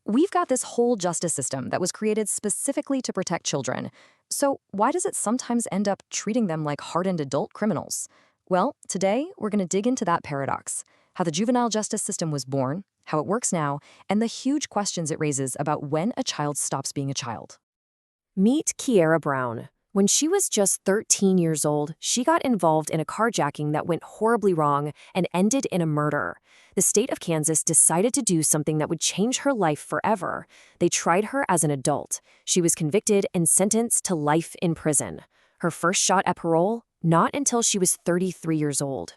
We've got this whole justice system that was created specifically to protect children. So why does it sometimes end up treating them like hardened adult criminals? Well, today we're going to dig into that paradox, how the juvenile justice system was born, how it works now, and the huge questions it raises about when a child stops being a child. Meet Kiera Brown. When she was just 13 years old, she got involved in a carjacking that went horribly wrong and ended in a murder. The state of Kansas decided to do something that would change her life forever. They tried her as an adult. She was convicted and sentenced to life in prison. Her first shot at parole? Not until she was 33 years old.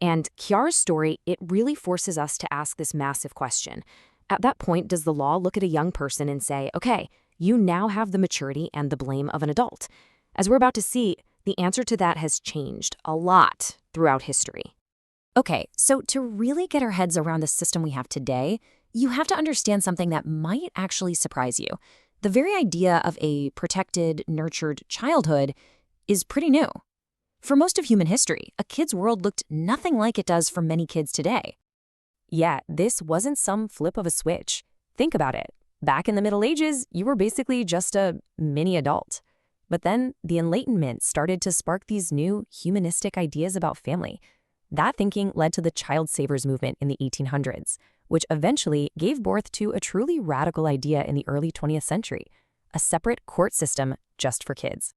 And Kiara's story, it really forces us to ask this massive question. At that point, does the law look at a young person and say, okay, you now have the maturity and the blame of an adult? As we're about to see, the answer to that has changed a lot throughout history. Okay, so to really get our heads around the system we have today, you have to understand something that might actually surprise you. The very idea of a protected, nurtured childhood is pretty new. For most of human history, a kid's world looked nothing like it does for many kids today. Yet, this wasn't some flip of a switch. Think about it. Back in the Middle Ages, you were basically just a mini adult. But then the Enlightenment started to spark these new humanistic ideas about family. That thinking led to the child savers movement in the 1800s, which eventually gave birth to a truly radical idea in the early 20th century, a separate court system just for kids.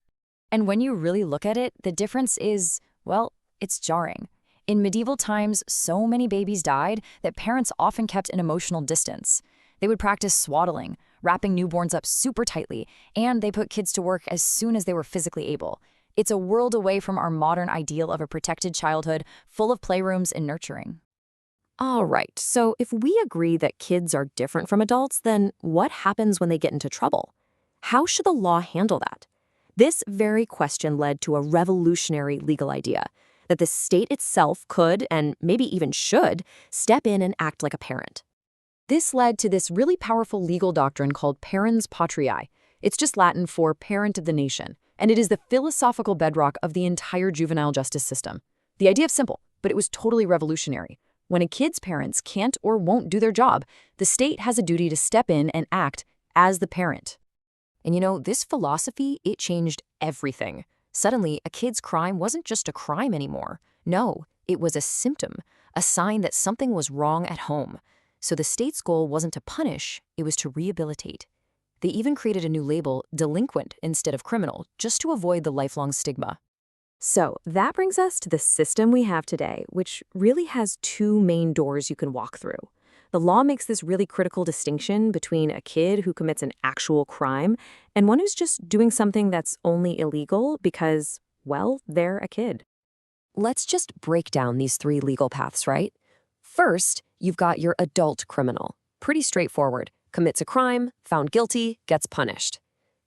And when you really look at it, the difference is, well, it's jarring. In medieval times, so many babies died that parents often kept an emotional distance. They would practice swaddling, wrapping newborns up super tightly, and they put kids to work as soon as they were physically able. It's a world away from our modern ideal of a protected childhood full of playrooms and nurturing. All right, so if we agree that kids are different from adults, then what happens when they get into trouble? How should the law handle that? This very question led to a revolutionary legal idea, that the state itself could, and maybe even should, step in and act like a parent. This led to this really powerful legal doctrine called parens patriae. It's just Latin for parent of the nation, and it is the philosophical bedrock of the entire juvenile justice system. The idea is simple, but it was totally revolutionary. When a kid's parents can't or won't do their job, the state has a duty to step in and act as the parent. And you know, this philosophy, it changed everything. Suddenly, a kid's crime wasn't just a crime anymore. No, it was a symptom, a sign that something was wrong at home. So the state's goal wasn't to punish, it was to rehabilitate. They even created a new label, delinquent instead of criminal, just to avoid the lifelong stigma. So that brings us to the system we have today, which really has two main doors you can walk through. The law makes this really critical distinction between a kid who commits an actual crime and one who's just doing something that's only illegal because, well, they're a kid. Let's just break down these three legal paths, right? First, you've got your adult criminal. Pretty straightforward. Commits a crime, found guilty, gets punished.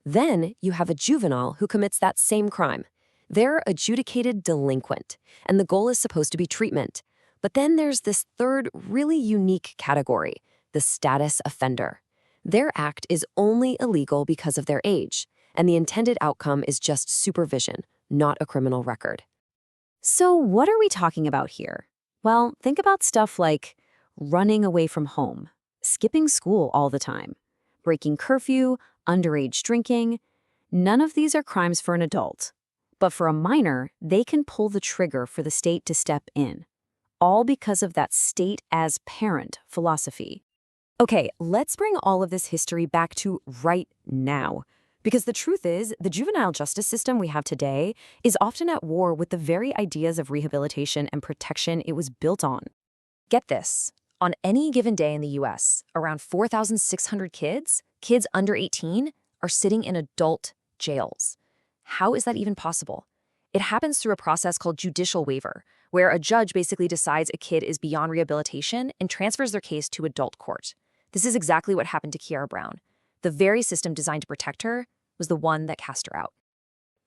Then you have a juvenile who commits that same crime. They're adjudicated delinquent, and the goal is supposed to be treatment. But then there's this third really unique category, the status offender. Their act is only illegal because of their age, and the intended outcome is just supervision, not a criminal record. So what are we talking about here? Well, think about stuff like running away from home, skipping school all the time, breaking curfew, underage drinking. None of these are crimes for an adult. But for a minor, they can pull the trigger for the state to step in. All because of that state as parent philosophy. Okay, let's bring all of this history back to right now. Because the truth is, the juvenile justice system we have today is often at war with the very ideas of rehabilitation and protection it was built on. Get this. On any given day in the US, around 4,600 kids under 18, are sitting in adult jails. How is that even possible? It happens through a process called judicial waiver, where a judge basically decides a kid is beyond rehabilitation and transfers their case to adult court. This is exactly what happened to Kiera Brown. The very system designed to protect her was the one that cast her out.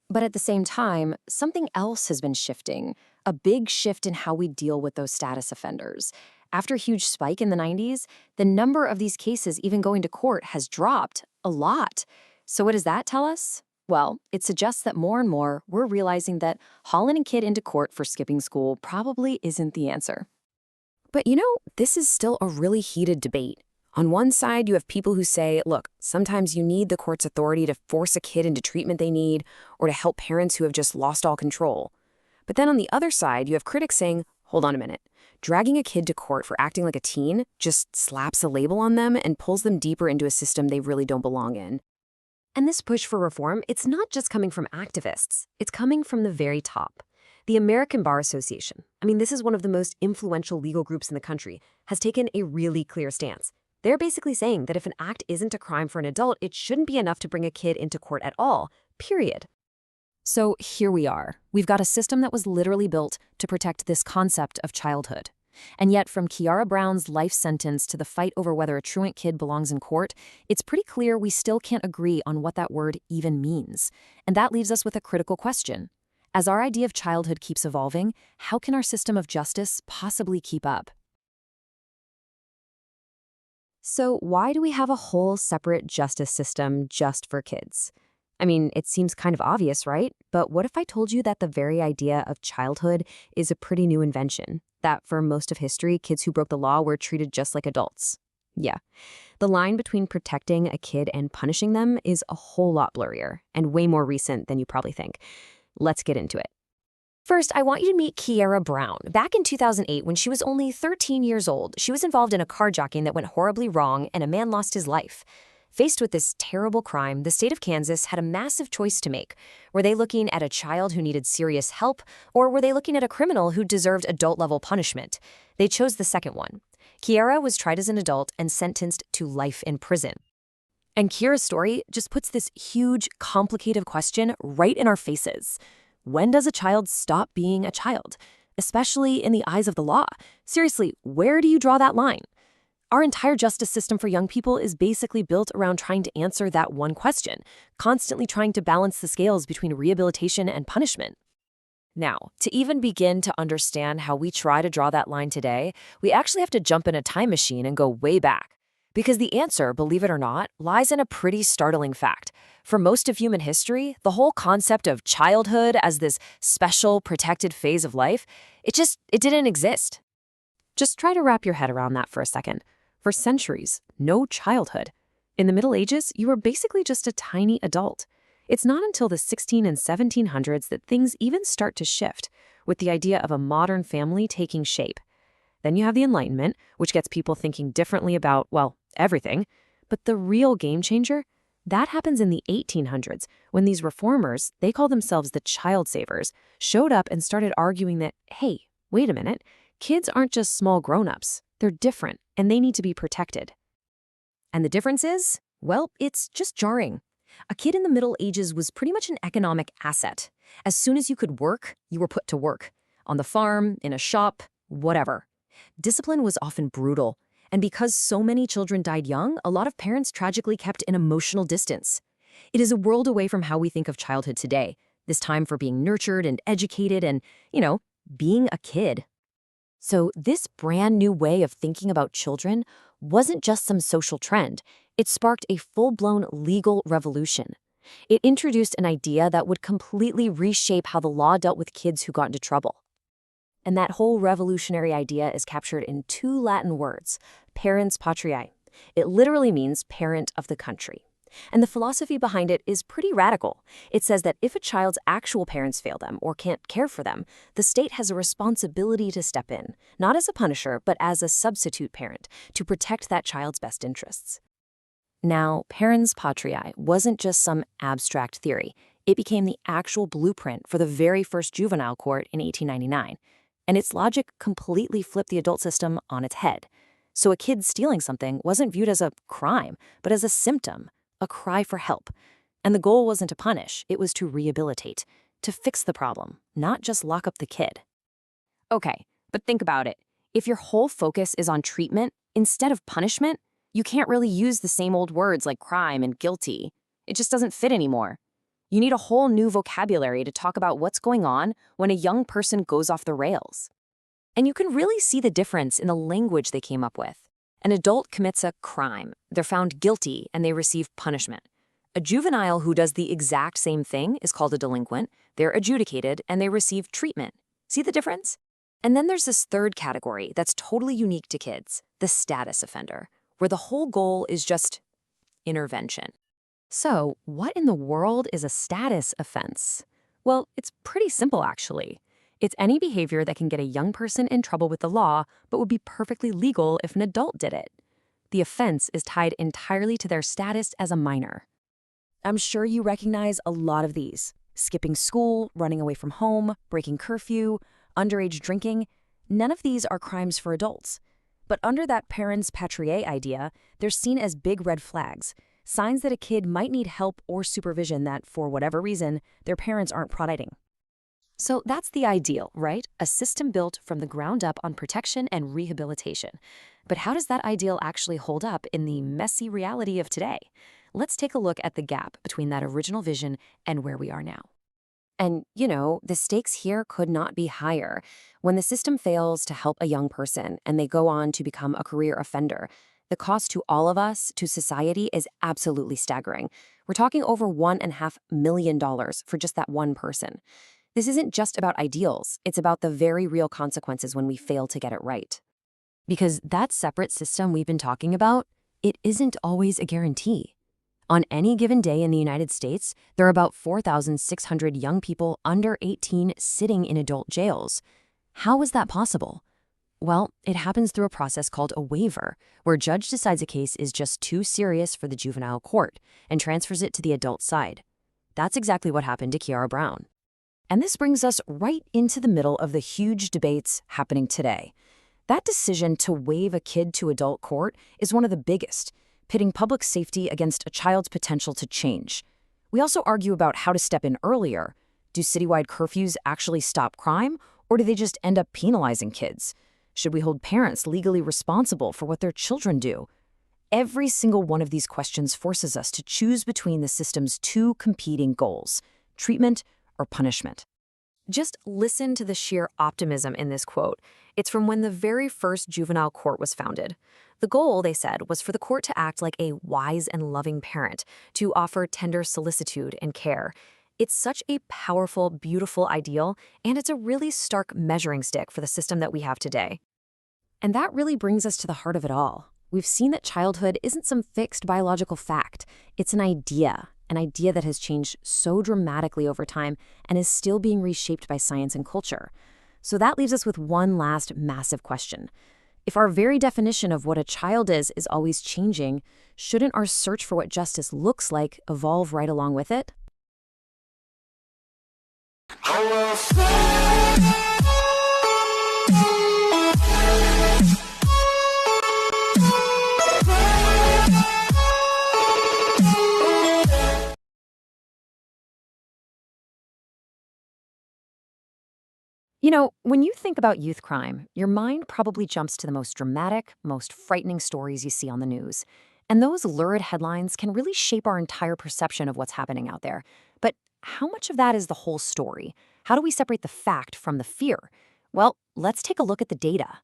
But at the same time, something else has been shifting, a big shift in how we deal with those status offenders. After a huge spike in the 90s, the number of these cases even going to court has dropped a lot. So what does that tell us? Well, it suggests that more and more we're realizing that hauling a kid into court for skipping school probably isn't the answer. But you know, this is still a really heated debate. On one side, you have people who say, look, sometimes you need the court's authority to force a kid into treatment they need or to help parents who have just lost all control. But then on the other side, you have critics saying, hold on a minute. Dragging a kid to court for acting like a teen just slaps a label on them and pulls them deeper into a system they really don't belong in. And this push for reform, it's not just coming from activists. It's coming from the very top. The American Bar Association, this is one of the most influential legal groups in the country, has taken a really clear stance. They're basically saying that if an act isn't a crime for an adult, it shouldn't be enough to bring a kid into court at all, period. So here we are. We've got a system that was literally built to protect this concept of childhood. And yet, from Kiara Brown's life sentence to the fight over whether a truant kid belongs in court, it's pretty clear we still can't agree on what that word even means. And that leaves us with a critical question. As our idea of childhood keeps evolving, how can our system of justice possibly keep up? So why do we have a whole separate justice system just for kids? It seems kind of obvious, right? But what if I told you that the very idea of childhood is a pretty new invention? That for most of history, kids who broke the law were treated just like adults. Yeah. The line between protecting a kid and punishing them is a whole lot blurrier and way more recent than you probably think. Let's get into it. First, I want you to meet Kiara Brown. Back in 2008, when she was only 13 years old, she was involved in a carjacking that went horribly wrong and a man lost his life. Faced with this terrible crime, the state of Kansas had a massive choice to make. Were they looking at a child who needed serious help, or were they looking at a criminal who deserved adult-level punishment? They chose the second one. Kiara was tried as an adult and sentenced to life in prison. And Kiara's story just puts this huge, complicated question right in our faces. When does a child stop being a child? Especially in the eyes of the law. Seriously, where do you draw that line? Our entire justice system for young people is basically built around trying to answer that one question, constantly trying to balance the scales between rehabilitation and punishment. Now, to even begin to understand how we try to draw that line today, we actually have to jump in a time machine and go way back. Because the answer, believe it or not, lies in a pretty startling fact. For most of human history, the whole concept of childhood as this special, protected phase of life, it didn't exist. Just try to wrap your head around that for a second. For centuries, no childhood. In the Middle Ages, you were basically just a tiny adult. It's not until the 1600s and 1700s that things even start to shift, with the idea of a modern family taking shape. Then you have the Enlightenment, which gets people thinking differently about, everything. But the real game changer, that happens in the 1800s, when these reformers, they call themselves the child savers, showed up and started arguing that, hey, wait a minute, kids aren't just small grown-ups. They're different, and they need to be protected. And the difference is, it's just jarring. A kid in the Middle Ages was pretty much an economic asset. As soon as you could work, you were put to work. On the farm, in a shop, whatever. Discipline was often brutal. And because so many children died young, a lot of parents tragically kept an emotional distance. It is a world away from how we think of childhood today. This time for being nurtured and educated and, being a kid. So this brand new way of thinking about children wasn't just some social trend. It sparked a full-blown legal revolution. It introduced an idea that would completely reshape how the law dealt with kids who got into trouble. And that whole revolutionary idea is captured in two Latin words, parens patriae. It literally means parent of the country. And the philosophy behind it is pretty radical. It says that if a child's actual parents fail them or can't care for them, the state has a responsibility to step in, not as a punisher, but as a substitute parent, to protect that child's best interests. Now, parens patriae wasn't just some abstract theory. It became the actual blueprint for the very first juvenile court in 1899. And its logic completely flipped the adult system on its head. So a kid stealing something wasn't viewed as a crime, but as a symptom, a cry for help. And the goal wasn't to punish, it was to rehabilitate, to fix the problem, not just lock up the kid. Okay, but think about it. If your whole focus is on treatment instead of punishment, you can't really use the same old words like crime and guilty. It just doesn't fit anymore. You need a whole new vocabulary to talk about what's going on when a young person goes off the rails. And you can really see the difference in the language they came up with. An adult commits a crime, they're found guilty, and they receive punishment. A juvenile who does the exact same thing is called a delinquent, they're adjudicated, and they receive treatment. See the difference? And then there's this third category that's totally unique to kids, the status offender. where the whole goal is just intervention. So, what in the world is a status offense? Well, it's pretty simple, actually. It's any behavior that can get a young person in trouble with the law, but would be perfectly legal if an adult did it. The offense is tied entirely to their status as a minor. I'm sure you recognize a lot of these. Skipping school, running away from home, breaking curfew, underage drinking. None of these are crimes for adults. But under that parens patriae idea, they're seen as big red flags, signs that a kid might need help or supervision that, for whatever reason, their parents aren't providing. So that's the ideal, right? A system built from the ground up on protection and rehabilitation. But how does that ideal actually hold up in the messy reality of today? Let's take a look at the gap between that original vision and where we are now. And, the stakes here could not be higher. When the system fails to help a young person and they go on to become a career offender, the cost to all of us, to society, is absolutely staggering. We're talking over $1.5 million for just that one person. This isn't just about ideals, it's about the very real consequences when we fail to get it right. Because that separate system we've been talking about, it isn't always a guarantee. On any given day in the United States, there are about 4,600 young people under 18 sitting in adult jails. How is that possible? Well, it happens through a process called a waiver, where a judge decides a case is just too serious for the juvenile court and transfers it to the adult side. That's exactly what happened to Kiara Brown. And this brings us right into the middle of the huge debates happening today. That decision to waive a kid to adult court is one of the biggest, pitting public safety against a child's potential to change. We also argue about how to step in earlier. Do citywide curfews actually stop crime, or do they just end up penalizing kids? Should we hold parents legally responsible for what their children do? Every single one of these questions forces us to choose between the system's two competing goals: treatment or punishment. Just listen to the sheer optimism in this quote. It's from when the very first juvenile court was founded. The goal, they said, was for the court to act like a wise and loving parent, to offer tender solicitude and care. It's such a powerful, beautiful ideal, and it's a really stark measuring stick for the system that we have today. And that really brings us to the heart of it all. We've seen that childhood isn't some fixed biological fact. It's an idea that has changed so dramatically over time and is still being reshaped by science and culture. So that leaves us with one last massive question. If our very definition of what a child is always changing, shouldn't our search for what justice looks like evolve right along with it? When you think about youth crime, your mind probably jumps to the most dramatic, most frightening stories you see on the news. And those lurid headlines can really shape our entire perception of what's happening out there. But how much of that is the whole story? How do we separate the fact from the fear? Well, let's take a look at the data.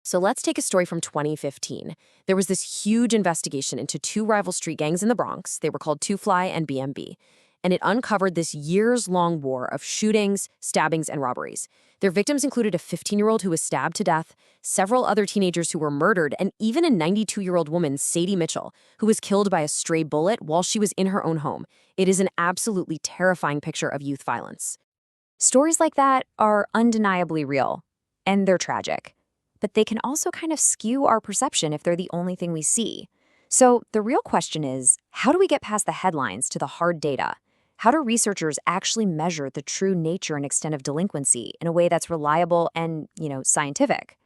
So let's take a story from 2015. There was this huge investigation into two rival street gangs in the Bronx. They were called Two Fly and BMB. And it uncovered this years-long war of shootings, stabbings, and robberies. Their victims included a 15-year-old who was stabbed to death, several other teenagers who were murdered, and even a 92-year-old woman, Sadie Mitchell, who was killed by a stray bullet while she was in her own home. It is an absolutely terrifying picture of youth violence. Stories like that are undeniably real, and they're tragic. But they can also kind of skew our perception if they're the only thing we see. So the real question is, how do we get past the headlines to the hard data? How do researchers actually measure the true nature and extent of delinquency in a way that's reliable and, scientific?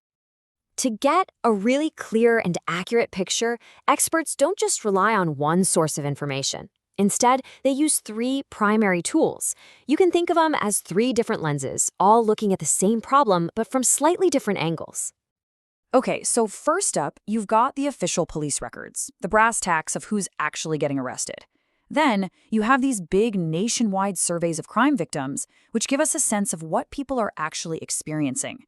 To get a really clear and accurate picture, experts don't just rely on one source of information. Instead, they use three primary tools. You can think of them as three different lenses, all looking at the same problem, but from slightly different angles. Okay, so first up, you've got the official police records, the brass tacks of who's actually getting arrested. Then, you have these big nationwide surveys of crime victims, which give us a sense of what people are actually experiencing.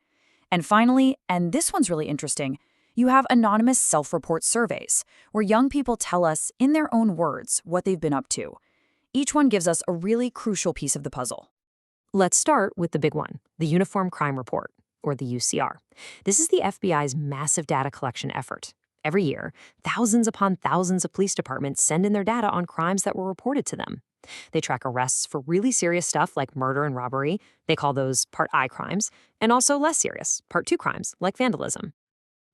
And finally, and this one's really interesting, you have anonymous self-report surveys, where young people tell us, in their own words, what they've been up to. Each one gives us a really crucial piece of the puzzle. Let's start with the big one, the Uniform Crime Report, or the UCR. This is the FBI's massive data collection effort. Every year, thousands upon thousands of police departments send in their data on crimes that were reported to them. They track arrests for really serious stuff like murder and robbery. They call those Part I crimes, and also less serious, Part II crimes like vandalism.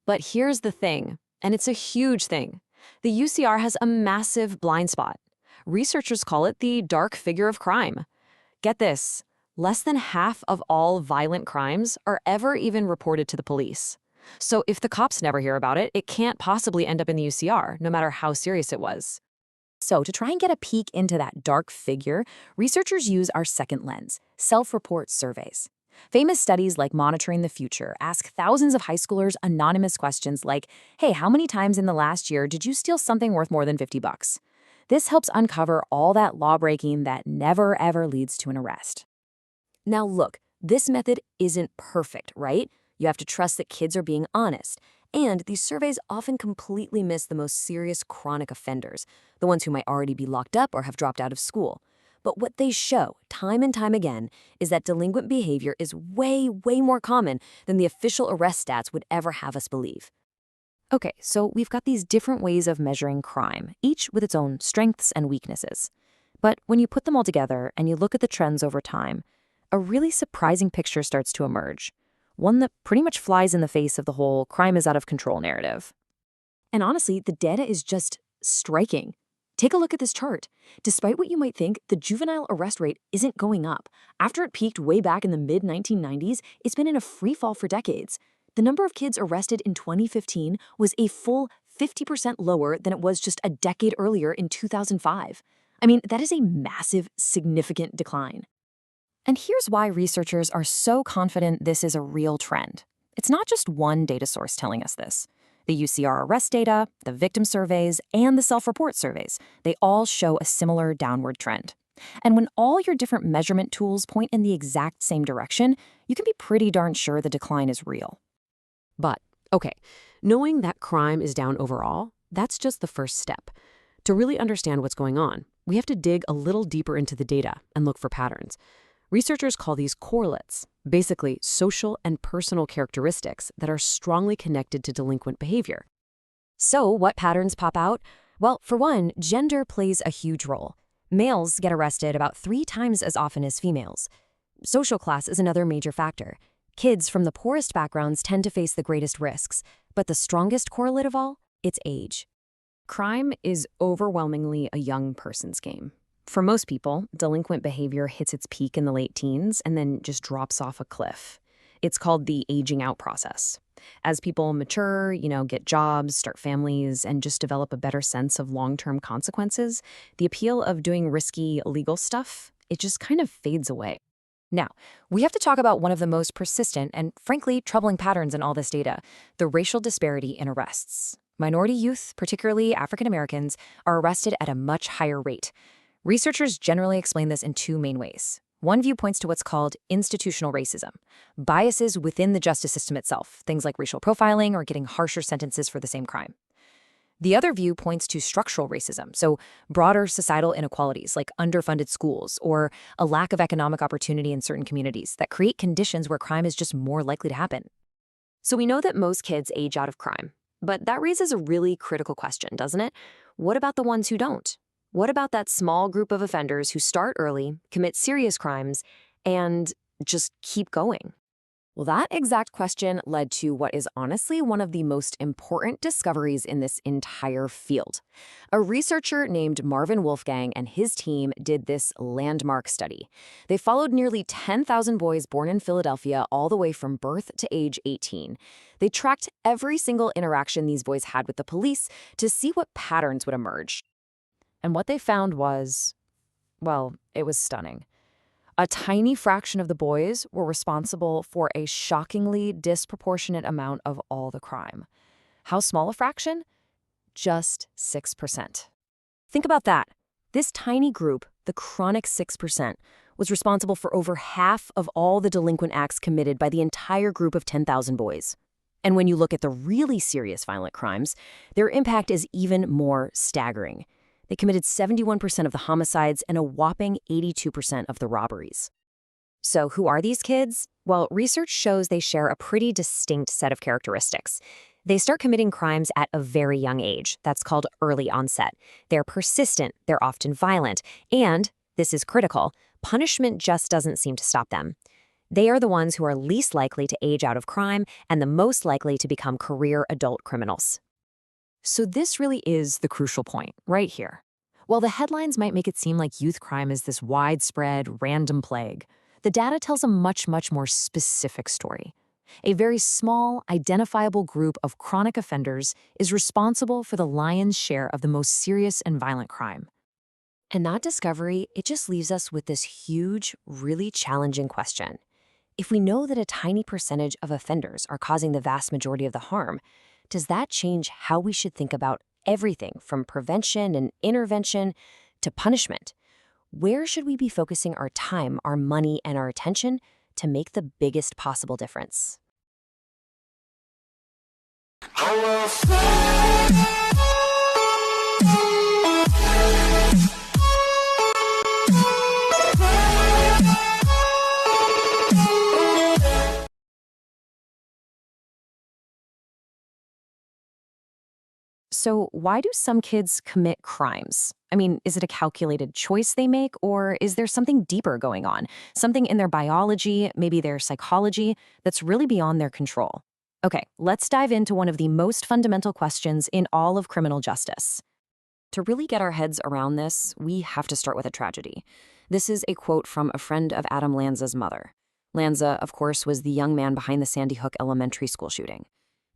But here's the thing, and it's a huge thing. The UCR has a massive blind spot. Researchers call it the dark figure of crime. Get this, less than half of all violent crimes are ever even reported to the police. So if the cops never hear about it, it can't possibly end up in the UCR, no matter how serious it was. So to try and get a peek into that dark figure, researchers use our second lens, self-report surveys. Famous studies like Monitoring the Future ask thousands of high schoolers anonymous questions like, hey, how many times in the last year did you steal something worth more than $50? This helps uncover all that law-breaking that never ever leads to an arrest. Now look, this method isn't perfect, right? You have to trust that kids are being honest. And these surveys often completely miss the most serious chronic offenders, the ones who might already be locked up or have dropped out of school. But what they show, time and time again, is that delinquent behavior is way, way more common than the official arrest stats would ever have us believe. Okay, so we've got these different ways of measuring crime, each with its own strengths and weaknesses. But when you put them all together and you look at the trends over time, a really surprising picture starts to emerge. One that pretty much flies in the face of the whole crime is out of control narrative. And honestly, the data is just striking. Take a look at this chart. Despite what you might think, the juvenile arrest rate isn't going up. After it peaked way back in the mid-1990s, it's been in a free fall for decades. The number of kids arrested in 2015 was a full 50% lower than it was just a decade earlier in 2005. I mean, that is a massive, significant decline. And here's why researchers are so confident this is a real trend. It's not just one data source telling us this. The UCR arrest data, the victim surveys, and the self-report surveys, they all show a similar downward trend. And when all your different measurement tools point in the exact same direction, you can be pretty darn sure the decline is real. But, okay, knowing that crime is down overall, that's just the first step. To really understand what's going on, we have to dig a little deeper into the data and look for patterns. Researchers call these correlates, basically social and personal characteristics that are strongly connected to delinquent behavior. So what patterns pop out? Well, for one, gender plays a huge role. Males get arrested about 3 times as often as females. Social class is another major factor. Kids from the poorest backgrounds tend to face the greatest risks, but the strongest correlate of all, it's age. Crime is overwhelmingly a young person's game. For most people, delinquent behavior hits its peak in the late teens and then just drops off a cliff. It's called the aging out process. As people mature, get jobs, start families, and just develop a better sense of long-term consequences, the appeal of doing risky, illegal stuff, it just kind of fades away. Now, we have to talk about one of the most persistent and, frankly, troubling patterns in all this data, the racial disparity in arrests. Minority youth, particularly African Americans, are arrested at a much higher rate. Researchers generally explain this in 2 main ways. One view points to what's called institutional racism, biases within the justice system itself, things like racial profiling or getting harsher sentences for the same crime. The other view points to structural racism, so broader societal inequalities like underfunded schools or a lack of economic opportunity in certain communities that create conditions where crime is just more likely to happen. So we know that most kids age out of crime, but that raises a really critical question, doesn't it? What about the ones who don't? What about that small group of offenders who start early, commit serious crimes, and just keep going? Well, that exact question led to what is honestly one of the most important discoveries in this entire field. A researcher named Marvin Wolfgang and his team did this landmark study. They followed nearly 10,000 boys born in Philadelphia all the way from birth to age 18. They tracked every single interaction these boys had with the police to see what patterns would emerge. And what they found was, well, it was stunning. A tiny fraction of the boys were responsible for a shockingly disproportionate amount of all the crime. How small a fraction? Just 6%. Think about that. This tiny group, the chronic 6%, was responsible for over half of all the delinquent acts committed by the entire group of 10,000 boys. And when you look at the really serious violent crimes, their impact is even more staggering. They committed 71% of the homicides and a whopping 82% of the robberies. So who are these kids? Well, research shows they share a pretty distinct set of characteristics. They start committing crimes at a very young age. That's called early onset. They're persistent, they're often violent, and, this is critical, punishment just doesn't seem to stop them. They are the ones who are least likely to age out of crime and the most likely to become career adult criminals. So this really is the crucial point, right here. While the headlines might make it seem like youth crime is this widespread, random plague, the data tells a much more specific story. A very small, identifiable group of chronic offenders is responsible for the lion's share of the most serious and violent crime. And that discovery, it just leaves us with this huge, really challenging question. If we know that a tiny percentage of offenders are causing the vast majority of the harm, does that change how we should think about everything from prevention and intervention to punishment? Where should we be focusing our time, our money, and our attention to make the biggest possible difference? So why do some kids commit crimes? I mean, is it a calculated choice they make, or is there something deeper going on? Something in their biology, maybe their psychology, that's really beyond their control? Okay, let's dive into one of the most fundamental questions in all of criminal justice. To really get our heads around this, we have to start with a tragedy. This is a quote from a friend of Adam Lanza's mother. Lanza, of course, was the young man behind the Sandy Hook Elementary School shooting.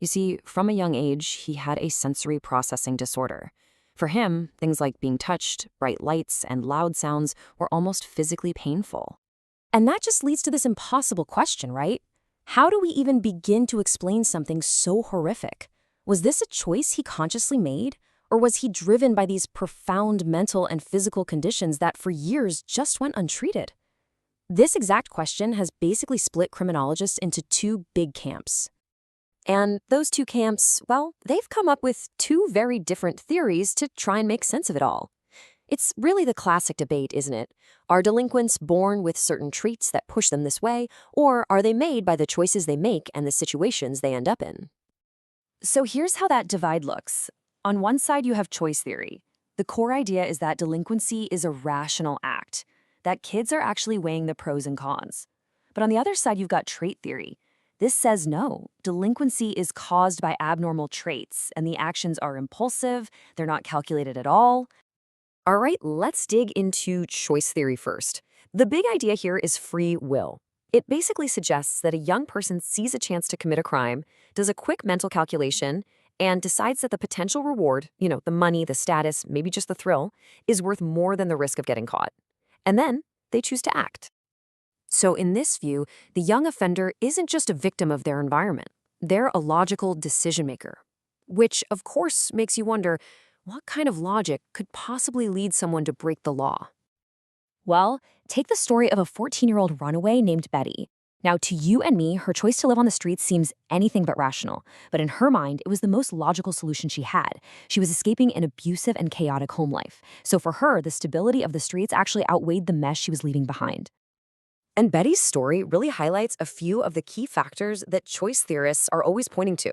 You see, from a young age, he had a sensory processing disorder. For him, things like being touched, bright lights, and loud sounds were almost physically painful. And that just leads to this impossible question, right? How do we even begin to explain something so horrific? Was this a choice he consciously made? Or was he driven by these profound mental and physical conditions that for years just went untreated? This exact question has basically split criminologists into two big camps. And those two camps, well, they've come up with two very different theories to try and make sense of it all. It's really the classic debate, isn't it? Are delinquents born with certain traits that push them this way, or are they made by the choices they make and the situations they end up in? So here's how that divide looks. On one side, you have choice theory. The core idea is that delinquency is a rational act, that kids are actually weighing the pros and cons. But on the other side, you've got trait theory. This says no, delinquency is caused by abnormal traits, and the actions are impulsive, they're not calculated at all. All right, let's dig into choice theory first. The big idea here is free will. It basically suggests that a young person sees a chance to commit a crime, does a quick mental calculation, and decides that the potential reward, the money, the status, maybe just the thrill, is worth more than the risk of getting caught. And then they choose to act. So in this view, the young offender isn't just a victim of their environment. They're a logical decision maker, which of course makes you wonder, what kind of logic could possibly lead someone to break the law? Well, take the story of a 14-year-old runaway named Betty. Now, to you and me, her choice to live on the streets seems anything but rational, but in her mind, it was the most logical solution she had. She was escaping an abusive and chaotic home life. So for her, the stability of the streets actually outweighed the mess she was leaving behind. And Betty's story really highlights a few of the key factors that choice theorists are always pointing to.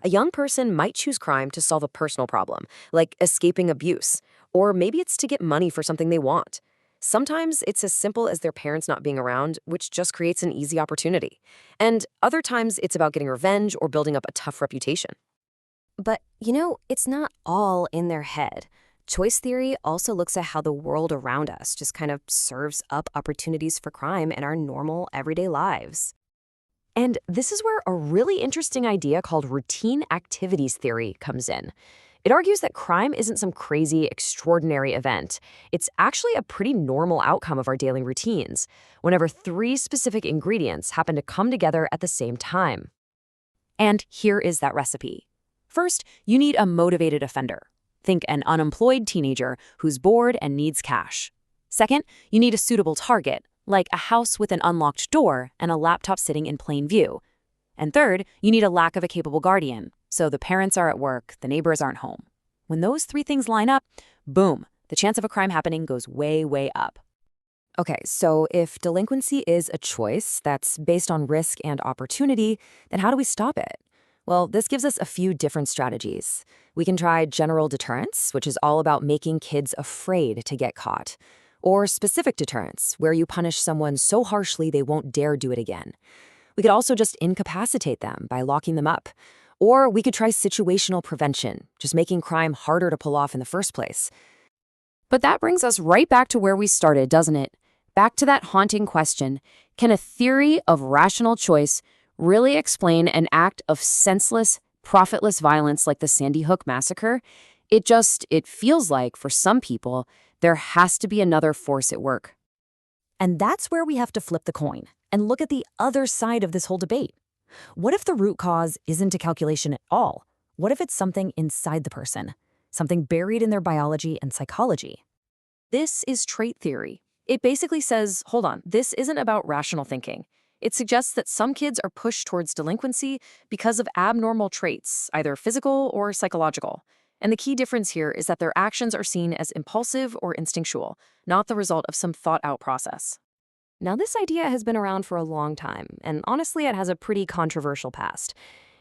A young person might choose crime to solve a personal problem, like escaping abuse, or maybe it's to get money for something they want. Sometimes it's as simple as their parents not being around, which just creates an easy opportunity. And other times it's about getting revenge or building up a tough reputation. But, it's not all in their head. Choice theory also looks at how the world around us just kind of serves up opportunities for crime in our normal, everyday lives. And this is where a really interesting idea called routine activities theory comes in. It argues that crime isn't some crazy, extraordinary event. It's actually a pretty normal outcome of our daily routines, whenever three specific ingredients happen to come together at the same time. And here is that recipe. First, you need a motivated offender. Think an unemployed teenager who's bored and needs cash. Second, you need a suitable target, like a house with an unlocked door and a laptop sitting in plain view. And third, you need a lack of a capable guardian, so the parents are at work, the neighbors aren't home. When those three things line up, boom, the chance of a crime happening goes way, way up. Okay, so if delinquency is a choice that's based on risk and opportunity, then how do we stop it? Well, this gives us a few different strategies. We can try general deterrence, which is all about making kids afraid to get caught, or specific deterrence, where you punish someone so harshly they won't dare do it again. We could also just incapacitate them by locking them up. Or we could try situational prevention, just making crime harder to pull off in the first place. But that brings us right back to where we started, doesn't it? Back to that haunting question: can a theory of rational choice really explain an act of senseless, profitless violence like the Sandy Hook massacre? It feels like, for some people, there has to be another force at work. And that's where we have to flip the coin and look at the other side of this whole debate. What if the root cause isn't a calculation at all? What if it's something inside the person, something buried in their biology and psychology? This is trait theory. It basically says, hold on, this isn't about rational thinking. It suggests that some kids are pushed towards delinquency because of abnormal traits, either physical or psychological. And the key difference here is that their actions are seen as impulsive or instinctual, not the result of some thought-out process. Now, this idea has been around for a long time, and honestly, it has a pretty controversial past.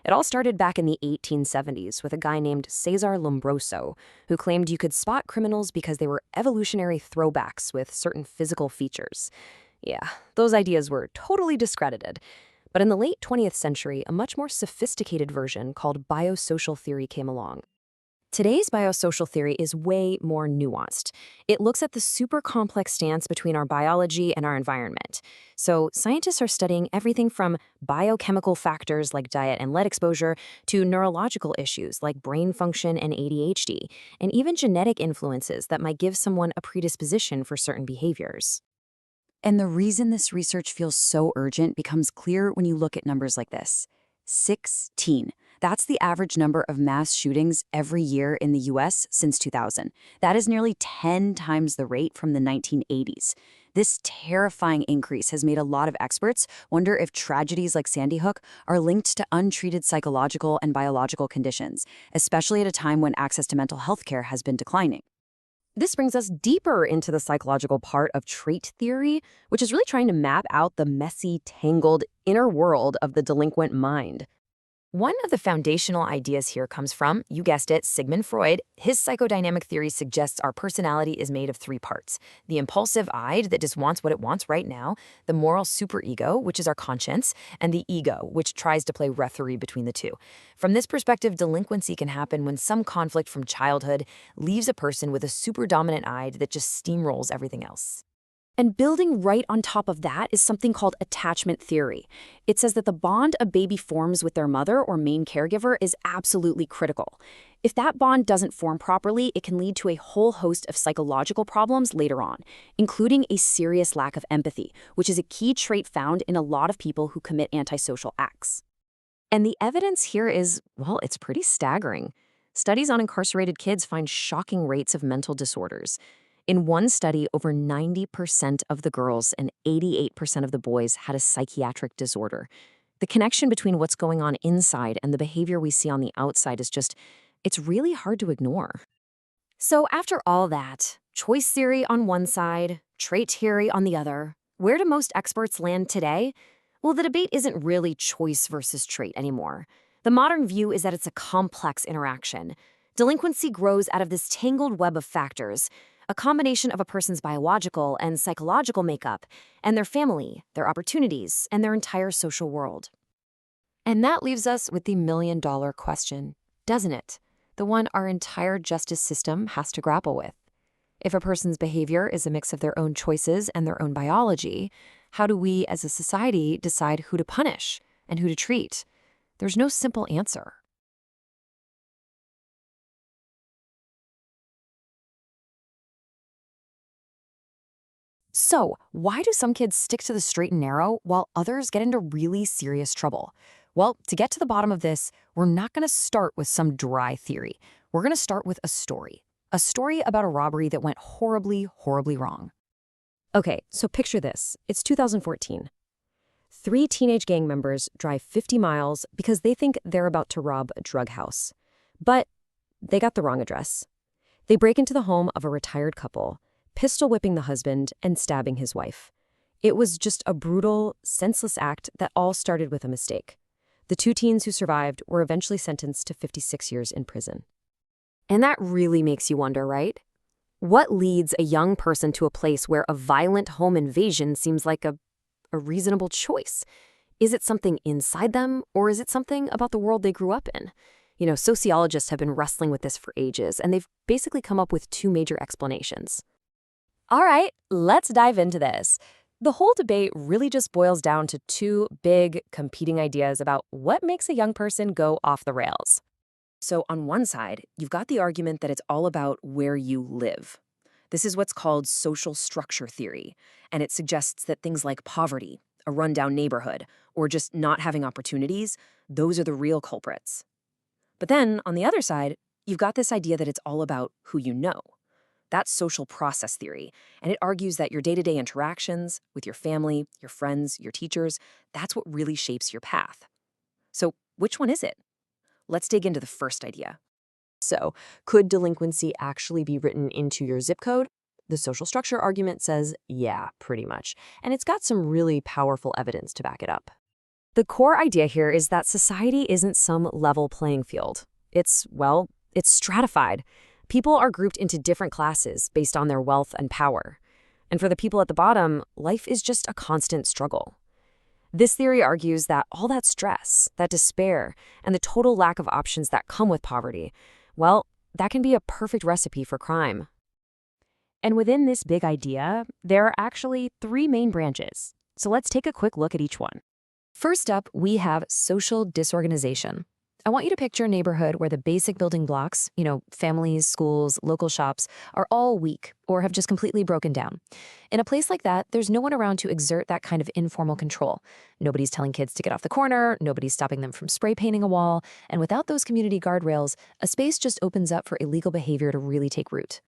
It all started back in the 1870s with a guy named Cesar Lombroso, who claimed you could spot criminals because they were evolutionary throwbacks with certain physical features. Yeah, those ideas were totally discredited. But in the late 20th century, a much more sophisticated version called biosocial theory came along. Today's biosocial theory is way more nuanced. It looks at the super complex stance between our biology and our environment. So scientists are studying everything from biochemical factors like diet and lead exposure to neurological issues like brain function and ADHD, and even genetic influences that might give someone a predisposition for certain behaviors. And the reason this research feels so urgent becomes clear when you look at numbers like this. 16. That's the average number of mass shootings every year in the US since 2000. That is nearly 10 times the rate from the 1980s. This terrifying increase has made a lot of experts wonder if tragedies like Sandy Hook are linked to untreated psychological and biological conditions, especially at a time when access to mental health care has been declining. This brings us deeper into the psychological part of trait theory, which is really trying to map out the messy, tangled inner world of the delinquent mind. One of the foundational ideas here comes from, you guessed it, Sigmund Freud. His psychodynamic theory suggests our personality is made of three parts: the impulsive I that just wants what it wants right now, the moral superego, which is our conscience, and the ego, which tries to play referee between the two. From this perspective, delinquency can happen when some conflict from childhood leaves a person with a super dominant I that just steamrolls everything else. And building right on top of that is something called attachment theory. It says that the bond a baby forms with their mother or main caregiver is absolutely critical. If that bond doesn't form properly, it can lead to a whole host of psychological problems later on, including a serious lack of empathy, which is a key trait found in a lot of people who commit antisocial acts. And the evidence here is, well, it's pretty staggering. Studies on incarcerated kids find shocking rates of mental disorders. In one study, over 90% of the girls and 88% of the boys had a psychiatric disorder. The connection between what's going on inside and the behavior we see on the outside is it's really hard to ignore. So after all that, choice theory on one side, trait theory on the other, where do most experts land today? Well, the debate isn't really choice versus trait anymore. The modern view is that it's a complex interaction. Delinquency grows out of this tangled web of factors, a combination of a person's biological and psychological makeup, and their family, their opportunities, and their entire social world. And that leaves us with the million-dollar question, doesn't it? The one our entire justice system has to grapple with. If a person's behavior is a mix of their own choices and their own biology, how do we as a society decide who to punish and who to treat? There's no simple answer. So, why do some kids stick to the straight and narrow while others get into really serious trouble? Well, to get to the bottom of this, we're not going to start with some dry theory. We're going to start with a story about a robbery that went horribly, horribly wrong. Okay, so picture this. It's 2014. 3 teenage gang members drive 50 miles because they think they're about to rob a drug house. But they got the wrong address. They break into the home of a retired couple, pistol whipping the husband and stabbing his wife. It was just a brutal, senseless act that all started with a mistake. The 2 teens who survived were eventually sentenced to 56 years in prison. And that really makes you wonder, right? What leads a young person to a place where a violent home invasion seems like a reasonable choice? Is it something inside them, or is it something about the world they grew up in? Sociologists have been wrestling with this for ages, and they've basically come up with 2 major explanations. All right, let's dive into this. The whole debate really just boils down to 2 big competing ideas about what makes a young person go off the rails. So on one side, you've got the argument that it's all about where you live. This is what's called social structure theory, and it suggests that things like poverty, a rundown neighborhood, or just not having opportunities, those are the real culprits. But then, on the other side, you've got this idea that it's all about who you know. That's social process theory, and it argues that your day-to-day interactions with your family, your friends, your teachers, that's what really shapes your path. So which one is it? Let's dig into the first idea. So, could delinquency actually be written into your zip code? The social structure argument says, yeah, pretty much. And it's got some really powerful evidence to back it up. The core idea here is that society isn't some level playing field. It's stratified. People are grouped into different classes based on their wealth and power. And for the people at the bottom, life is just a constant struggle. This theory argues that all that stress, that despair, and the total lack of options that come with poverty, that can be a perfect recipe for crime. And within this big idea, there are actually 3 main branches. So let's take a quick look at each one. First up, we have social disorganization. I want you to picture a neighborhood where the basic building blocks, families, schools, local shops, are all weak or have just completely broken down. In a place like that, there's no one around to exert that kind of informal control. Nobody's telling kids to get off the corner, nobody's stopping them from spray painting a wall, and without those community guardrails, a space just opens up for illegal behavior to really take root.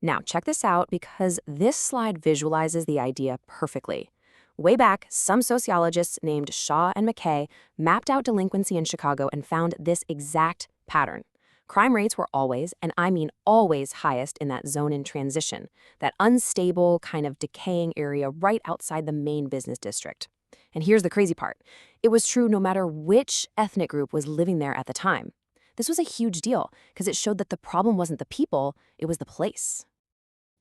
Now, check this out because this slide visualizes the idea perfectly. Way back, some sociologists named Shaw and McKay mapped out delinquency in Chicago and found this exact pattern. Crime rates were always, and I mean always, highest in that zone in transition, that unstable, kind of decaying area right outside the main business district. And here's the crazy part. It was true no matter which ethnic group was living there at the time. This was a huge deal because it showed that the problem wasn't the people, it was the place.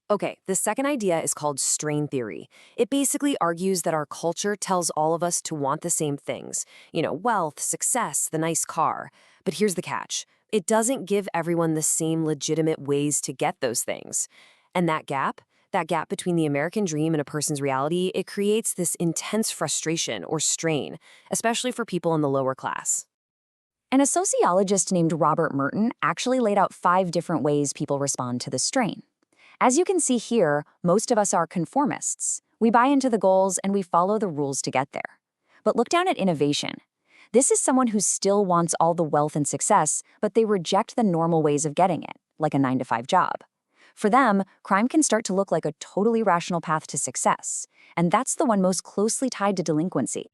Okay, the second idea is called strain theory. It basically argues that our culture tells all of us to want the same things. Wealth, success, the nice car. But here's the catch. It doesn't give everyone the same legitimate ways to get those things. And that gap between the American dream and a person's reality, it creates this intense frustration or strain, especially for people in the lower class. And a sociologist named Robert Merton actually laid out 5 different ways people respond to the strain. As you can see here, most of us are conformists. We buy into the goals and we follow the rules to get there. But look down at innovation. This is someone who still wants all the wealth and success, but they reject the normal ways of getting it, like a 9-to-5 job. For them, crime can start to look like a totally rational path to success, and that's the one most closely tied to delinquency.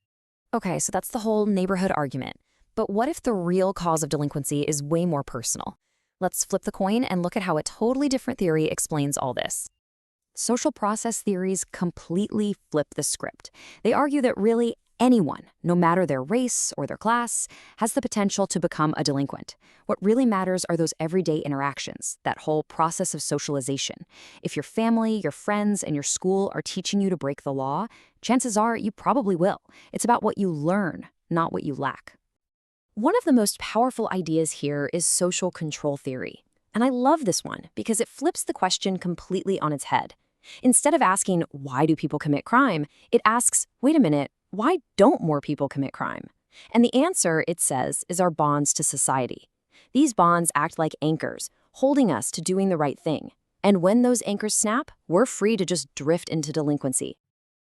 Okay, so that's the whole neighborhood argument. But what if the real cause of delinquency is way more personal? Let's flip the coin and look at how a totally different theory explains all this. Social process theories completely flip the script. They argue that really anyone, no matter their race or their class, has the potential to become a delinquent. What really matters are those everyday interactions, that whole process of socialization. If your family, your friends, and your school are teaching you to break the law, chances are you probably will. It's about what you learn, not what you lack. One of the most powerful ideas here is social control theory. And I love this one because it flips the question completely on its head. Instead of asking, why do people commit crime? It asks, wait a minute, why don't more people commit crime? And the answer, it says, is our bonds to society. These bonds act like anchors, holding us to doing the right thing. And when those anchors snap, we're free to just drift into delinquency.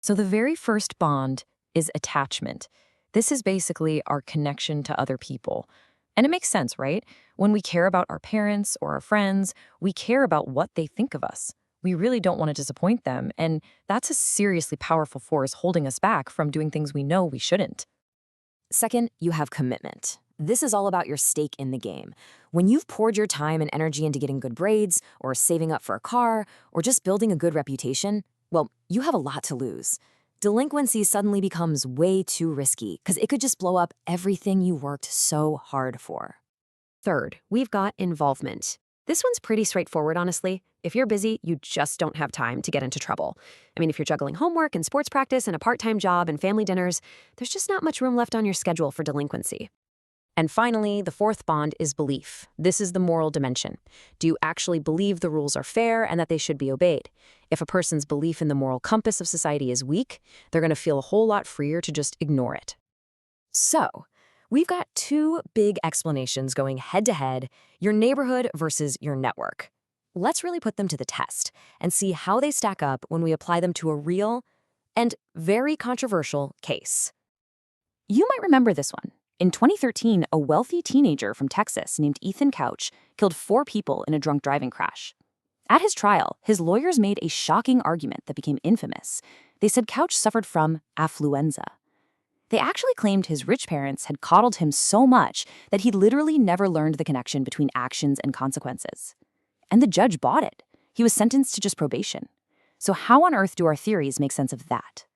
So the very first bond is attachment. This is basically our connection to other people. And it makes sense, right? When we care about our parents or our friends, we care about what they think of us. We really don't want to disappoint them, and that's a seriously powerful force holding us back from doing things we know we shouldn't. Second, you have commitment. This is all about your stake in the game. When you've poured your time and energy into getting good grades, or saving up for a car, or just building a good reputation, you have a lot to lose. delinquency suddenly becomes way too risky because it could just blow up everything you worked so hard for. Third, we've got involvement. This one's pretty straightforward, honestly. If you're busy, you just don't have time to get into trouble. I mean, if you're juggling homework and sports practice and a part-time job and family dinners, there's just not much room left on your schedule for delinquency. And finally, the fourth bond is belief. This is the moral dimension. Do you actually believe the rules are fair and that they should be obeyed? If a person's belief in the moral compass of society is weak, they're going to feel a whole lot freer to just ignore it. So, we've got two big explanations going head-to-head, your neighborhood versus your network. Let's really put them to the test and see how they stack up when we apply them to a real and very controversial case. You might remember this one. In 2013, a wealthy teenager from Texas named Ethan Couch killed 4 people in a drunk driving crash. At his trial, his lawyers made a shocking argument that became infamous. They said Couch suffered from affluenza. They actually claimed his rich parents had coddled him so much that he literally never learned the connection between actions and consequences. And the judge bought it. He was sentenced to just probation. So how on earth do our theories make sense of that?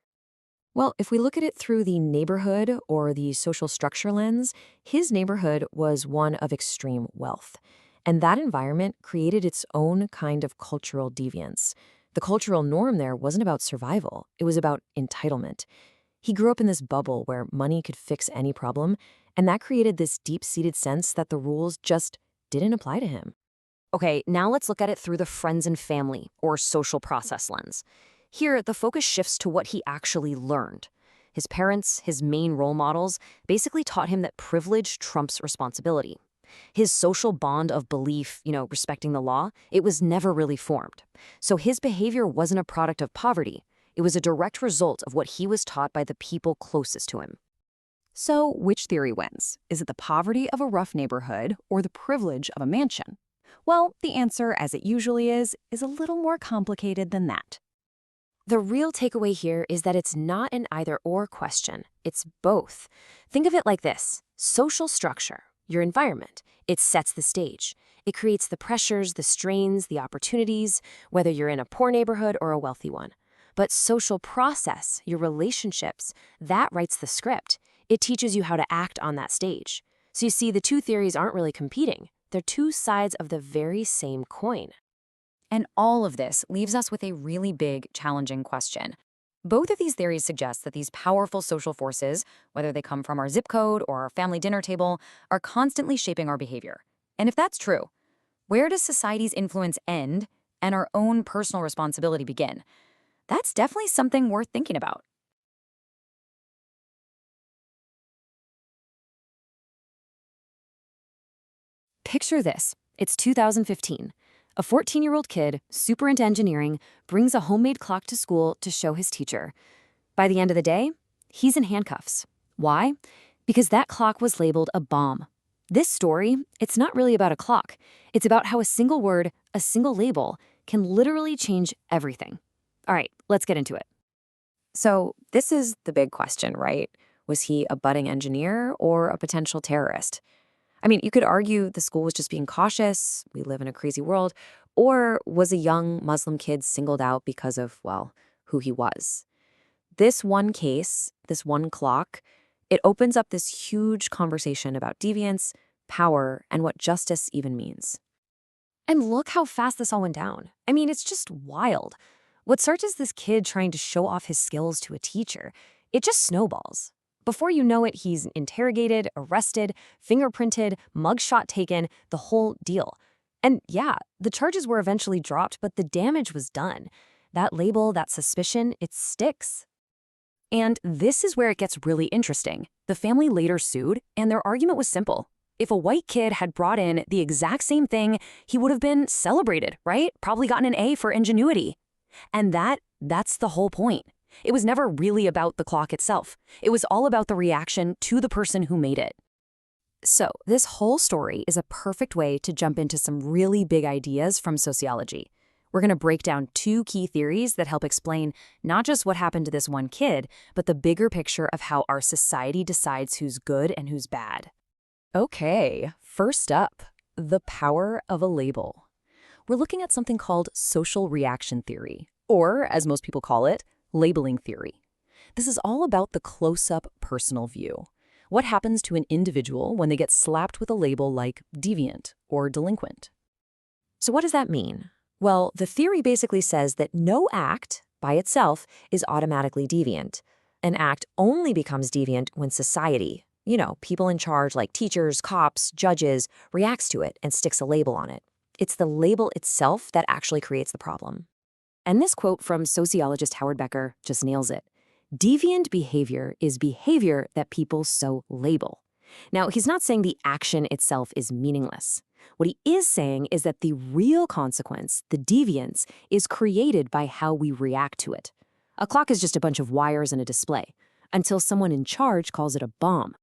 Well, if we look at it through the neighborhood or the social structure lens, his neighborhood was one of extreme wealth. And that environment created its own kind of cultural deviance. The cultural norm there wasn't about survival. It was about entitlement. He grew up in this bubble where money could fix any problem, and that created this deep-seated sense that the rules just didn't apply to him. Okay, now let's look at it through the friends and family or social process lens. Here, the focus shifts to what he actually learned. His parents, his main role models, basically taught him that privilege trumps responsibility. His social bond of belief, respecting the law, it was never really formed. So his behavior wasn't a product of poverty. It was a direct result of what he was taught by the people closest to him. So which theory wins? Is it the poverty of a rough neighborhood or the privilege of a mansion? Well, the answer, as it usually is a little more complicated than that. The real takeaway here is that it's not an either-or question. It's both. Think of it like this. Social structure, your environment, it sets the stage. It creates the pressures, the strains, the opportunities, whether you're in a poor neighborhood or a wealthy one. But social process, your relationships, that writes the script. It teaches you how to act on that stage. So you see, the two theories aren't really competing. They're two sides of the very same coin. And all of this leaves us with a really big, challenging question. Both of these theories suggest that these powerful social forces, whether they come from our zip code or our family dinner table, are constantly shaping our behavior. And if that's true, where does society's influence end and our own personal responsibility begin? That's definitely something worth thinking about. Picture this. It's 2015. A 14-year-old kid, super into engineering, brings a homemade clock to school to show his teacher. By the end of the day, he's in handcuffs. Why? Because that clock was labeled a bomb. This story, it's not really about a clock. It's about how a single word, a single label, can literally change everything. All right, let's get into it. So this is the big question, right? Was he a budding engineer or a potential terrorist? I mean, you could argue the school was just being cautious, we live in a crazy world, or was a young Muslim kid singled out because of, well, who he was? This one case, this one clock, it opens up this huge conversation about deviance, power, and what justice even means. And look how fast this all went down. I mean, it's just wild. What starts as this kid trying to show off his skills to a teacher, it just snowballs. Before you know it, he's interrogated, arrested, fingerprinted, mugshot taken, the whole deal. And yeah, the charges were eventually dropped, but the damage was done. That label, that suspicion, it sticks. And this is where it gets really interesting. The family later sued, and their argument was simple. If a white kid had brought in the exact same thing, he would have been celebrated, right? Probably gotten an A for ingenuity. And that's the whole point. It was never really about the clock itself. It was all about the reaction to the person who made it. So this whole story is a perfect way to jump into some really big ideas from sociology. We're going to break down two key theories that help explain not just what happened to this one kid, but the bigger picture of how our society decides who's good and who's bad. Okay, first up, the power of a label. We're looking at something called social reaction theory, or as most people call it, labeling theory. This is all about the close-up personal view. What happens to an individual when they get slapped with a label like deviant or delinquent? So what does that mean? Well, the theory basically says that no act by itself is automatically deviant. An act only becomes deviant when society, people in charge like teachers, cops, judges, reacts to it and sticks a label on it. It's the label itself that actually creates the problem. And this quote from sociologist Howard Becker just nails it. Deviant behavior is behavior that people so label. Now, he's not saying the action itself is meaningless. What he is saying is that the real consequence, the deviance, is created by how we react to it. A clock is just a bunch of wires and a display, until someone in charge calls it a bomb.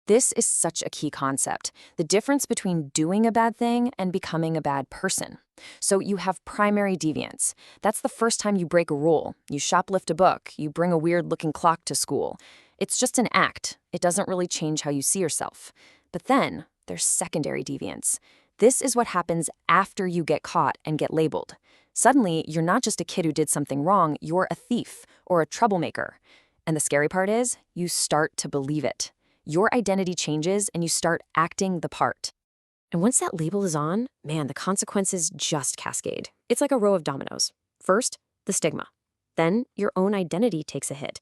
This is such a key concept, the difference between doing a bad thing and becoming a bad person. So you have primary deviance. That's the first time you break a rule. You shoplift a book, you bring a weird-looking clock to school. It's just an act. It doesn't really change how you see yourself. But then there's secondary deviance. This is what happens after you get caught and get labeled. Suddenly, you're not just a kid who did something wrong, you're a thief or a troublemaker. And the scary part is, you start to believe it. Your identity changes and you start acting the part. And once that label is on, man, the consequences just cascade. It's like a row of dominoes. First, the stigma. Then your own identity takes a hit.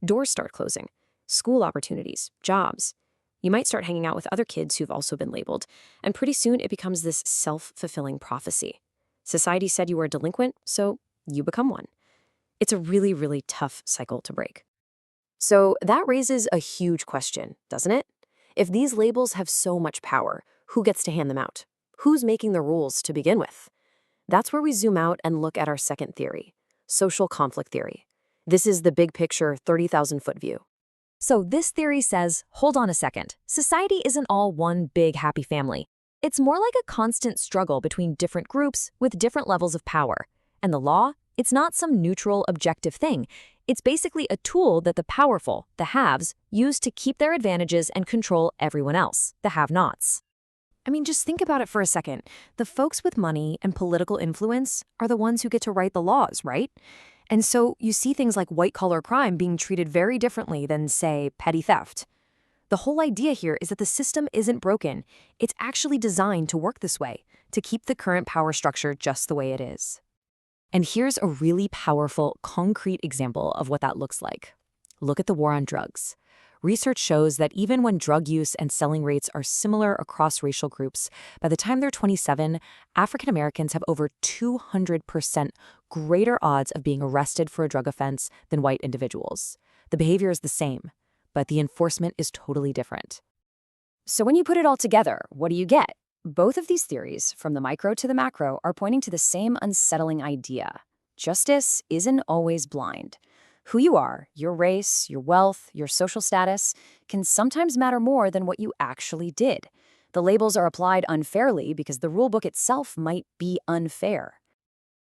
Doors start closing. School opportunities, jobs. You might start hanging out with other kids who've also been labeled, and pretty soon it becomes this self-fulfilling prophecy. Society said you were a delinquent, so you become one. It's a really, really tough cycle to break. So that raises a huge question, doesn't it? If these labels have so much power, who gets to hand them out? Who's making the rules to begin with? That's where we zoom out and look at our second theory, social conflict theory. This is the big picture, 30,000-foot view. So this theory says, hold on a second, society isn't all one big happy family. It's more like a constant struggle between different groups with different levels of power. And the law, it's not some neutral, objective thing. It's basically a tool that the powerful, the haves, use to keep their advantages and control everyone else, the have-nots. I mean, just think about it for a second. The folks with money and political influence are the ones who get to write the laws, right? And so you see things like white-collar crime being treated very differently than, say, petty theft. The whole idea here is that the system isn't broken. It's actually designed to work this way, to keep the current power structure just the way it is. And here's a really powerful, concrete example of what that looks like. Look at the war on drugs. Research shows that even when drug use and selling rates are similar across racial groups, by the time they're 27, African Americans have over 200% greater odds of being arrested for a drug offense than white individuals. The behavior is the same, but the enforcement is totally different. So when you put it all together, what do you get? Both of these theories, from the micro to the macro, are pointing to the same unsettling idea. Justice isn't always blind. Who you are, your race, your wealth, your social status, can sometimes matter more than what you actually did. The labels are applied unfairly because the rulebook itself might be unfair.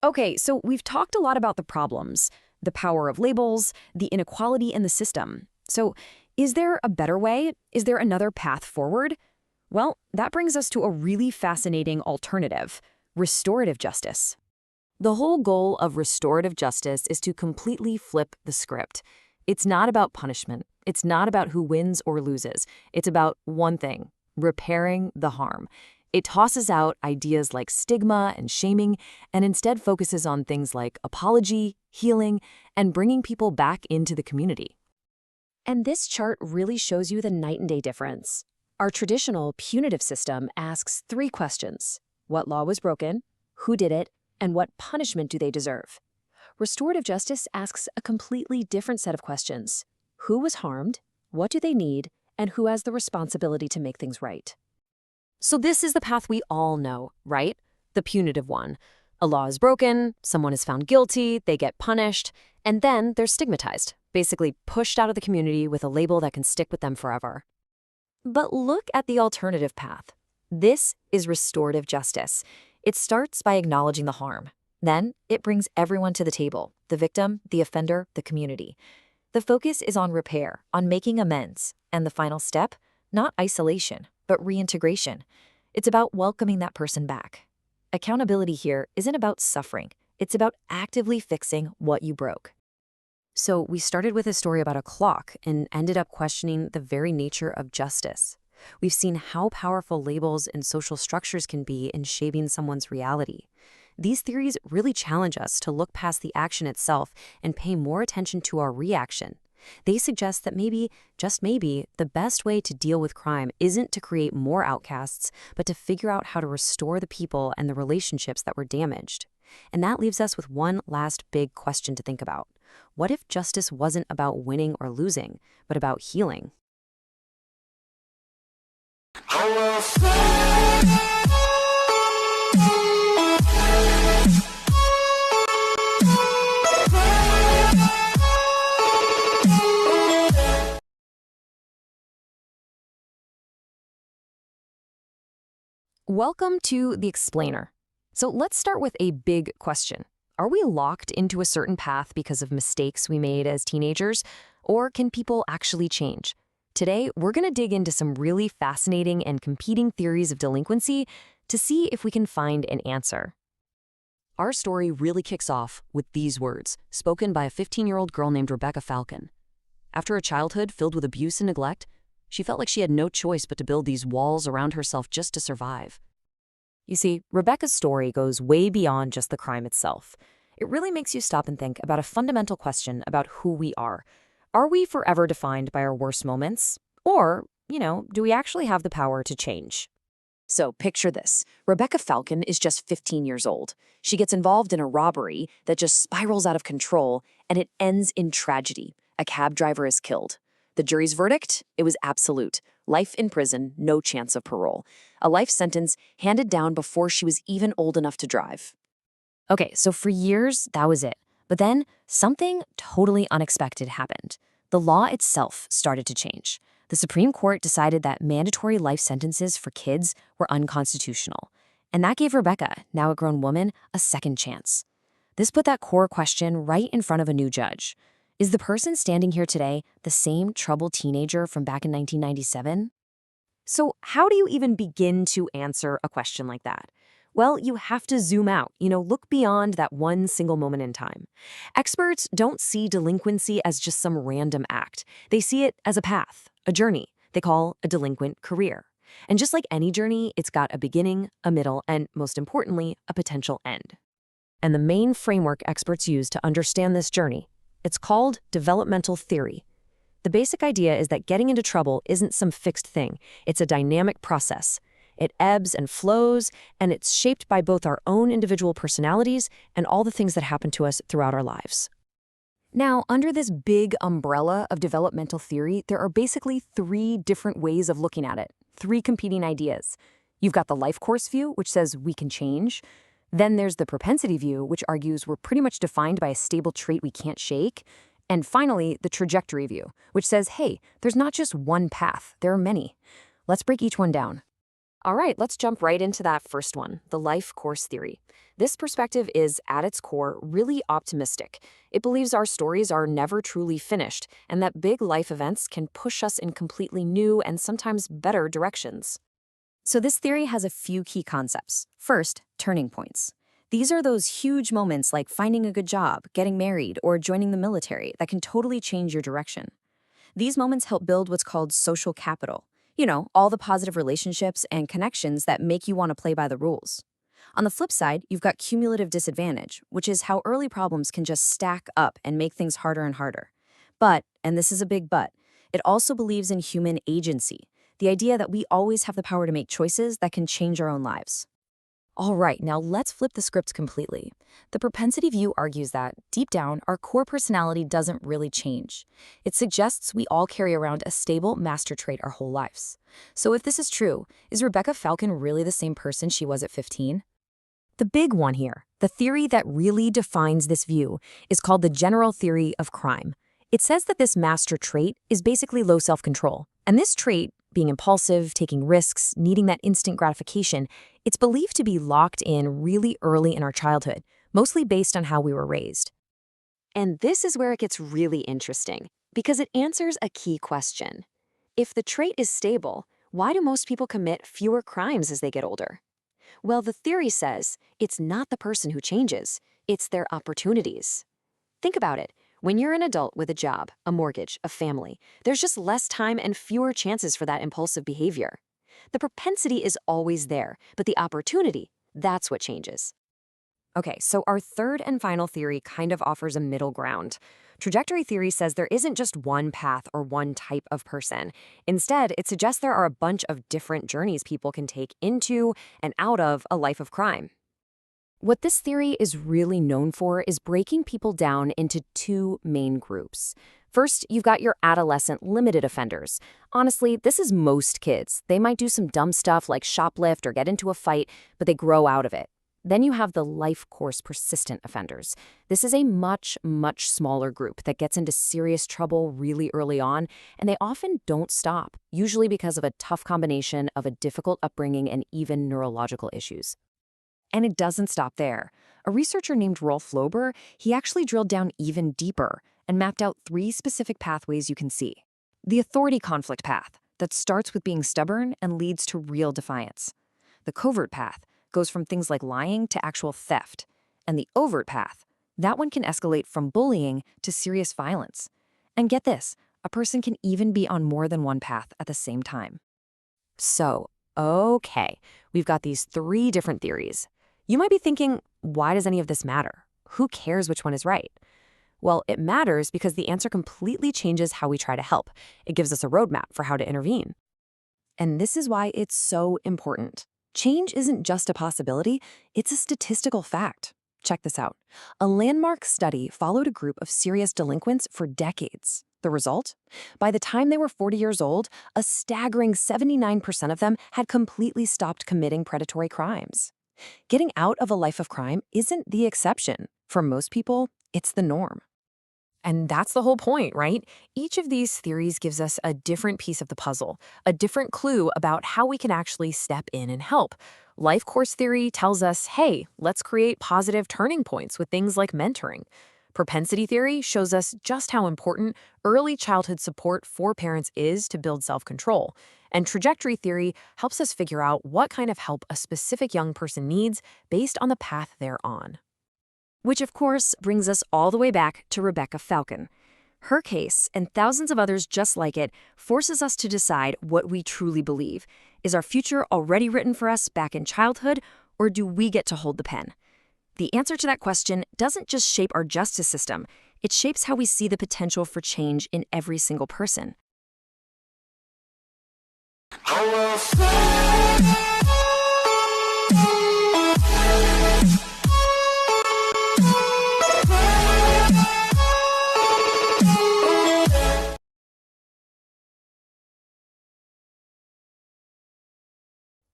Okay, so we've talked a lot about the problems, the power of labels, the inequality in the system. So is there a better way? Is there another path forward? Well, that brings us to a really fascinating alternative, restorative justice. The whole goal of restorative justice is to completely flip the script. It's not about punishment. It's not about who wins or loses. It's about one thing, repairing the harm. It tosses out ideas like stigma and shaming and instead focuses on things like apology, healing, and bringing people back into the community. And this chart really shows you the night and day difference. Our traditional punitive system asks 3 questions. What law was broken? Who did it? And what punishment do they deserve? Restorative justice asks a completely different set of questions. Who was harmed? What do they need? And who has the responsibility to make things right? So this is the path we all know, right? The punitive one. A law is broken, someone is found guilty, they get punished, and then they're stigmatized, basically pushed out of the community with a label that can stick with them forever. But look at the alternative path. This is restorative justice. It starts by acknowledging the harm. Then it brings everyone to the table, the victim, the offender, the community. The focus is on repair, on making amends, and the final step, not isolation, but reintegration. It's about welcoming that person back. Accountability here isn't about suffering. It's about actively fixing what you broke. So we started with a story about a clock and ended up questioning the very nature of justice. We've seen how powerful labels and social structures can be in shaping someone's reality. These theories really challenge us to look past the action itself and pay more attention to our reaction. They suggest that maybe, just maybe, the best way to deal with crime isn't to create more outcasts, but to figure out how to restore the people and the relationships that were damaged. And that leaves us with one last big question to think about. What if justice wasn't about winning or losing, but about healing? Welcome to The Explainer. So let's start with a big question. Are we locked into a certain path because of mistakes we made as teenagers, or can people actually change? Today, we're going to dig into some really fascinating and competing theories of delinquency to see if we can find an answer. Our story really kicks off with these words, spoken by a 15-year-old girl named Rebecca Falcon. After a childhood filled with abuse and neglect, she felt like she had no choice but to build these walls around herself just to survive. You see, Rebecca's story goes way beyond just the crime itself. It really makes you stop and think about a fundamental question about who we are. Are we forever defined by our worst moments? Or, do we actually have the power to change? So picture this. Rebecca Falcon is just 15 years old. She gets involved in a robbery that just spirals out of control, and it ends in tragedy. A cab driver is killed. The jury's verdict? It was absolute. Life in prison, no chance of parole. A life sentence handed down before she was even old enough to drive. Okay, so for years, that was it. But then, something totally unexpected happened. The law itself started to change. The Supreme Court decided that mandatory life sentences for kids were unconstitutional. And that gave Rebecca, now a grown woman, a second chance. This put that core question right in front of a new judge. Is the person standing here today the same troubled teenager from back in 1997? So how do you even begin to answer a question like that? Well, you have to zoom out, look beyond that one single moment in time. Experts don't see delinquency as just some random act. They see it as a path, a journey they call a delinquent career. And just like any journey, it's got a beginning, a middle, and most importantly, a potential end. And the main framework experts use to understand this journey, it's called developmental theory. The basic idea is that getting into trouble isn't some fixed thing. It's a dynamic process. It ebbs and flows, and it's shaped by both our own individual personalities and all the things that happen to us throughout our lives. Now, under this big umbrella of developmental theory, there are basically three different ways of looking at it, three competing ideas. You've got the life course view, which says we can change. Then there's the propensity view, which argues we're pretty much defined by a stable trait we can't shake. And finally, the trajectory view, which says, hey, there's not just one path, there are many. Let's break each one down. All right, let's jump right into that first one, the life course theory. This perspective is, at its core, really optimistic. It believes our stories are never truly finished, and that big life events can push us in completely new and sometimes better directions. So this theory has a few key concepts. First, turning points. These are those huge moments like finding a good job, getting married, or joining the military that can totally change your direction. These moments help build what's called social capital. All the positive relationships and connections that make you want to play by the rules. On the flip side, you've got cumulative disadvantage, which is how early problems can just stack up and make things harder and harder. But, and this is a big but, it also believes in human agency. The idea that we always have the power to make choices that can change our own lives. All right, now let's flip the script completely. The propensity view argues that, deep down, our core personality doesn't really change. It suggests we all carry around a stable master trait our whole lives. So if this is true, is Rebecca Falcon really the same person she was at 15? The big one here, the theory that really defines this view, is called the general theory of crime. It says that this master trait is basically low self-control, and this trait, being impulsive, taking risks, needing that instant gratification, it's believed to be locked in really early in our childhood, mostly based on how we were raised. And this is where it gets really interesting, because it answers a key question. If the trait is stable, why do most people commit fewer crimes as they get older? Well, the theory says it's not the person who changes, it's their opportunities. Think about it. When you're an adult with a job, a mortgage, a family, there's just less time and fewer chances for that impulsive behavior. The propensity is always there, but the opportunity, that's what changes. Okay, so our third and final theory kind of offers a middle ground. Trajectory theory says there isn't just one path or one type of person. Instead, it suggests there are a bunch of different journeys people can take into and out of a life of crime. What this theory is really known for is breaking people down into two main groups. First, you've got your adolescent limited offenders. Honestly, this is most kids. They might do some dumb stuff like shoplift or get into a fight, but they grow out of it. Then you have the life course persistent offenders. This is a much, much smaller group that gets into serious trouble really early on, and they often don't stop, usually because of a tough combination of a difficult upbringing and even neurological issues. And it doesn't stop there. A researcher named Rolf Lober, he actually drilled down even deeper and mapped out 3 specific pathways you can see. The authority conflict path, that starts with being stubborn and leads to real defiance. The covert path goes from things like lying to actual theft. And the overt path, that one can escalate from bullying to serious violence. And get this, a person can even be on more than one path at the same time. So, okay, we've got these 3 different theories. You might be thinking, why does any of this matter? Who cares which one is right? Well, it matters because the answer completely changes how we try to help. It gives us a roadmap for how to intervene. And this is why it's so important. Change isn't just a possibility, it's a statistical fact. Check this out. A landmark study followed a group of serious delinquents for decades. The result? By the time they were 40 years old, a staggering 79% of them had completely stopped committing predatory crimes. Getting out of a life of crime isn't the exception. For most people, it's the norm. And that's the whole point, right? Each of these theories gives us a different piece of the puzzle, a different clue about how we can actually step in and help. Life course theory tells us, hey, let's create positive turning points with things like mentoring. Propensity theory shows us just how important early childhood support for parents is to build self-control. And trajectory theory helps us figure out what kind of help a specific young person needs based on the path they're on. Which, of course, brings us all the way back to Rebecca Falcon. Her case, and thousands of others just like it, forces us to decide what we truly believe. Is our future already written for us back in childhood, or do we get to hold the pen? The answer to that question doesn't just shape our justice system, it shapes how we see the potential for change in every single person.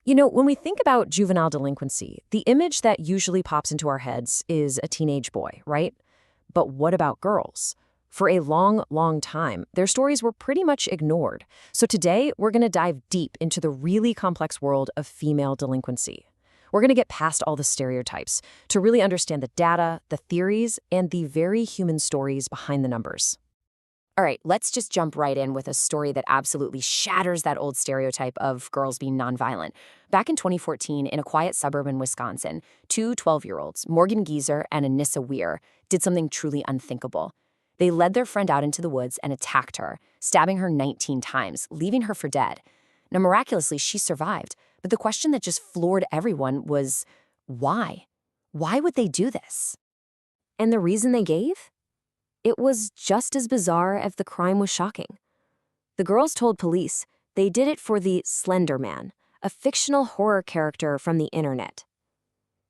You know, when we think about juvenile delinquency, the image that usually pops into our heads is a teenage boy, right? But what about girls? For a long, long time, their stories were pretty much ignored. So today, we're going to dive deep into the really complex world of female delinquency. We're going to get past all the stereotypes to really understand the data, the theories, and the very human stories behind the numbers. All right, let's just jump right in with a story that absolutely shatters that old stereotype of girls being nonviolent. Back in 2014, in a quiet suburb in Wisconsin, 2 12-year-olds, Morgan Geezer and Anissa Weir, did something truly unthinkable. They led their friend out into the woods and attacked her, stabbing her 19 times, leaving her for dead. Now, miraculously, she survived, but the question that just floored everyone was, why? Why would they do this? And the reason they gave? It was just as bizarre as the crime was shocking. The girls told police they did it for the Slender Man, a fictional horror character from the internet.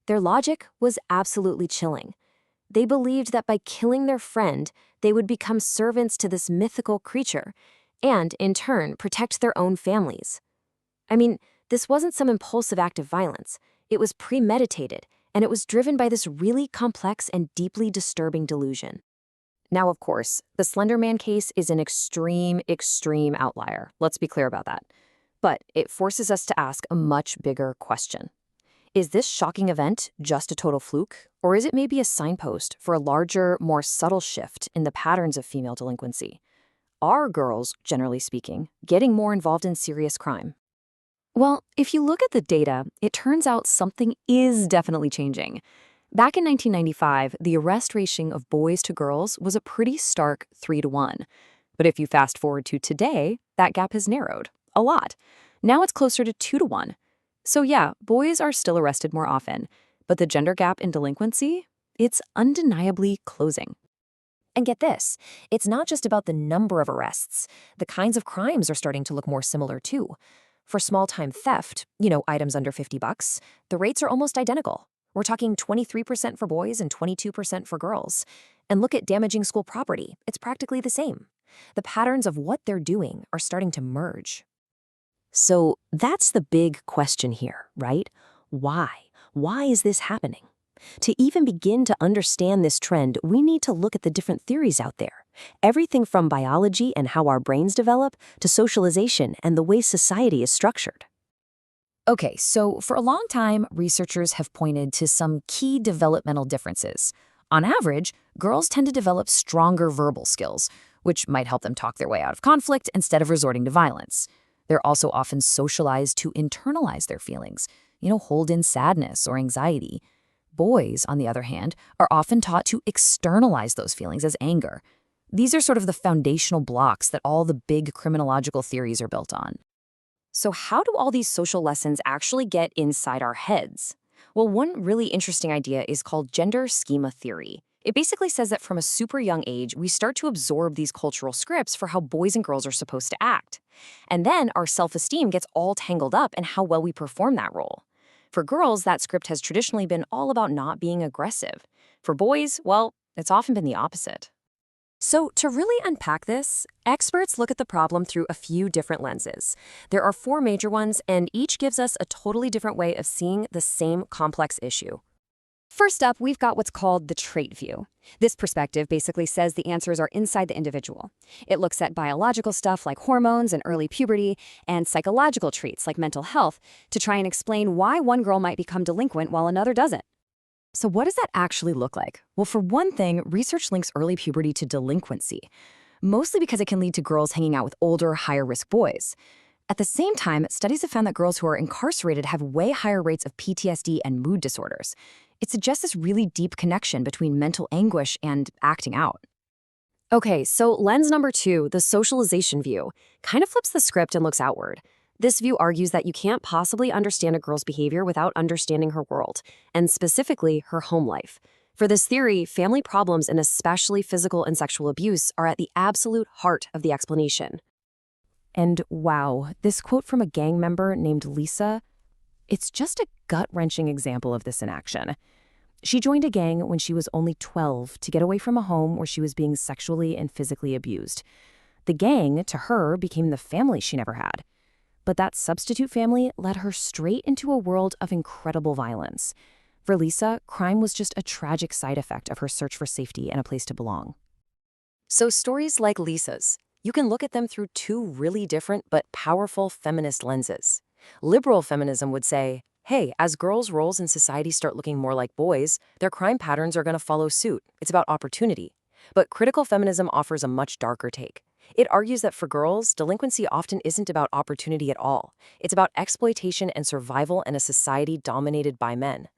Their logic was absolutely chilling. They believed that by killing their friend, they would become servants to this mythical creature, and, in turn, protect their own families. I mean, this wasn't some impulsive act of violence. It was premeditated, and it was driven by this really complex and deeply disturbing delusion. Now, of course, the Slender Man case is an extreme outlier. Let's be clear about that. But it forces us to ask a much bigger question. Is this shocking event just a total fluke, or is it maybe a signpost for a larger, more subtle shift in the patterns of female delinquency? Are girls, generally speaking, getting more involved in serious crime? Well, if you look at the data, it turns out something is definitely changing. Back in 1995, the arrest ratio of boys to girls was a pretty stark 3-to-1. But if you fast forward to today, that gap has narrowed a lot. Now it's closer to 2-to-1. So yeah, boys are still arrested more often, but the gender gap in delinquency, it's undeniably closing. And get this, it's not just about the number of arrests. The kinds of crimes are starting to look more similar too. For small-time theft, items under $50, the rates are almost identical. We're talking 23% for boys and 22% for girls. And look at damaging school property. It's practically the same. The patterns of what they're doing are starting to merge. So that's the big question here, right? Why? Why is this happening? To even begin to understand this trend, we need to look at the different theories out there. Everything from biology and how our brains develop to socialization and the way society is structured. Okay, so for a long time, researchers have pointed to some key developmental differences. On average, girls tend to develop stronger verbal skills, which might help them talk their way out of conflict instead of resorting to violence. They're also often socialized to internalize their feelings, hold in sadness or anxiety. Boys, on the other hand, are often taught to externalize those feelings as anger. These are sort of the foundational blocks that all the big criminological theories are built on. So how do all these social lessons actually get inside our heads? Well, one really interesting idea is called gender schema theory. It basically says that from a super young age, we start to absorb these cultural scripts for how boys and girls are supposed to act. And then our self-esteem gets all tangled up in how well we perform that role. For girls, that script has traditionally been all about not being aggressive. For boys, well, it's often been the opposite. So to really unpack this, experts look at the problem through a few different lenses. There are 4 major ones, and each gives us a totally different way of seeing the same complex issue. First up, we've got what's called the trait view. This perspective basically says the answers are inside the individual. It looks at biological stuff like hormones and early puberty, and psychological traits like mental health to try and explain why one girl might become delinquent while another doesn't. So what does that actually look like? Well, for one thing, research links early puberty to delinquency, mostly because it can lead to girls hanging out with older, higher-risk boys. At the same time, studies have found that girls who are incarcerated have way higher rates of PTSD and mood disorders. It suggests this really deep connection between mental anguish and acting out. Okay, so lens number 2, the socialization view, kind of flips the script and looks outward. This view argues that you can't possibly understand a girl's behavior without understanding her world, and specifically her home life. For this theory, family problems and especially physical and sexual abuse are at the absolute heart of the explanation. And wow, this quote from a gang member named Lisa, it's just a gut-wrenching example of this in action. She joined a gang when she was only 12 to get away from a home where she was being sexually and physically abused. The gang, to her, became the family she never had. But that substitute family led her straight into a world of incredible violence. For Lisa, crime was just a tragic side effect of her search for safety and a place to belong. So stories like Lisa's, you can look at them through 2 really different but powerful feminist lenses. Liberal feminism would say, hey, as girls' roles in society start looking more like boys, their crime patterns are going to follow suit. It's about opportunity. But critical feminism offers a much darker take. It argues that for girls, delinquency often isn't about opportunity at all. It's about exploitation and survival in a society dominated by men.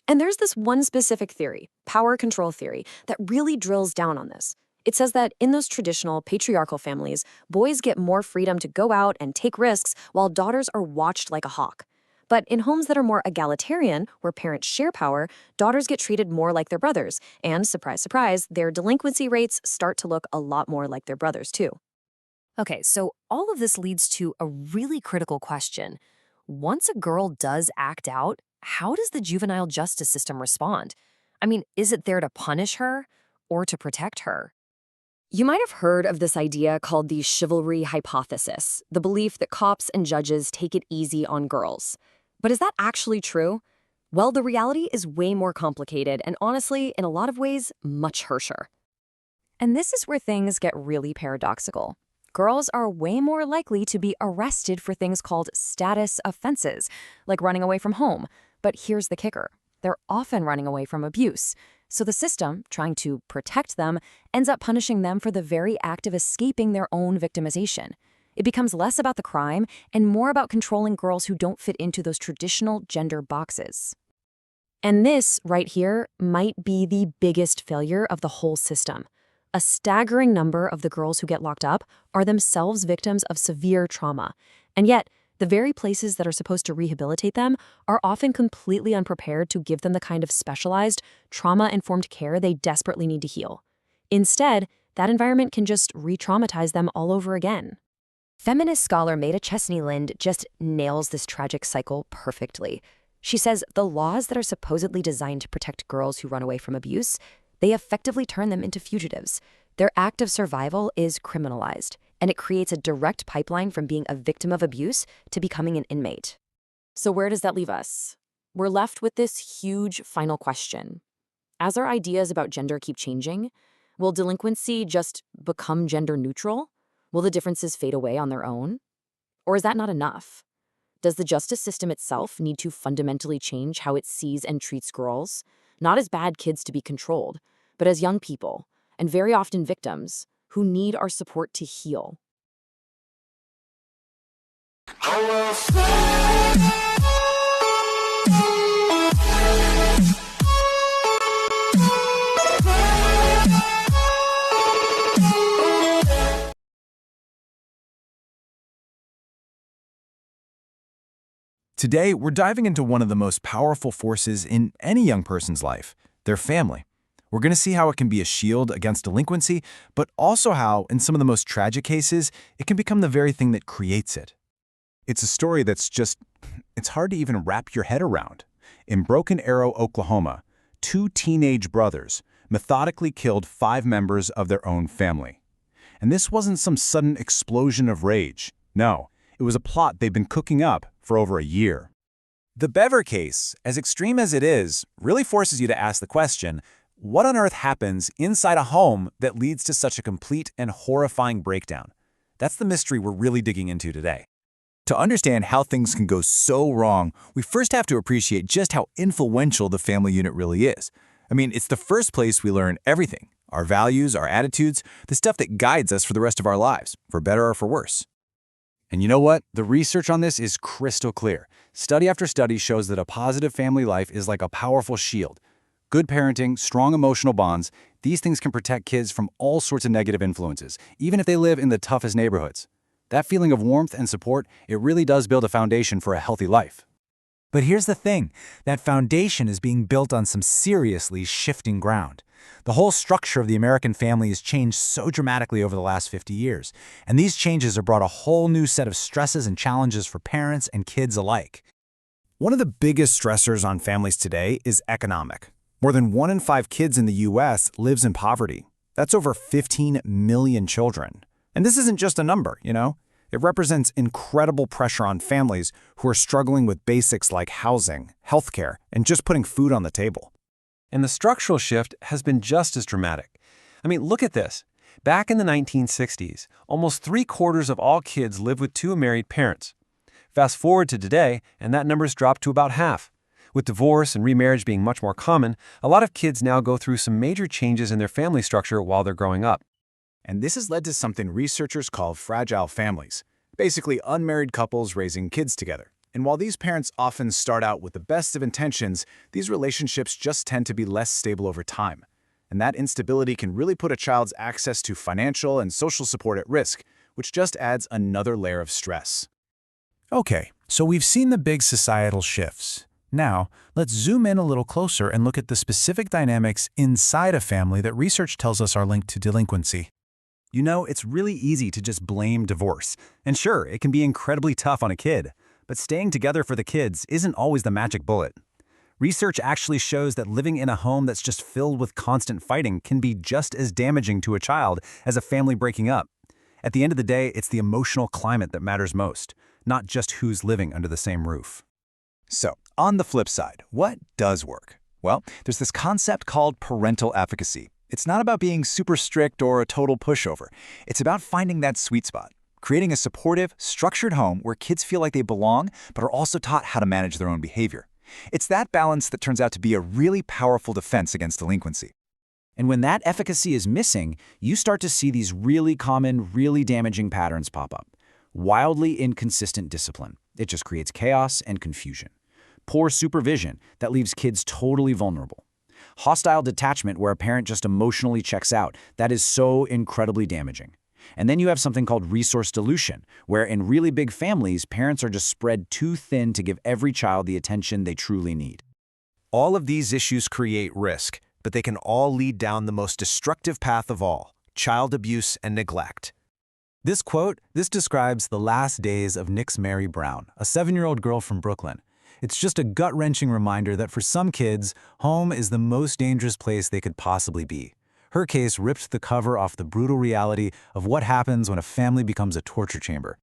And there's this one specific theory, power control theory, that really drills down on this. It says that in those traditional patriarchal families, boys get more freedom to go out and take risks while daughters are watched like a hawk. But in homes that are more egalitarian, where parents share power, daughters get treated more like their brothers, and surprise, surprise, their delinquency rates start to look a lot more like their brothers too. Okay, so all of this leads to a really critical question. Once a girl does act out, how does the juvenile justice system respond? I mean, is it there to punish her or to protect her? You might have heard of this idea called the chivalry hypothesis, the belief that cops and judges take it easy on girls. But is that actually true? Well, the reality is way more complicated and honestly, in a lot of ways, much harsher. And this is where things get really paradoxical. Girls are way more likely to be arrested for things called status offenses, like running away from home. But here's the kicker. They're often running away from abuse. So the system, trying to protect them, ends up punishing them for the very act of escaping their own victimization. It becomes less about the crime and more about controlling girls who don't fit into those traditional gender boxes. And this, right here, might be the biggest failure of the whole system. A staggering number of the girls who get locked up are themselves victims of severe trauma. And yet, the very places that are supposed to rehabilitate them are often completely unprepared to give them the kind of specialized, trauma-informed care they desperately need to heal. Instead, that environment can just re-traumatize them all over again. Feminist scholar Maida Chesney-Lind just nails this tragic cycle perfectly. She says the laws that are supposedly designed to protect girls who run away from abuse, they effectively turn them into fugitives. Their act of survival is criminalized, and it creates a direct pipeline from being a victim of abuse to becoming an inmate. So where does that leave us? We're left with this huge final question. As our ideas about gender keep changing, will delinquency just become gender neutral? Will the differences fade away on their own? Or is that not enough? Does the justice system itself need to fundamentally change how it sees and treats girls, not as bad kids to be controlled, but as young people, and very often victims, who need our support to heal? Today, we're diving into one of the most powerful forces in any young person's life, their family. We're going to see how it can be a shield against delinquency, but also how, in some of the most tragic cases, it can become the very thing that creates it. It's a story that's it's hard to even wrap your head around. In Broken Arrow, Oklahoma, 2 teenage brothers methodically killed 5 members of their own family. And this wasn't some sudden explosion of rage. No, it was a plot they'd been cooking up for over a year. The Bever case, as extreme as it is, really forces you to ask the question, what on earth happens inside a home that leads to such a complete and horrifying breakdown? That's the mystery we're really digging into today. To understand how things can go so wrong, we first have to appreciate just how influential the family unit really is. I mean, it's the first place we learn everything, our values, our attitudes, the stuff that guides us for the rest of our lives, for better or for worse. And you know what? The research on this is crystal clear. Study after study shows that a positive family life is like a powerful shield. Good parenting, strong emotional bonds, these things can protect kids from all sorts of negative influences, even if they live in the toughest neighborhoods. That feeling of warmth and support, it really does build a foundation for a healthy life. But here's the thing, that foundation is being built on some seriously shifting ground. The whole structure of the American family has changed so dramatically over the last 50 years, and these changes have brought a whole new set of stresses and challenges for parents and kids alike. One of the biggest stressors on families today is economic. More than 1 in 5 kids in the U.S. lives in poverty. That's over 15 million children. And this isn't just a number, you know? It represents incredible pressure on families who are struggling with basics like housing, healthcare, and just putting food on the table. And the structural shift has been just as dramatic. I mean, look at this. Back in the 1960s, almost 3/4 of all kids lived with 2 married parents. Fast forward to today, and that number's dropped to about half. With divorce and remarriage being much more common, a lot of kids now go through some major changes in their family structure while they're growing up. And this has led to something researchers call fragile families, basically unmarried couples raising kids together. And while these parents often start out with the best of intentions, these relationships just tend to be less stable over time. And that instability can really put a child's access to financial and social support at risk, which just adds another layer of stress. Okay, so we've seen the big societal shifts. Now, let's zoom in a little closer and look at the specific dynamics inside a family that research tells us are linked to delinquency. You know, it's really easy to just blame divorce. And sure, it can be incredibly tough on a kid. But staying together for the kids isn't always the magic bullet. Research actually shows that living in a home that's just filled with constant fighting can be just as damaging to a child as a family breaking up. At the end of the day, it's the emotional climate that matters most, not just who's living under the same roof. So, on the flip side, what does work? Well, there's this concept called parental efficacy. It's not about being super strict or a total pushover. It's about finding that sweet spot. Creating a supportive, structured home where kids feel like they belong, but are also taught how to manage their own behavior. It's that balance that turns out to be a really powerful defense against delinquency. And when that efficacy is missing, you start to see these really common, really damaging patterns pop up. Wildly inconsistent discipline. It just creates chaos and confusion. poor supervision that leaves kids totally vulnerable. Hostile detachment, where a parent just emotionally checks out, that is so incredibly damaging. And then you have something called resource dilution, where in really big families, parents are just spread too thin to give every child the attention they truly need. All of these issues create risk, but they can all lead down the most destructive path of all: child abuse and neglect. This quote, this describes the last days of Nick's Mary Brown, a 7-year-old girl from Brooklyn. It's just a gut-wrenching reminder that for some kids, home is the most dangerous place they could possibly be. Her case ripped the cover off the brutal reality of what happens when a family becomes a torture chamber.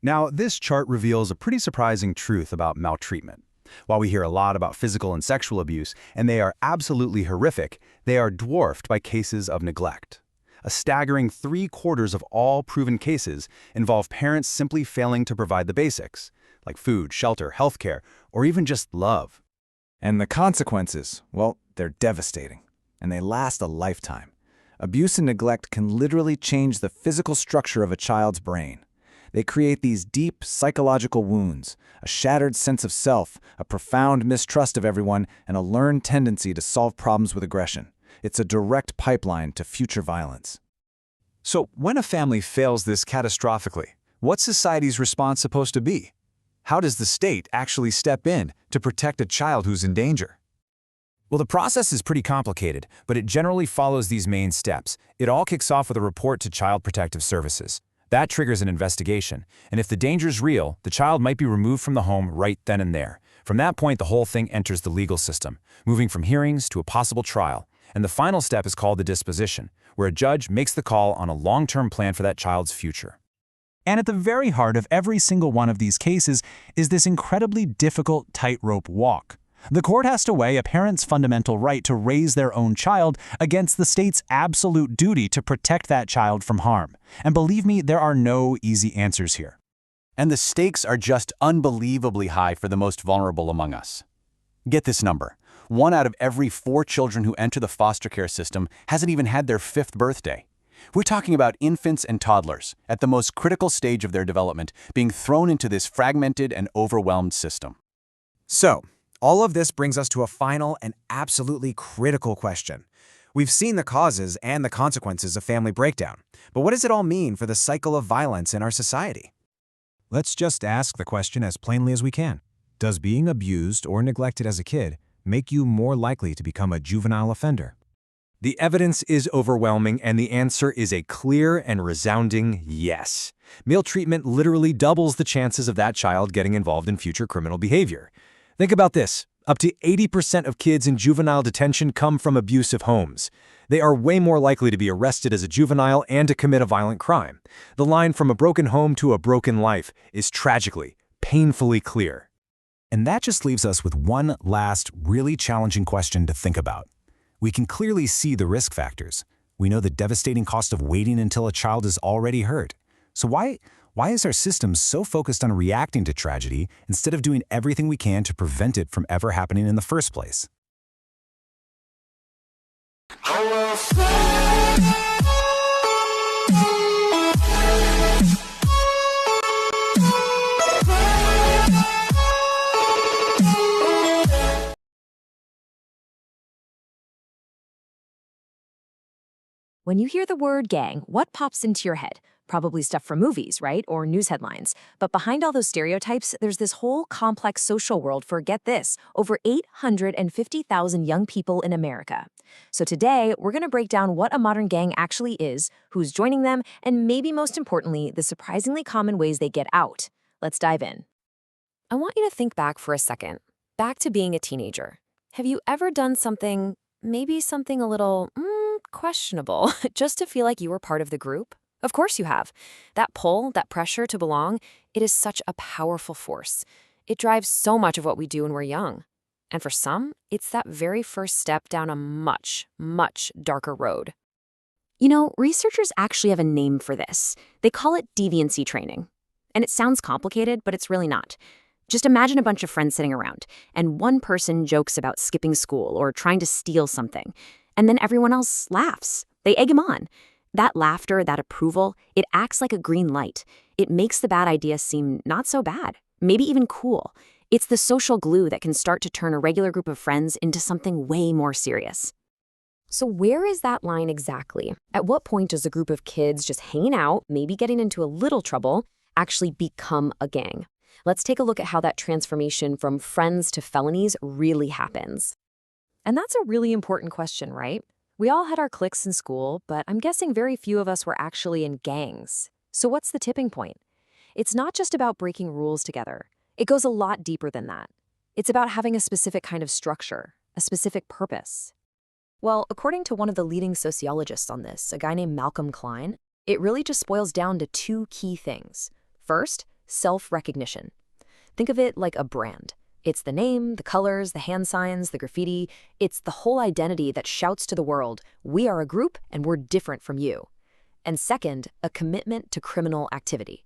Now, this chart reveals a pretty surprising truth about maltreatment. While we hear a lot about physical and sexual abuse, and they are absolutely horrific, they are dwarfed by cases of neglect. A staggering 3/4 of all proven cases involve parents simply failing to provide the basics, like food, shelter, healthcare, or even just love. And the consequences, well, they're devastating, and they last a lifetime. Abuse and neglect can literally change the physical structure of a child's brain. They create these deep psychological wounds, a shattered sense of self, a profound mistrust of everyone, and a learned tendency to solve problems with aggression. It's a direct pipeline to future violence. So, when a family fails this catastrophically, what's society's response supposed to be? How does the state actually step in to protect a child who's in danger? Well, the process is pretty complicated, but it generally follows these main steps. It all kicks off with a report to Child Protective Services. That triggers an investigation, and if the danger's real, the child might be removed from the home right then and there. From that point, the whole thing enters the legal system, moving from hearings to a possible trial. And the final step is called the disposition, where a judge makes the call on a long-term plan for that child's future. And at the very heart of every single one of these cases is this incredibly difficult tightrope walk. The court has to weigh a parent's fundamental right to raise their own child against the state's absolute duty to protect that child from harm. And believe me, there are no easy answers here. And the stakes are just unbelievably high for the most vulnerable among us. Get this number. 1 out of every 4 children who enter the foster care system hasn't even had their 5th birthday. We're talking about infants and toddlers, at the most critical stage of their development, being thrown into this fragmented and overwhelmed system. So, all of this brings us to a final and absolutely critical question. We've seen the causes and the consequences of family breakdown, but what does it all mean for the cycle of violence in our society? Let's just ask the question as plainly as we can. Does being abused or neglected as a kid make you more likely to become a juvenile offender? The evidence is overwhelming, and the answer is a clear and resounding yes. Maltreatment literally doubles the chances of that child getting involved in future criminal behavior. Think about this. Up to 80% of kids in juvenile detention come from abusive homes. They are way more likely to be arrested as a juvenile and to commit a violent crime. The line from a broken home to a broken life is tragically, painfully clear. And that just leaves us with one last, really challenging question to think about. We can clearly see the risk factors. We know the devastating cost of waiting until a child is already hurt. So why is our system so focused on reacting to tragedy instead of doing everything we can to prevent it from ever happening in the first place? When you hear the word gang, what pops into your head? Probably stuff from movies, right? Or news headlines. But behind all those stereotypes, there's this whole complex social world for, get this, over 850,000 young people in America. So today, we're going to break down what a modern gang actually is, who's joining them, and maybe most importantly, the surprisingly common ways they get out. Let's dive in. I want you to think back for a second. Back to being a teenager. Have you ever done something, maybe something a little, questionable, just to feel like you were part of the group? Of course you have. That pull, that pressure to belong, it is such a powerful force. It drives so much of what we do when we're young. And for some, it's that very first step down a much, much darker road. You know, researchers actually have a name for this. They call it deviancy training. And it sounds complicated, but it's really not. Just imagine a bunch of friends sitting around, and one person jokes about skipping school or trying to steal something, and then everyone else laughs. They egg him on. That laughter, that approval, it acts like a green light. It makes the bad idea seem not so bad, maybe even cool. It's the social glue that can start to turn a regular group of friends into something way more serious. So where is that line exactly? At what point does a group of kids just hanging out, maybe getting into a little trouble, actually become a gang? Let's take a look at how that transformation from friends to felonies really happens. And that's a really important question, right? We all had our cliques in school, but I'm guessing very few of us were actually in gangs. So what's the tipping point? It's not just about breaking rules together. It goes a lot deeper than that. It's about having a specific kind of structure, a specific purpose. Well, according to one of the leading sociologists on this, a guy named Malcolm Klein, it really just boils down to two key things. First, self-recognition. Think of it like a brand. It's the name, the colors, the hand signs, the graffiti. It's the whole identity that shouts to the world, we are a group and we're different from you. And second, a commitment to criminal activity.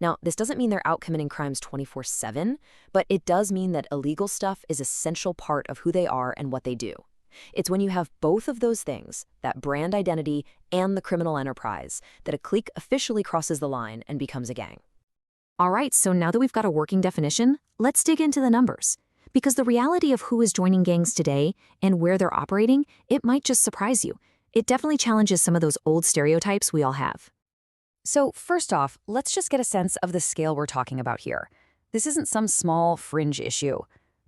Now, this doesn't mean they're out committing crimes 24/7, but it does mean that illegal stuff is an essential part of who they are and what they do. It's when you have both of those things, that brand identity and the criminal enterprise, that a clique officially crosses the line and becomes a gang. All right, so now that we've got a working definition, let's dig into the numbers. Because the reality of who is joining gangs today and where they're operating, it might just surprise you. It definitely challenges some of those old stereotypes we all have. So first off, let's just get a sense of the scale we're talking about here. This isn't some small fringe issue.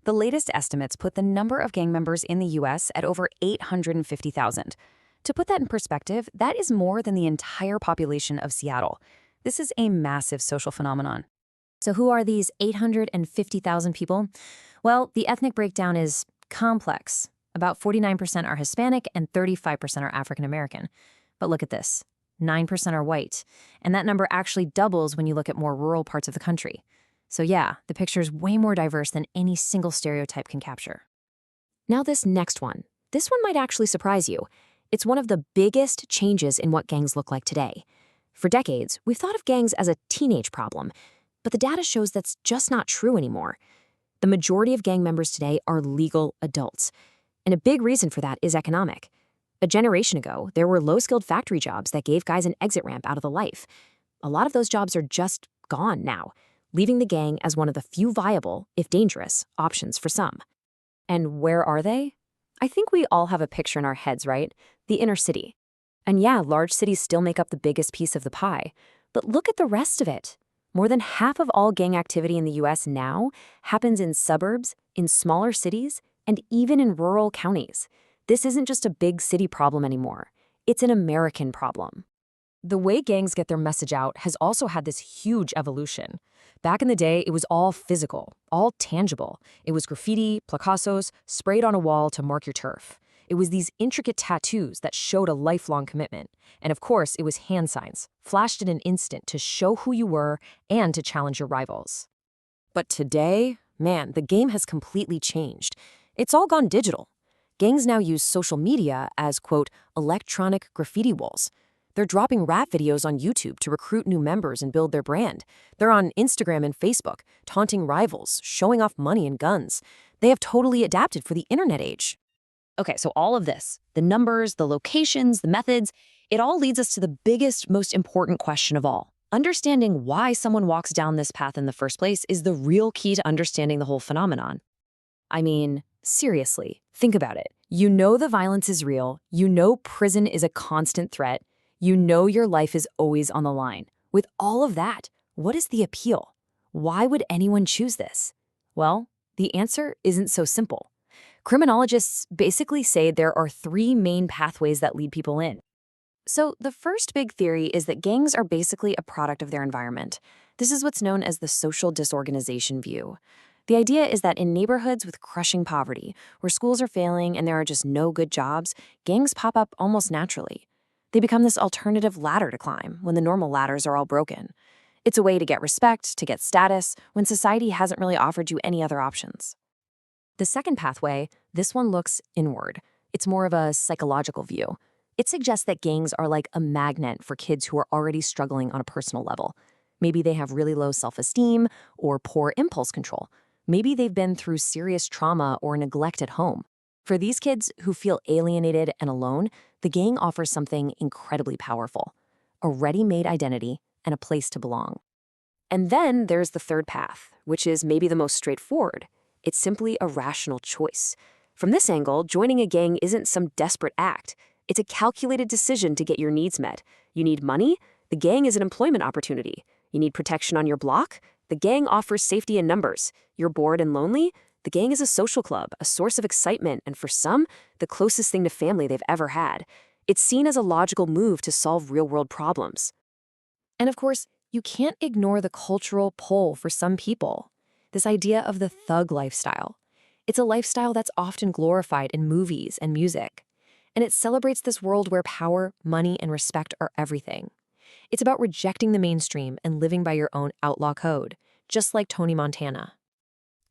The latest estimates put the number of gang members in the U.S. at over 850,000. To put that in perspective, that is more than the entire population of Seattle. This is a massive social phenomenon. So who are these 850,000 people? Well, the ethnic breakdown is complex. About 49% are Hispanic and 35% are African American. But look at this. 9% are white. And that number actually doubles when you look at more rural parts of the country. So yeah, the picture is way more diverse than any single stereotype can capture. Now this next one. This one might actually surprise you. It's one of the biggest changes in what gangs look like today. For decades, we've thought of gangs as a teenage problem, but the data shows that's just not true anymore. The majority of gang members today are legal adults. And a big reason for that is economic. A generation ago, there were low-skilled factory jobs that gave guys an exit ramp out of the life. A lot of those jobs are just gone now, leaving the gang as one of the few viable, if dangerous, options for some. And where are they? I think we all have a picture in our heads, right? The inner city. And yeah, large cities still make up the biggest piece of the pie. But look at the rest of it. More than half of all gang activity in the U.S. now happens in suburbs, in smaller cities, and even in rural counties. This isn't just a big city problem anymore. It's an American problem. The way gangs get their message out has also had this huge evolution. Back in the day, it was all physical, all tangible. It was graffiti, placazos, sprayed on a wall to mark your turf. It was these intricate tattoos that showed a lifelong commitment. And of course, it was hand signs, flashed in an instant to show who you were and to challenge your rivals. But today, man, the game has completely changed. It's all gone digital. Gangs now use social media as, quote, electronic graffiti walls. They're dropping rap videos on YouTube to recruit new members and build their brand. They're on Instagram and Facebook, taunting rivals, showing off money and guns. They have totally adapted for the internet age. Okay, so all of this, the numbers, the locations, the methods, it all leads us to the biggest, most important question of all. Understanding why someone walks down this path in the first place is the real key to understanding the whole phenomenon. I mean, seriously, think about it. You know the violence is real. You know prison is a constant threat. You know your life is always on the line. With all of that, what is the appeal? Why would anyone choose this? Well, the answer isn't so simple. Criminologists basically say there are three main pathways that lead people in. So the first big theory is that gangs are basically a product of their environment. This is what's known as the social disorganization view. The idea is that in neighborhoods with crushing poverty, where schools are failing and there are just no good jobs, gangs pop up almost naturally. They become this alternative ladder to climb when the normal ladders are all broken. It's a way to get respect, to get status, when society hasn't really offered you any other options. The second pathway, this one looks inward. It's more of a psychological view. It suggests that gangs are like a magnet for kids who are already struggling on a personal level. Maybe they have really low self-esteem or poor impulse control. Maybe they've been through serious trauma or neglect at home. For these kids who feel alienated and alone, the gang offers something incredibly powerful: a ready-made identity and a place to belong. And then there's the third path, which is maybe the most straightforward. It's simply a rational choice. From this angle, joining a gang isn't some desperate act. It's a calculated decision to get your needs met. You need money? The gang is an employment opportunity. You need protection on your block? The gang offers safety in numbers. You're bored and lonely? The gang is a social club, a source of excitement, and for some, the closest thing to family they've ever had. It's seen as a logical move to solve real-world problems. And of course, you can't ignore the cultural pull for some people. This idea of the thug lifestyle. It's a lifestyle that's often glorified in movies and music. And it celebrates this world where power, money, and respect are everything. It's about rejecting the mainstream and living by your own outlaw code, just like Tony Montana.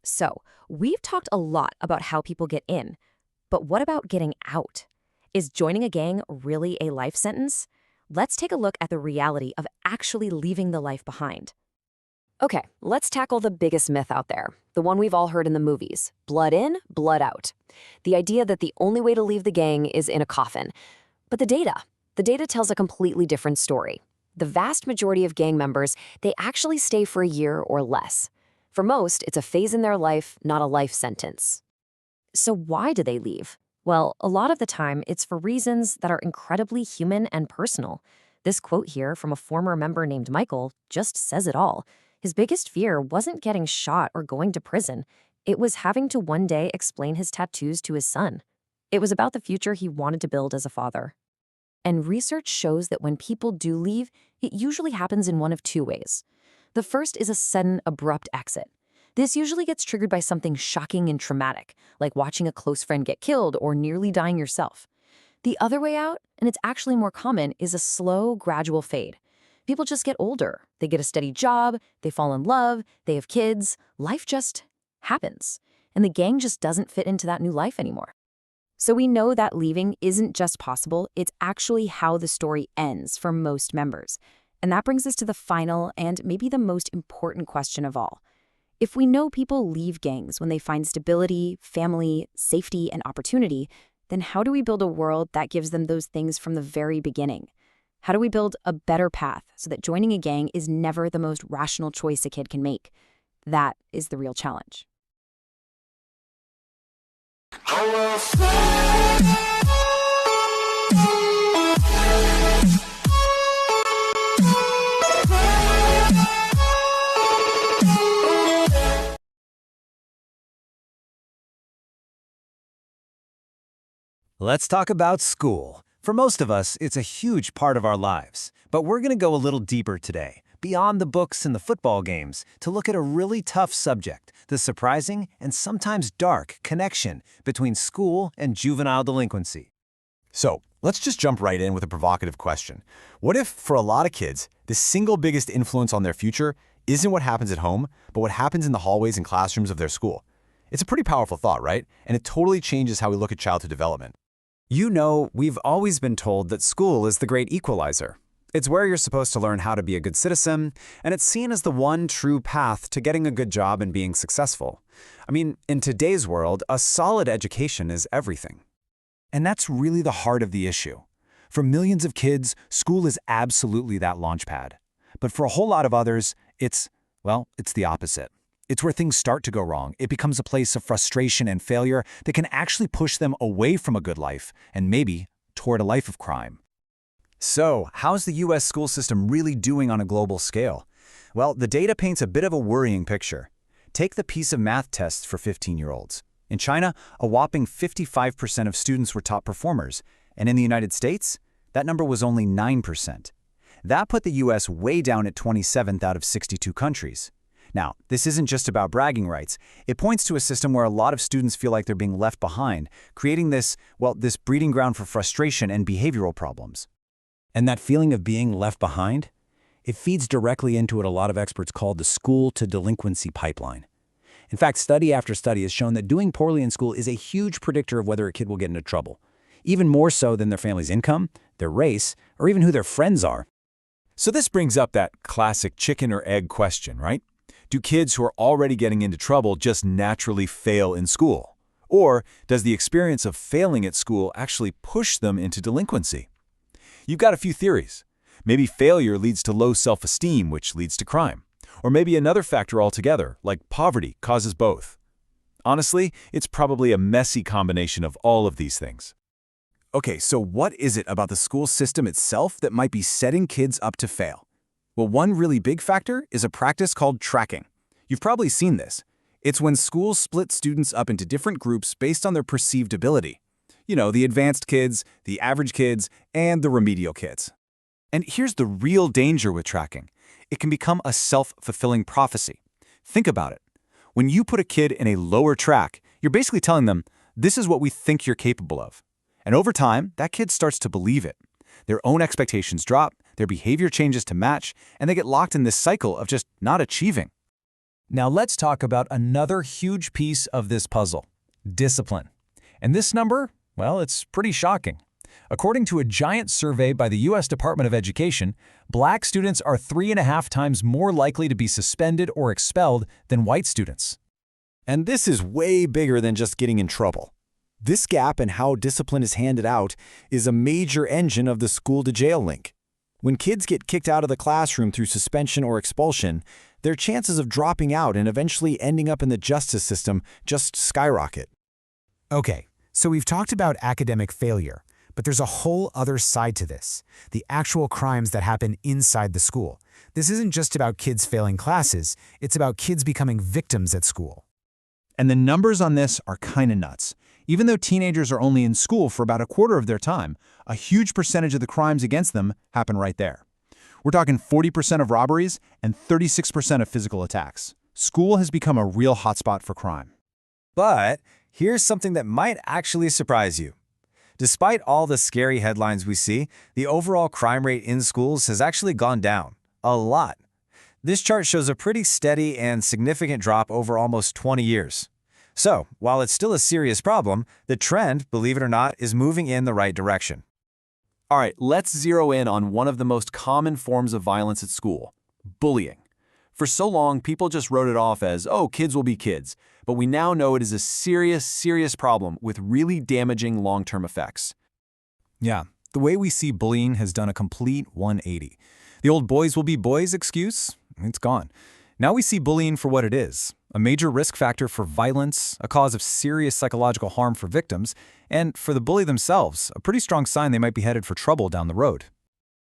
So, we've talked a lot about how people get in, but what about getting out? Is joining a gang really a life sentence? Let's take a look at the reality of actually leaving the life behind. Okay, let's tackle the biggest myth out there, the one we've all heard in the movies. Blood in, blood out. The idea that the only way to leave the gang is in a coffin. But the data tells a completely different story. The vast majority of gang members, they actually stay for a year or less. For most, it's a phase in their life, not a life sentence. So why do they leave? Well, a lot of the time, it's for reasons that are incredibly human and personal. This quote here from a former member named Michael just says it all. His biggest fear wasn't getting shot or going to prison. It was having to one day explain his tattoos to his son. It was about the future he wanted to build as a father. And research shows that when people do leave, it usually happens in one of two ways. The first is a sudden, abrupt exit. This usually gets triggered by something shocking and traumatic, like watching a close friend get killed or nearly dying yourself. The other way out, and it's actually more common, is a slow, gradual fade. People just get older. They get a steady job, they fall in love, they have kids. Life just happens. And the gang just doesn't fit into that new life anymore. So we know that leaving isn't just possible, it's actually how the story ends for most members. And that brings us to the final and maybe the most important question of all. If we know people leave gangs when they find stability, family, safety, and opportunity, then how do we build a world that gives them those things from the very beginning? How do we build a better path so that joining a gang is never the most rational choice a kid can make? That is the real challenge. Let's talk about school. For most of us, it's a huge part of our lives. But we're going to go a little deeper today, beyond the books and the football games, to look at a really tough subject, the surprising and sometimes dark connection between school and juvenile delinquency. So, let's just jump right in with a provocative question. What if, for a lot of kids, the single biggest influence on their future isn't what happens at home, but what happens in the hallways and classrooms of their school? It's a pretty powerful thought, right? And it totally changes how we look at childhood development. You know, we've always been told that school is the great equalizer. It's where you're supposed to learn how to be a good citizen, and it's seen as the one true path to getting a good job and being successful. I mean, in today's world, a solid education is everything. And that's really the heart of the issue. For millions of kids, school is absolutely that launchpad. But for a whole lot of others, it's the opposite. It's where things start to go wrong. It becomes a place of frustration and failure that can actually push them away from a good life and maybe toward a life of crime. So, how's the U.S. school system really doing on a global scale? Well, the data paints a bit of a worrying picture. Take the piece of math tests for 15-year-olds. In China, a whopping 55% of students were top performers, and in the United States, that number was only 9%. That put the U.S. way down at 27th out of 62 countries. Now, this isn't just about bragging rights. It points to a system where a lot of students feel like they're being left behind, creating this breeding ground for frustration and behavioral problems. And that feeling of being left behind, it feeds directly into what a lot of experts call the school-to-delinquency pipeline. In fact, study after study has shown that doing poorly in school is a huge predictor of whether a kid will get into trouble, even more so than their family's income, their race, or even who their friends are. So this brings up that classic chicken or egg question, right? Do kids who are already getting into trouble just naturally fail in school? Or does the experience of failing at school actually push them into delinquency? You've got a few theories. Maybe failure leads to low self-esteem, which leads to crime. Or maybe another factor altogether, like poverty, causes both. Honestly, it's probably a messy combination of all of these things. Okay, so what is it about the school system itself that might be setting kids up to fail? Well, one really big factor is a practice called tracking. You've probably seen this. It's when schools split students up into different groups based on their perceived ability. You know, the advanced kids, the average kids, and the remedial kids. And here's the real danger with tracking. It can become a self-fulfilling prophecy. Think about it. When you put a kid in a lower track, you're basically telling them, this is what we think you're capable of. And over time, that kid starts to believe it. Their own expectations drop, their behavior changes to match, and they get locked in this cycle of just not achieving. Now let's talk about another huge piece of this puzzle, discipline. And this number, well, it's pretty shocking. According to a giant survey by the U.S. Department of Education, Black students are 3.5 times more likely to be suspended or expelled than white students. And this is way bigger than just getting in trouble. This gap in how discipline is handed out is a major engine of the school-to-jail link. When kids get kicked out of the classroom through suspension or expulsion, their chances of dropping out and eventually ending up in the justice system just skyrocket. Okay, so we've talked about academic failure, but there's a whole other side to this, the actual crimes that happen inside the school. This isn't just about kids failing classes, it's about kids becoming victims at school. And the numbers on this are kinda nuts. Even though teenagers are only in school for about a quarter of their time, a huge percentage of the crimes against them happen right there. We're talking 40% of robberies and 36% of physical attacks. School has become a real hotspot for crime. But here's something that might actually surprise you. Despite all the scary headlines we see, the overall crime rate in schools has actually gone down. A lot. This chart shows a pretty steady and significant drop over almost 20 years. So, while it's still a serious problem, the trend, believe it or not, is moving in the right direction. All right, let's zero in on one of the most common forms of violence at school, bullying. For so long, people just wrote it off as, oh, kids will be kids. But we now know it is a serious, serious problem with really damaging long-term effects. Yeah, the way we see bullying has done a complete 180. The old boys will be boys excuse, it's gone. Now we see bullying for what it is, a major risk factor for violence, a cause of serious psychological harm for victims, and for the bully themselves, a pretty strong sign they might be headed for trouble down the road.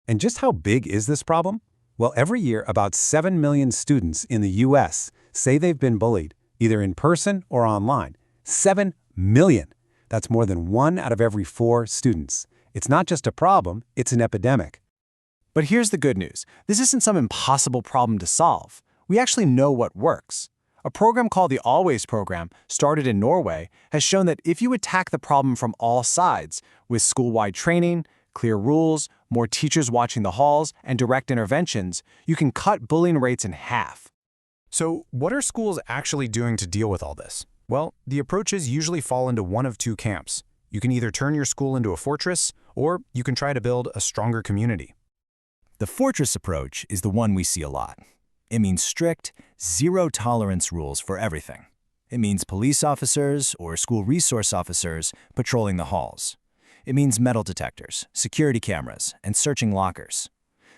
And just how big is this problem? Well, every year, about 7 million students in the U.S. say they've been bullied, either in person or online. 7 million! That's more than 1 out of every 4 students. It's not just a problem, it's an epidemic. But here's the good news. This isn't some impossible problem to solve. We actually know what works. A program called the Always program, started in Norway, has shown that if you attack the problem from all sides, with school-wide training, clear rules, more teachers watching the halls, and direct interventions, you can cut bullying rates in half. So what are schools actually doing to deal with all this? Well, the approaches usually fall into one of two camps. You can either turn your school into a fortress, or you can try to build a stronger community. The fortress approach is the one we see a lot. It means strict, zero-tolerance rules for everything. It means police officers or school resource officers patrolling the halls. It means metal detectors, security cameras, and searching lockers.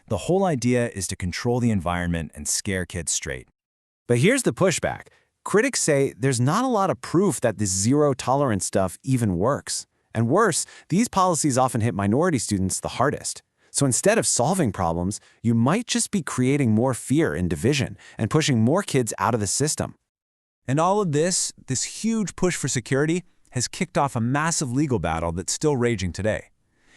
The whole idea is to control the environment and scare kids straight. But here's the pushback. Critics say there's not a lot of proof that this zero-tolerance stuff even works. And worse, these policies often hit minority students the hardest. So instead of solving problems, you might just be creating more fear and division and pushing more kids out of the system. And all of this huge push for security, has kicked off a massive legal battle that's still raging today.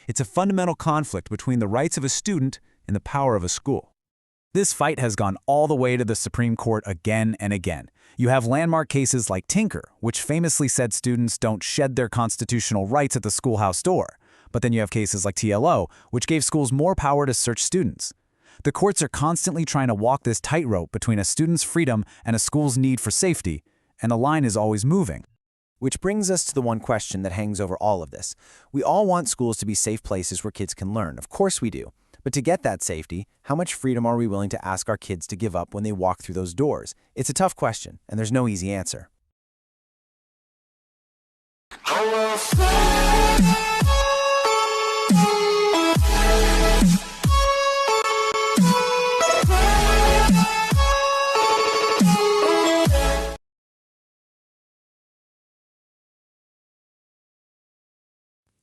It's a fundamental conflict between the rights of a student and the power of a school. This fight has gone all the way to the Supreme Court again and again. You have landmark cases like Tinker, which famously said students don't shed their constitutional rights at the schoolhouse door. But then you have cases like TLO, which gave schools more power to search students. The courts are constantly trying to walk this tightrope between a student's freedom and a school's need for safety, and the line is always moving. Which brings us to the one question that hangs over all of this. We all want schools to be safe places where kids can learn. Of course we do. But to get that safety, how much freedom are we willing to ask our kids to give up when they walk through those doors? It's a tough question, and there's no easy answer.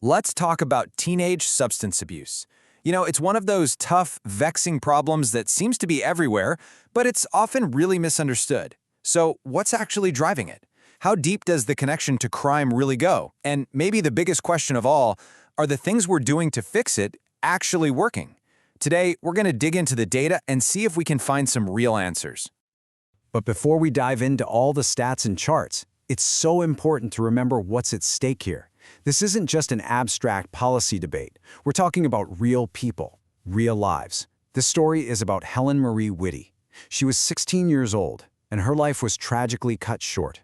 Let's talk about teenage substance abuse. You know, it's one of those tough, vexing problems that seems to be everywhere, but it's often really misunderstood. So, what's actually driving it? How deep does the connection to crime really go? And maybe the biggest question of all, are the things we're doing to fix it actually working? Today, we're going to dig into the data and see if we can find some real answers. But before we dive into all the stats and charts, it's so important to remember what's at stake here. This isn't just an abstract policy debate. We're talking about real people, real lives. This story is about Helen Marie Whitty. She was 16 years old, and her life was tragically cut short.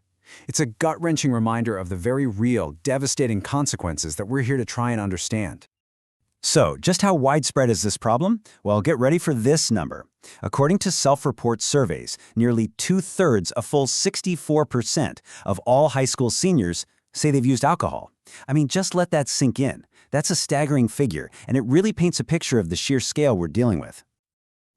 It's a gut-wrenching reminder of the very real, devastating consequences that we're here to try and understand. So, just how widespread is this problem? Well, get ready for this number. According to self-report surveys, nearly 2/3, a full 64% of all high school seniors say they've used alcohol. I mean, just let that sink in. That's a staggering figure, and it really paints a picture of the sheer scale we're dealing with.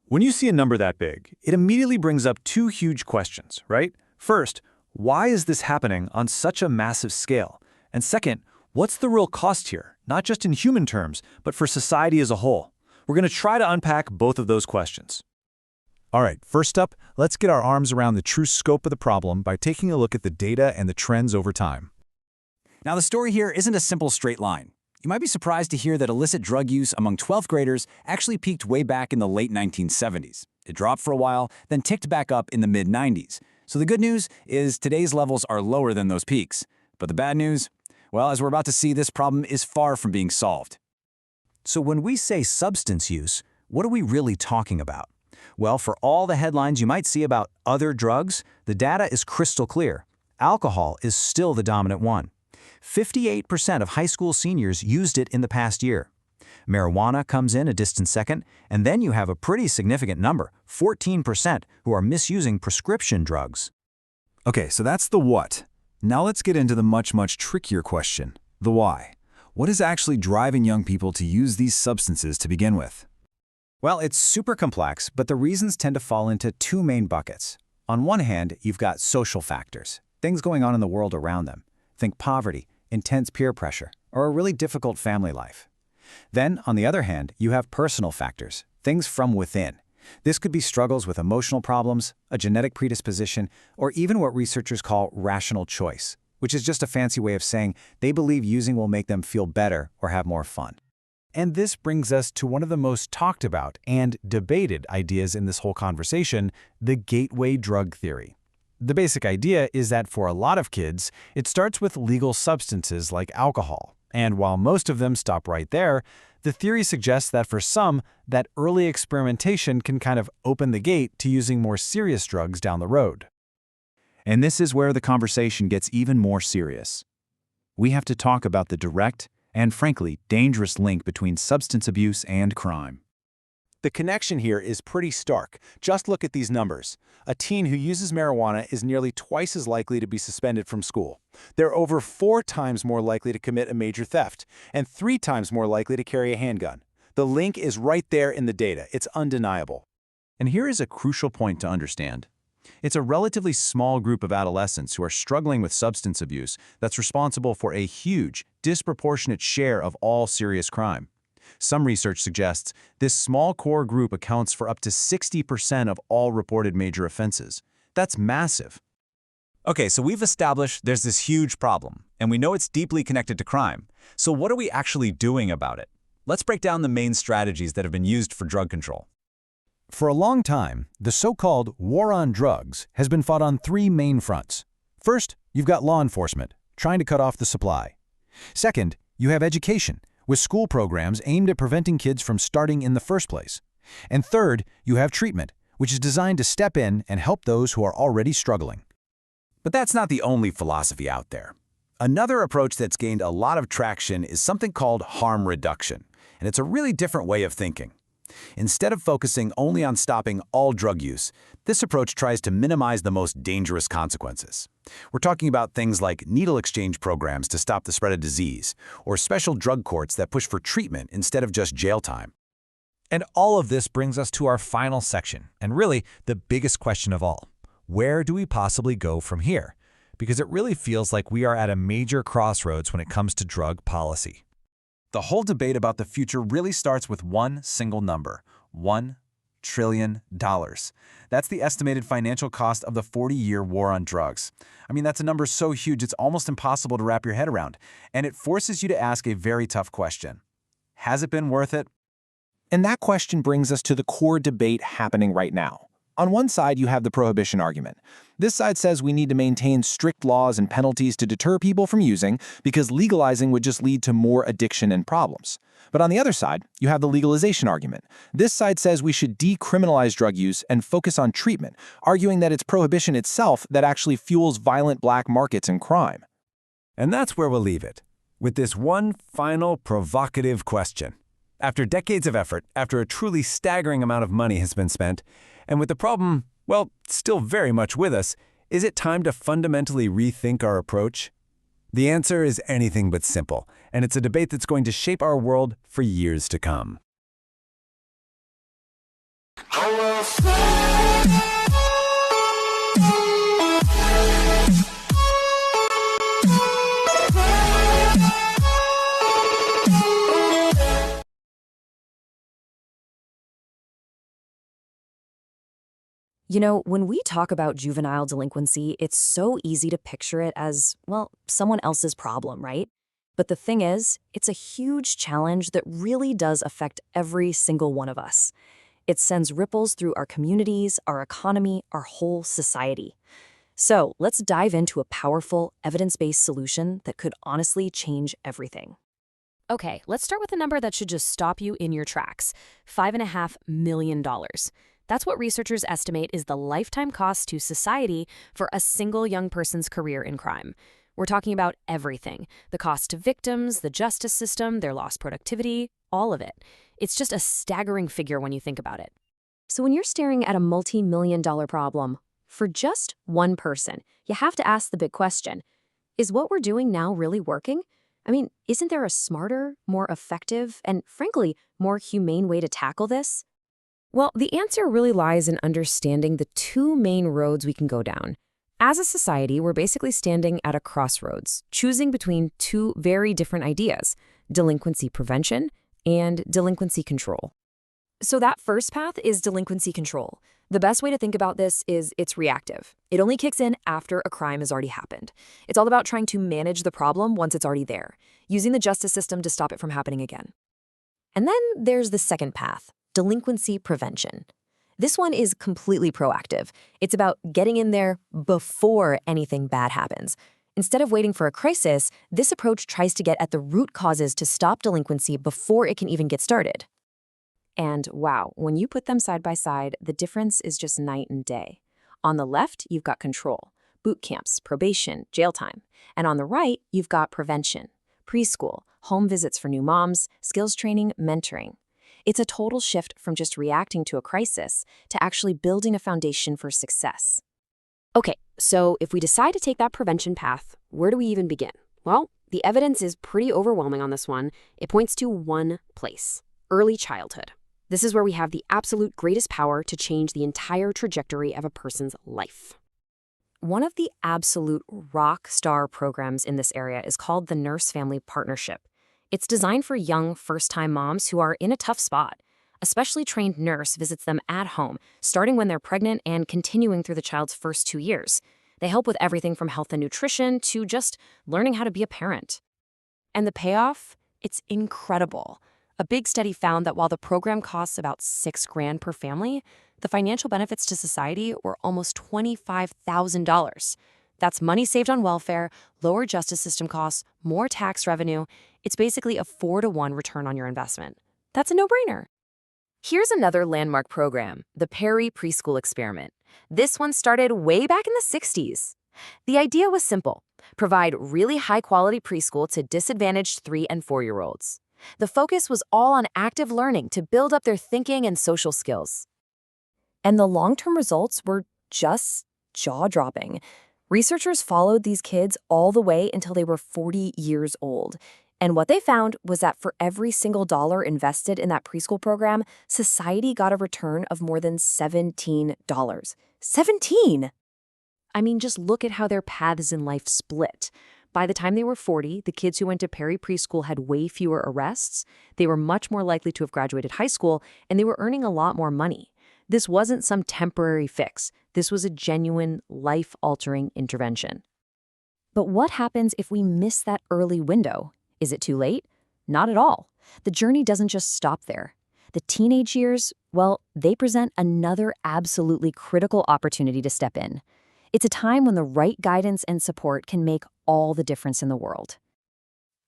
When you see a number that big, it immediately brings up two huge questions, right? First, why is this happening on such a massive scale? And second, what's the real cost here, not just in human terms, but for society as a whole? We're going to try to unpack both of those questions. All right, first up, let's get our arms around the true scope of the problem by taking a look at the data and the trends over time. Now, the story here isn't a simple straight line. You might be surprised to hear that illicit drug use among 12th graders actually peaked way back in the late 1970s. It dropped for a while, then ticked back up in the mid-90s. So the good news is today's levels are lower than those peaks. But the bad news? Well, as we're about to see, this problem is far from being solved. So when we say substance use, what are we really talking about? Well, for all the headlines you might see about other drugs, the data is crystal clear. Alcohol is still the dominant one. 58% of high school seniors used it in the past year. Marijuana comes in a distant second, and then you have a pretty significant number, 14%, who are misusing prescription drugs. Okay, so that's the what. Now let's get into the much trickier question, the why. What is actually driving young people to use these substances to begin with? Well, it's super complex, but the reasons tend to fall into two main buckets. On one hand, you've got social factors, things going on in the world around them. Think poverty, intense peer pressure, or a really difficult family life. Then, on the other hand, you have personal factors, things from within. This could be struggles with emotional problems, a genetic predisposition, or even what researchers call rational choice, which is just a fancy way of saying they believe using will make them feel better or have more fun. And this brings us to one of the most talked about and debated ideas in this whole conversation, the gateway drug theory. The basic idea is that for a lot of kids, it starts with legal substances like alcohol. And while most of them stop right there, the theory suggests that for some, that early experimentation can kind of open the gate to using more serious drugs down the road. And this is where the conversation gets even more serious. We have to talk about the direct and, frankly, dangerous link between substance abuse and crime. The connection here is pretty stark. Just look at these numbers. A teen who uses marijuana is nearly twice as likely to be suspended from school. They're over 4 times more likely to commit a major theft, and 3 times more likely to carry a handgun. The link is right there in the data. It's undeniable. And here is a crucial point to understand. It's a relatively small group of adolescents who are struggling with substance abuse that's responsible for a huge, disproportionate share of all serious crime. Some research suggests this small core group accounts for up to 60% of all reported major offenses. That's massive. Okay, so we've established there's this huge problem, and we know it's deeply connected to crime. So what are we actually doing about it? Let's break down the main strategies that have been used for drug control. For a long time, the so-called war on drugs has been fought on 3 main fronts. First, you've got law enforcement, trying to cut off the supply. Second, you have education, with school programs aimed at preventing kids from starting in the first place. And third, you have treatment, which is designed to step in and help those who are already struggling. But that's not the only philosophy out there. Another approach that's gained a lot of traction is something called harm reduction, and it's a really different way of thinking. Instead of focusing only on stopping all drug use, this approach tries to minimize the most dangerous consequences. We're talking about things like needle exchange programs to stop the spread of disease, or special drug courts that push for treatment instead of just jail time. And all of this brings us to our final section, and really the biggest question of all. Where do we possibly go from here? Because it really feels like we are at a major crossroads when it comes to drug policy. The whole debate about the future really starts with one single number: $1 trillion. That's the estimated financial cost of the 40-year war on drugs. I mean, that's a number so huge it's almost impossible to wrap your head around, and it forces you to ask a very tough question. Has it been worth it? And that question brings us to the core debate happening right now. On one side, you have the prohibition argument. This side says we need to maintain strict laws and penalties to deter people from using because legalizing would just lead to more addiction and problems. But on the other side, you have the legalization argument. This side says we should decriminalize drug use and focus on treatment, arguing that it's prohibition itself that actually fuels violent black markets and crime. And that's where we'll leave it, with this one final provocative question. After decades of effort, after a truly staggering amount of money has been spent, and with the problem, well, still very much with us, is it time to fundamentally rethink our approach? The answer is anything but simple, and it's a debate that's going to shape our world for years to come. You know, when we talk about juvenile delinquency, it's so easy to picture it as, well, someone else's problem, right? But the thing is, it's a huge challenge that really does affect every single one of us. It sends ripples through our communities, our economy, our whole society. So let's dive into a powerful, evidence-based solution that could honestly change everything. Okay, let's start with a number that should just stop you in your tracks: $5.5 million. That's what researchers estimate is the lifetime cost to society for a single young person's career in crime. We're talking about everything: the cost to victims, the justice system, their lost productivity, all of it. It's just a staggering figure when you think about it. So when you're staring at a multi-million-dollar problem, for just one person, you have to ask the big question: is what we're doing now really working? I mean, isn't there a smarter, more effective, and frankly, more humane way to tackle this? Well, the answer really lies in understanding the two main roads we can go down. As a society, we're basically standing at a crossroads, choosing between two very different ideas: delinquency prevention and delinquency control. So that first path is delinquency control. The best way to think about this is it's reactive. It only kicks in after a crime has already happened. It's all about trying to manage the problem once it's already there, using the justice system to stop it from happening again. And then there's the second path: delinquency prevention. This one is completely proactive. It's about getting in there before anything bad happens. Instead of waiting for a crisis, this approach tries to get at the root causes to stop delinquency before it can even get started. And wow, when you put them side by side, the difference is just night and day. On the left, you've got control: boot camps, probation, jail time. And on the right, you've got prevention: preschool, home visits for new moms, skills training, mentoring. It's a total shift from just reacting to a crisis to actually building a foundation for success. Okay, so if we decide to take that prevention path, where do we even begin? Well, the evidence is pretty overwhelming on this one. It points to one place: early childhood. This is where we have the absolute greatest power to change the entire trajectory of a person's life. One of the absolute rock star programs in this area is called the Nurse Family Partnership. It's designed for young, first-time moms who are in a tough spot. A specially trained nurse visits them at home, starting when they're pregnant and continuing through the child's first 2 years. They help with everything from health and nutrition to just learning how to be a parent. And the payoff? It's incredible. A big study found that while the program costs about $6,000 per family, the financial benefits to society were almost $25,000. That's money saved on welfare, lower justice system costs, more tax revenue. It's basically a 4-to-1 return on your investment. That's a no-brainer. Here's another landmark program, the Perry Preschool Experiment. This one started way back in the 60s. The idea was simple: provide really high-quality preschool to disadvantaged 3- and 4-year-olds. The focus was all on active learning to build up their thinking and social skills. And the long-term results were just jaw-dropping. Researchers followed these kids all the way until they were 40 years old. And what they found was that for every single dollar invested in that preschool program, society got a return of more than $17. 17! I mean, just look at how their paths in life split. By the time they were 40, the kids who went to Perry preschool had way fewer arrests, they were much more likely to have graduated high school, and they were earning a lot more money. This wasn't some temporary fix. This was a genuine, life-altering intervention. But what happens if we miss that early window? Is it too late? Not at all. The journey doesn't just stop there. The teenage years, well, they present another absolutely critical opportunity to step in. It's a time when the right guidance and support can make all the difference in the world.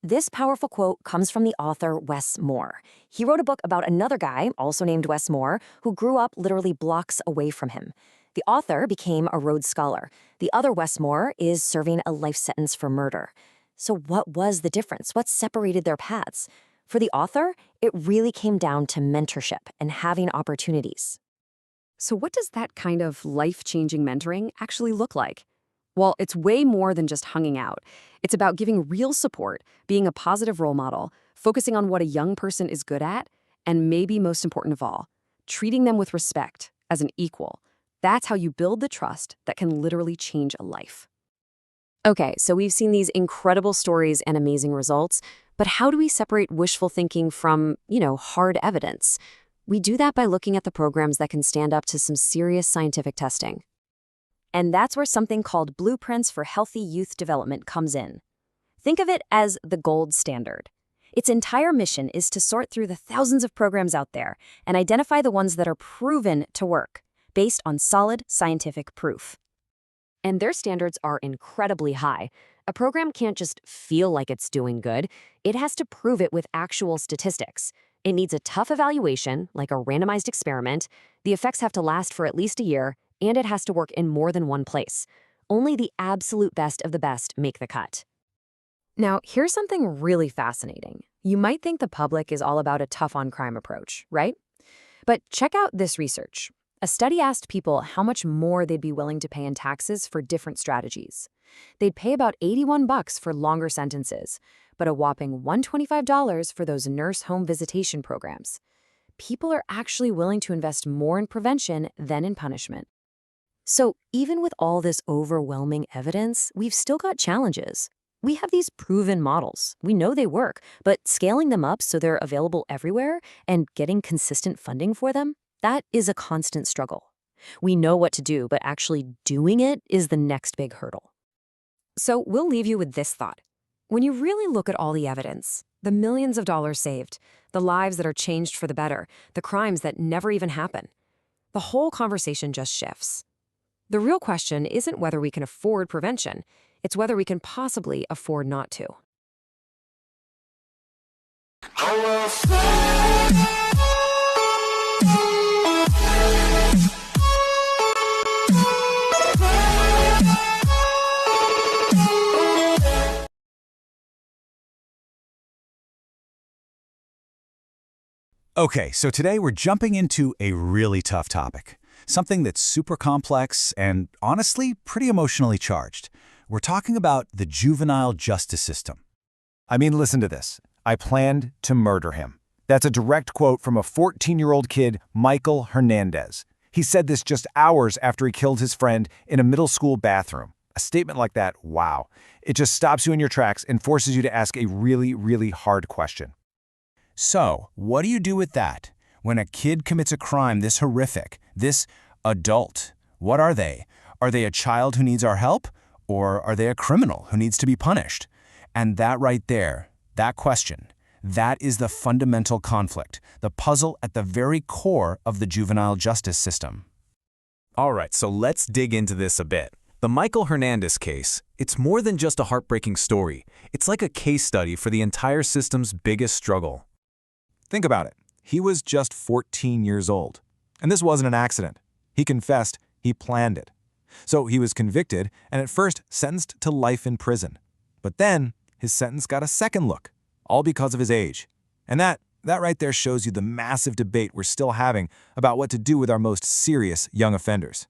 This powerful quote comes from the author Wes Moore. He wrote a book about another guy, also named Wes Moore, who grew up literally blocks away from him. The author became a Rhodes Scholar. The other Wes Moore is serving a life sentence for murder. So what was the difference? What separated their paths? For the author, it really came down to mentorship and having opportunities. So what does that kind of life-changing mentoring actually look like? Well, it's way more than just hanging out. It's about giving real support, being a positive role model, focusing on what a young person is good at, and maybe most important of all, treating them with respect as an equal. That's how you build the trust that can literally change a life. Okay, so we've seen these incredible stories and amazing results, but how do we separate wishful thinking from, hard evidence? We do that by looking at the programs that can stand up to some serious scientific testing. And that's where something called Blueprints for Healthy Youth Development comes in. Think of it as the gold standard. Its entire mission is to sort through the thousands of programs out there and identify the ones that are proven to work, based on solid scientific proof. And their standards are incredibly high. A program can't just feel like it's doing good. It has to prove it with actual statistics. It needs a tough evaluation, like a randomized experiment. The effects have to last for at least a year, and it has to work in more than one place. Only the absolute best of the best make the cut. Now, here's something really fascinating. You might think the public is all about a tough-on-crime approach, right? But check out this research. A study asked people how much more they'd be willing to pay in taxes for different strategies. They'd pay about $81 for longer sentences, but a whopping $125 for those nurse home visitation programs. People are actually willing to invest more in prevention than in punishment. So even with all this overwhelming evidence, we've still got challenges. We have these proven models. We know they work, but scaling them up so they're available everywhere and getting consistent funding for them, that is a constant struggle. We know what to do, but actually doing it is the next big hurdle. So we'll leave you with this thought. When you really look at all the evidence, the millions of dollars saved, the lives that are changed for the better, the crimes that never even happen, the whole conversation just shifts. The real question isn't whether we can afford prevention, it's whether we can possibly afford not to. Okay, so today we're jumping into a really tough topic. Something that's super complex and, honestly, pretty emotionally charged. We're talking about the juvenile justice system. I mean, listen to this. I planned to murder him. That's a direct quote from a 14-year-old kid, Michael Hernandez. He said this just hours after he killed his friend in a middle school bathroom. A statement like that, wow. It just stops you in your tracks and forces you to ask a really, really hard question. So, what do you do with that? When a kid commits a crime this horrific, this adult, what are they? Are they a child who needs our help? Or are they a criminal who needs to be punished? And that right there, that question, that is the fundamental conflict, the puzzle at the very core of the juvenile justice system. All right, so let's dig into this a bit. The Michael Hernandez case, it's more than just a heartbreaking story. It's like a case study for the entire system's biggest struggle. Think about it. He was just 14 years old. And this wasn't an accident. He confessed he planned it. So he was convicted and at first sentenced to life in prison. But then his sentence got a second look, all because of his age. And that right there shows you the massive debate we're still having about what to do with our most serious young offenders.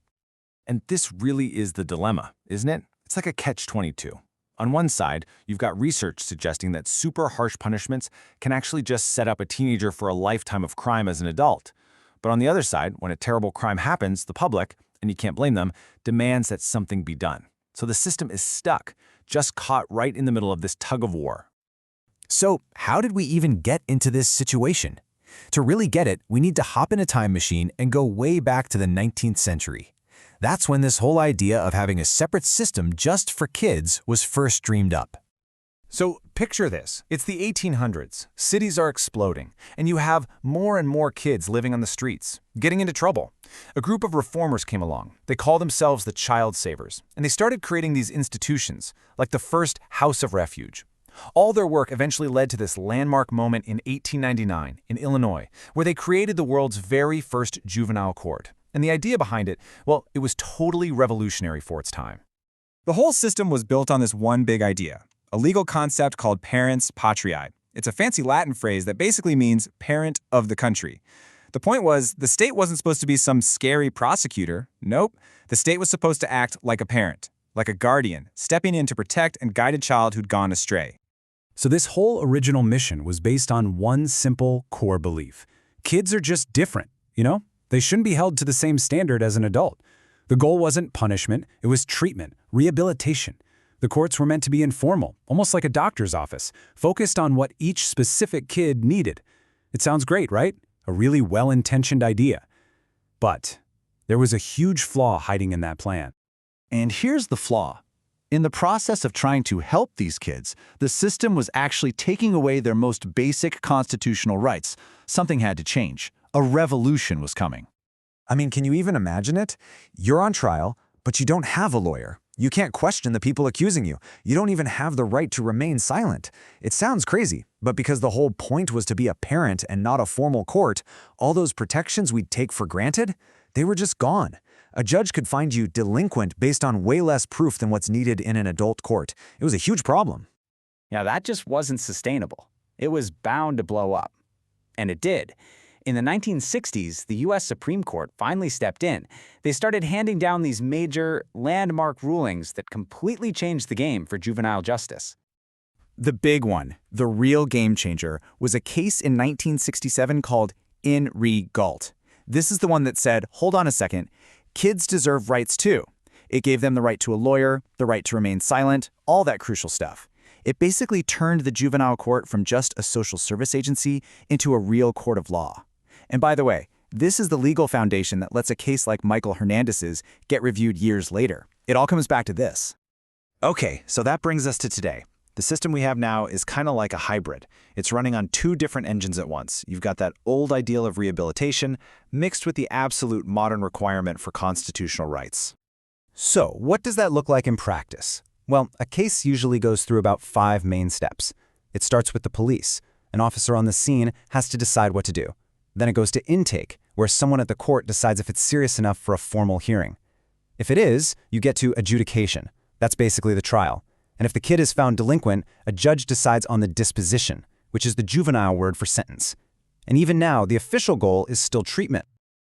And this really is the dilemma, isn't it? It's like a catch-22. On one side, you've got research suggesting that super harsh punishments can actually just set up a teenager for a lifetime of crime as an adult. But on the other side, when a terrible crime happens, the public, and you can't blame them, demands that something be done. So the system is stuck. just caught right in the middle of this tug of war. So, how did we even get into this situation? To really get it, we need to hop in a time machine and go way back to the 19th century. That's when this whole idea of having a separate system just for kids was first dreamed up. So picture this. It's the 1800s. Cities are exploding, and you have more and more kids living on the streets, getting into trouble. A group of reformers came along. They call themselves the Child Savers, and they started creating these institutions, like the first House of Refuge. All their work eventually led to this landmark moment in 1899 in Illinois, where they created the world's very first juvenile court. And the idea behind it, well, it was totally revolutionary for its time. The whole system was built on this one big idea, a legal concept called parens patriae. It's a fancy Latin phrase that basically means parent of the country. The point was, the state wasn't supposed to be some scary prosecutor. Nope, the state was supposed to act like a parent, like a guardian, stepping in to protect and guide a child who'd gone astray. So this whole original mission was based on one simple core belief. Kids are just different, you know? They shouldn't be held to the same standard as an adult. The goal wasn't punishment, it was treatment, rehabilitation. The courts were meant to be informal, almost like a doctor's office, focused on what each specific kid needed. It sounds great, right? A really well-intentioned idea. But there was a huge flaw hiding in that plan. And here's the flaw. In the process of trying to help these kids, the system was actually taking away their most basic constitutional rights. Something had to change. A revolution was coming. I mean, can you even imagine it? You're on trial, but you don't have a lawyer. You can't question the people accusing you. You don't even have the right to remain silent. It sounds crazy, but because the whole point was to be a parent and not a formal court, all those protections we'd take for granted, they were just gone. A judge could find you delinquent based on way less proof than what's needed in an adult court. It was a huge problem. Yeah, that just wasn't sustainable. It was bound to blow up. And it did. In the 1960s, the U.S. Supreme Court finally stepped in. They started handing down these major, landmark rulings that completely changed the game for juvenile justice. The big one, the real game changer, was a case in 1967 called In Re Galt. This is the one that said, hold on a second, kids deserve rights too. It gave them the right to a lawyer, the right to remain silent, all that crucial stuff. It basically turned the juvenile court from just a social service agency into a real court of law. And by the way, this is the legal foundation that lets a case like Michael Hernandez's get reviewed years later. It all comes back to this. Okay, so that brings us to today. The system we have now is kind of like a hybrid. It's running on two different engines at once. You've got that old ideal of rehabilitation mixed with the absolute modern requirement for constitutional rights. So, what does that look like in practice? Well, a case usually goes through about 5 main steps. It starts with the police. An officer on the scene has to decide what to do. Then it goes to intake, where someone at the court decides if it's serious enough for a formal hearing. If it is, you get to adjudication. That's basically the trial. And if the kid is found delinquent, a judge decides on the disposition, which is the juvenile word for sentence. And even now, the official goal is still treatment.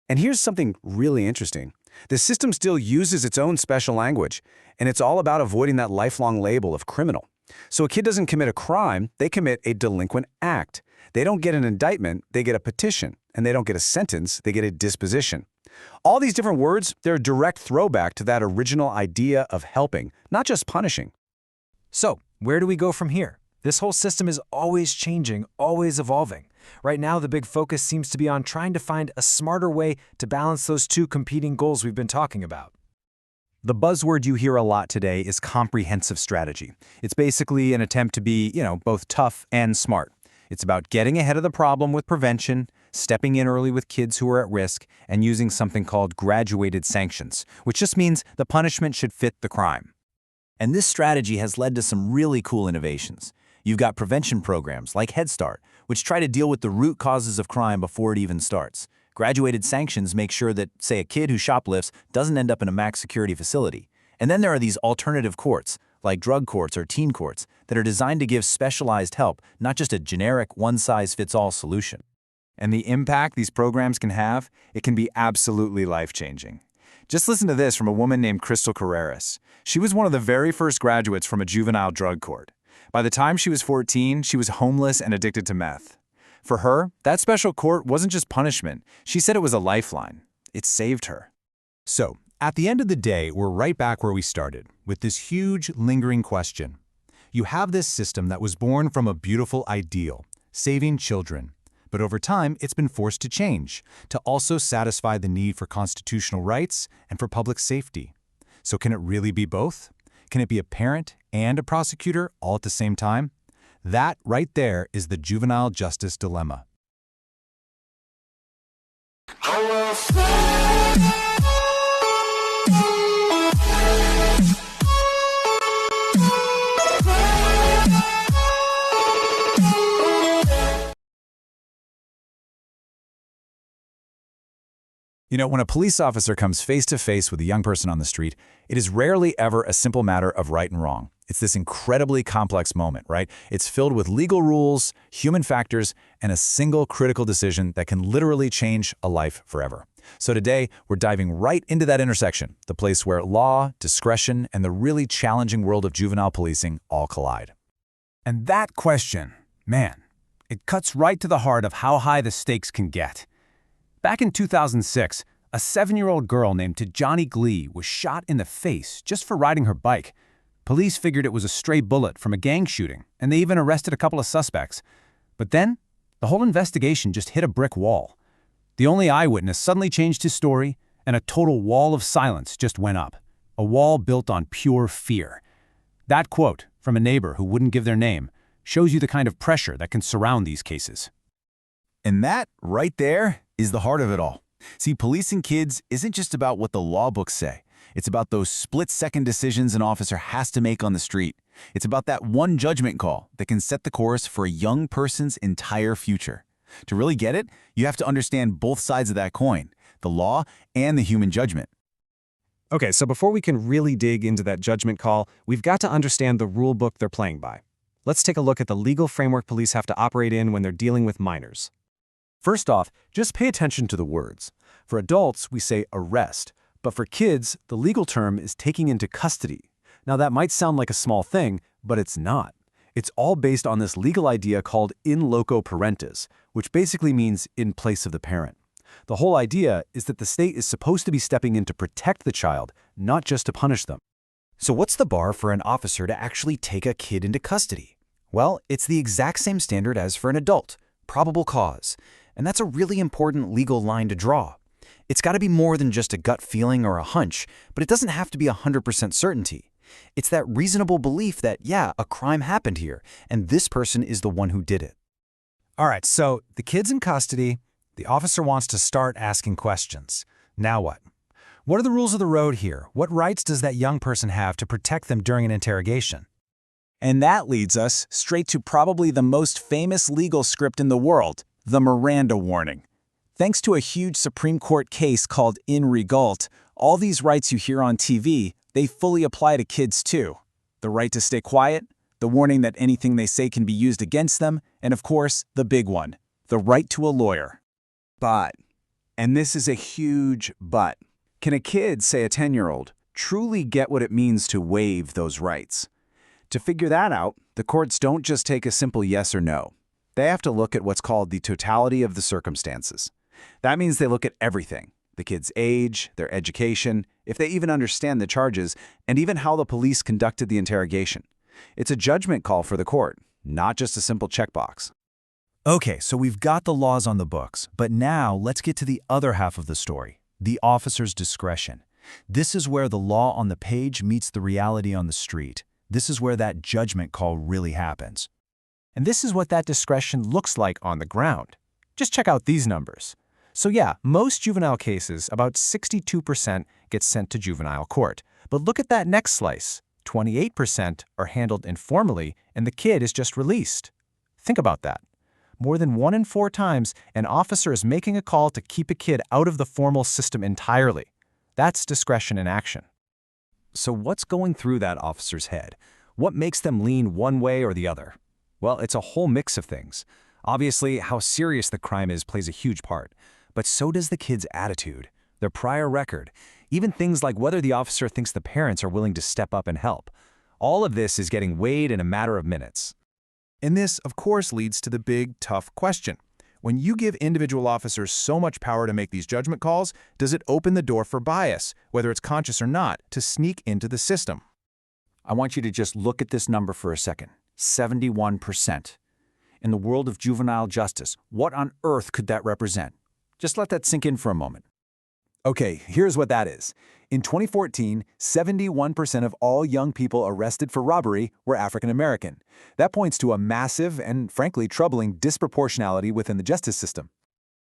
And here's something really interesting. The system still uses its own special language, and it's all about avoiding that lifelong label of criminal. So a kid doesn't commit a crime, they commit a delinquent act. They don't get an indictment, they get a petition. And they don't get a sentence, they get a disposition. All these different words, they're a direct throwback to that original idea of helping, not just punishing. So, where do we go from here? This whole system is always changing, always evolving. Right now, the big focus seems to be on trying to find a smarter way to balance those two competing goals we've been talking about. The buzzword you hear a lot today is comprehensive strategy. It's basically an attempt to be, both tough and smart. It's about getting ahead of the problem with prevention, stepping in early with kids who are at risk, and using something called graduated sanctions, which just means the punishment should fit the crime. And this strategy has led to some really cool innovations. You've got prevention programs like Head Start, which try to deal with the root causes of crime before it even starts. Graduated sanctions make sure that, say, a kid who shoplifts doesn't end up in a max security facility. And then there are these alternative courts, like drug courts or teen courts, that are designed to give specialized help, not just a generic one-size-fits-all solution. And the impact these programs can have, it can be absolutely life-changing. Just listen to this from a woman named Crystal Carreras. She was one of the very first graduates from a juvenile drug court. By the time she was 14, she was homeless and addicted to meth. For her, that special court wasn't just punishment. She said it was a lifeline. It saved her. So, At the end of the day, we're right back where we started, with this huge, lingering question. You have this system that was born from a beautiful ideal, saving children. But over time, it's been forced to change, to also satisfy the need for constitutional rights and for public safety. So can it really be both? Can it be a parent and a prosecutor all at the same time? That right there is the juvenile justice dilemma. You know, when a police officer comes face to face with a young person on the street, it is rarely ever a simple matter of right and wrong. It's this incredibly complex moment, right? It's filled with legal rules, human factors, and a single critical decision that can literally change a life forever. So today, we're diving right into that intersection, the place where law, discretion, and the really challenging world of juvenile policing all collide. And that question, man, it cuts right to the heart of how high the stakes can get. Back in 2006, a 7-year-old girl named Tijani Glee was shot in the face just for riding her bike. Police figured it was a stray bullet from a gang shooting, and they even arrested a couple of suspects. But then, the whole investigation just hit a brick wall. The only eyewitness suddenly changed his story, and a total wall of silence just went up. A wall built on pure fear. That quote, from a neighbor who wouldn't give their name, shows you the kind of pressure that can surround these cases. And that, right there, is the heart of it all. See, policing kids isn't just about what the law books say. It's about those split-second decisions an officer has to make on the street. It's about that one judgment call that can set the course for a young person's entire future. To really get it, you have to understand both sides of that coin, the law and the human judgment. Okay, so before we can really dig into that judgment call, we've got to understand the rule book they're playing by. Let's take a look at the legal framework police have to operate in when they're dealing with minors. First off, just pay attention to the words. For adults, we say arrest, but for kids, the legal term is taking into custody. Now that might sound like a small thing, but it's not. It's all based on this legal idea called in loco parentis, which basically means in place of the parent. The whole idea is that the state is supposed to be stepping in to protect the child, not just to punish them. So what's the bar for an officer to actually take a kid into custody? Well, it's the exact same standard as for an adult, probable cause. And that's a really important legal line to draw. It's got to be more than just a gut feeling or a hunch, but it doesn't have to be 100% certainty. It's that reasonable belief that, yeah, a crime happened here, and this person is the one who did it. All right, so the kid's in custody. The officer wants to start asking questions. Now what? What are the rules of the road here? What rights does that young person have to protect them during an interrogation? And that leads us straight to probably the most famous legal script in the world, the Miranda warning. Thanks to a huge Supreme Court case called In Re Galt, all these rights you hear on TV, they fully apply to kids too. The right to stay quiet, the warning that anything they say can be used against them, and of course, the big one, the right to a lawyer. But, and this is a huge but, can a kid, say a 10-year-old, truly get what it means to waive those rights? To figure that out, the courts don't just take a simple yes or no. They have to look at what's called the totality of the circumstances. That means they look at everything, the kid's age, their education, if they even understand the charges, and even how the police conducted the interrogation. It's a judgment call for the court, not just a simple checkbox. Okay, so we've got the laws on the books, but now let's get to the other half of the story, the officer's discretion. This is where the law on the page meets the reality on the street. This is where that judgment call really happens. And this is what that discretion looks like on the ground. Just check out these numbers. So yeah, most juvenile cases, about 62% get sent to juvenile court. But look at that next slice. 28% are handled informally, and the kid is just released. Think about that. More than 1 in 4 times, an officer is making a call to keep a kid out of the formal system entirely. That's discretion in action. So what's going through that officer's head? What makes them lean one way or the other? Well, it's a whole mix of things. Obviously, how serious the crime is plays a huge part. But so does the kid's attitude, their prior record, even things like whether the officer thinks the parents are willing to step up and help. All of this is getting weighed in a matter of minutes. And this, of course, leads to the big, tough question. When you give individual officers so much power to make these judgment calls, does it open the door for bias, whether it's conscious or not, to sneak into the system? I want you to just look at this number for a second. 71%. In the world of juvenile justice, what on earth could that represent? Just let that sink in for a moment. Okay, here's what that is. In 2014, 71% of all young people arrested for robbery were African American. That points to a massive and, frankly, troubling disproportionality within the justice system.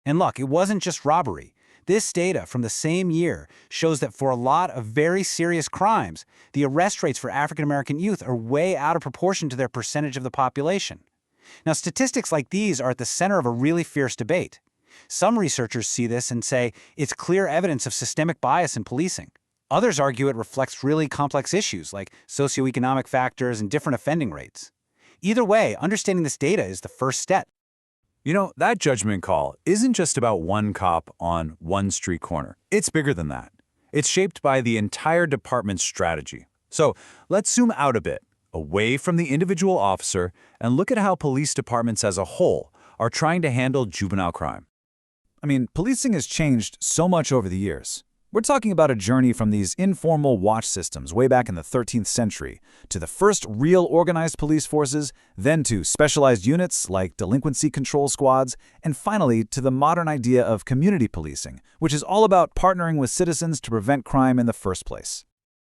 And look, it wasn't just robbery. This data from the same year shows that for a lot of very serious crimes, the arrest rates for African American youth are way out of proportion to their percentage of the population. Now, statistics like these are at the center of a really fierce debate. Some researchers see this and say it's clear evidence of systemic bias in policing. Others argue it reflects really complex issues like socioeconomic factors and different offending rates. Either way, understanding this data is the first step. You know, that judgment call isn't just about one cop on one street corner. It's bigger than that. It's shaped by the entire department's strategy. So let's zoom out a bit, away from the individual officer, and look at how police departments as a whole are trying to handle juvenile crime. I mean, policing has changed so much over the years. We're talking about a journey from these informal watch systems way back in the 13th century to the first real organized police forces, then to specialized units like delinquency control squads, and finally to the modern idea of community policing, which is all about partnering with citizens to prevent crime in the first place.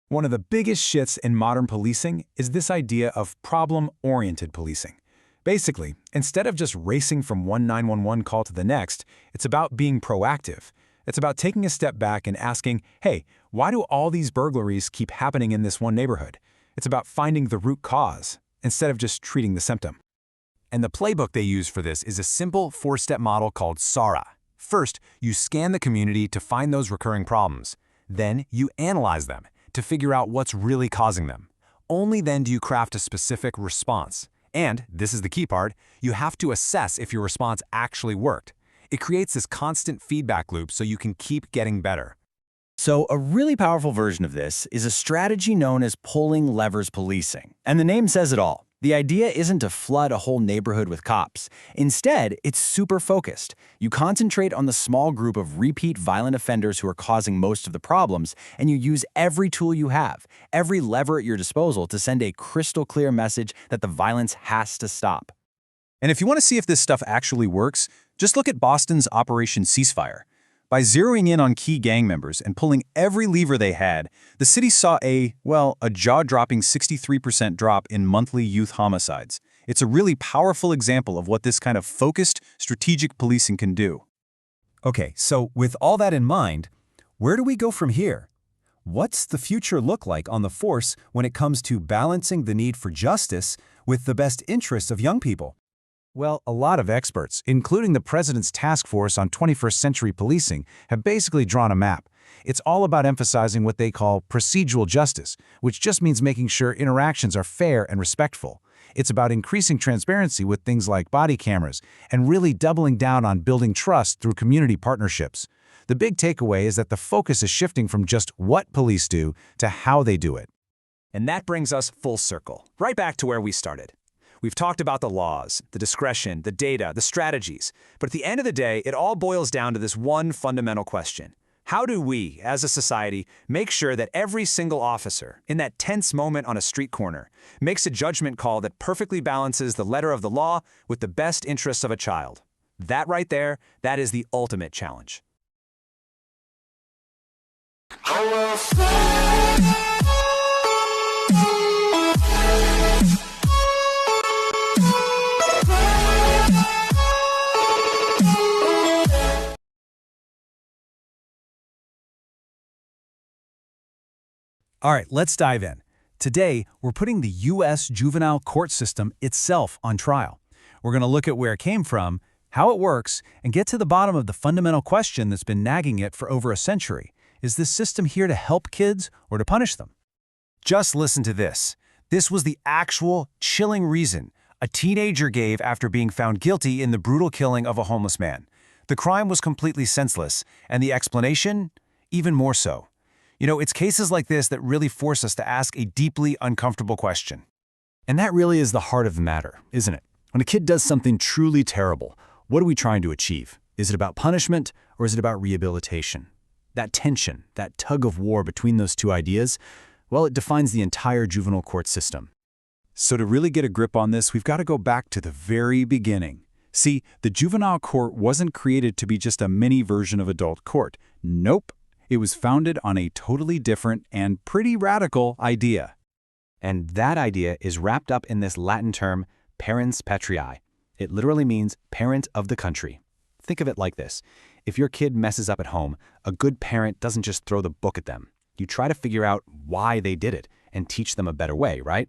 One of the biggest shifts in modern policing is this idea of problem-oriented policing. Basically, instead of just racing from one 911 call to the next, it's about being proactive. It's about taking a step back and asking, hey, why do all these burglaries keep happening in this one neighborhood? It's about finding the root cause, instead of just treating the symptom. And the playbook they use for this is a simple four-step model called SARA. First, you scan the community to find those recurring problems. Then, you analyze them to figure out what's really causing them. Only then do you craft a specific response. And, this is the key part, you have to assess if your response actually worked. It creates this constant feedback loop so you can keep getting better. So a really powerful version of this is a strategy known as pulling levers policing. And the name says it all. The idea isn't to flood a whole neighborhood with cops. Instead, it's super focused. You concentrate on the small group of repeat violent offenders who are causing most of the problems, and you use every tool you have, every lever at your disposal to send a crystal clear message that the violence has to stop. And if you want to see if this stuff actually works, just look at Boston's Operation Ceasefire. By zeroing in on key gang members and pulling every lever they had, the city saw a jaw-dropping 63% drop in monthly youth homicides. It's a really powerful example of what this kind of focused, strategic policing can do. Okay, so with all that in mind, where do we go from here? What's the future look like on the force when it comes to balancing the need for justice with the best interests of young people? Well, a lot of experts, including the President's Task Force on 21st Century Policing, have basically drawn a map. It's all about emphasizing what they call procedural justice, which just means making sure interactions are fair and respectful. It's about increasing transparency with things like body cameras and really doubling down on building trust through community partnerships. The big takeaway is that the focus is shifting from just what police do to how they do it. And that brings us full circle, right back to where we started. We've talked about the laws, the discretion, the data, the strategies, but at the end of the day, it all boils down to this one fundamental question. How do we, as a society, make sure that every single officer, in that tense moment on a street corner, makes a judgment call that perfectly balances the letter of the law with the best interests of a child? That right there, that is the ultimate challenge. All right, let's dive in. Today, we're putting the U.S. juvenile court system itself on trial. We're going to look at where it came from, how it works, and get to the bottom of the fundamental question that's been nagging it for over a century. Is this system here to help kids or to punish them? Just listen to this. This was the actual chilling reason a teenager gave after being found guilty in the brutal killing of a homeless man. The crime was completely senseless, and the explanation, even more so. You know, it's cases like this that really force us to ask a deeply uncomfortable question. And that really is the heart of the matter, isn't it? When a kid does something truly terrible, What are we trying to achieve? Is it about punishment or is it about rehabilitation? That tension, that tug of war between those two ideas, well, it defines the entire juvenile court system. So to really get a grip on this, we've got to go back to the very beginning. See, the juvenile court wasn't created to be just a mini version of adult court. Nope. It was founded on a totally different and pretty radical idea. And that idea is wrapped up in this Latin term, parens patriae. It literally means parent of the country. Think of it like this. If your kid messes up at home, a good parent doesn't just throw the book at them. You try to figure out why they did it and teach them a better way, right?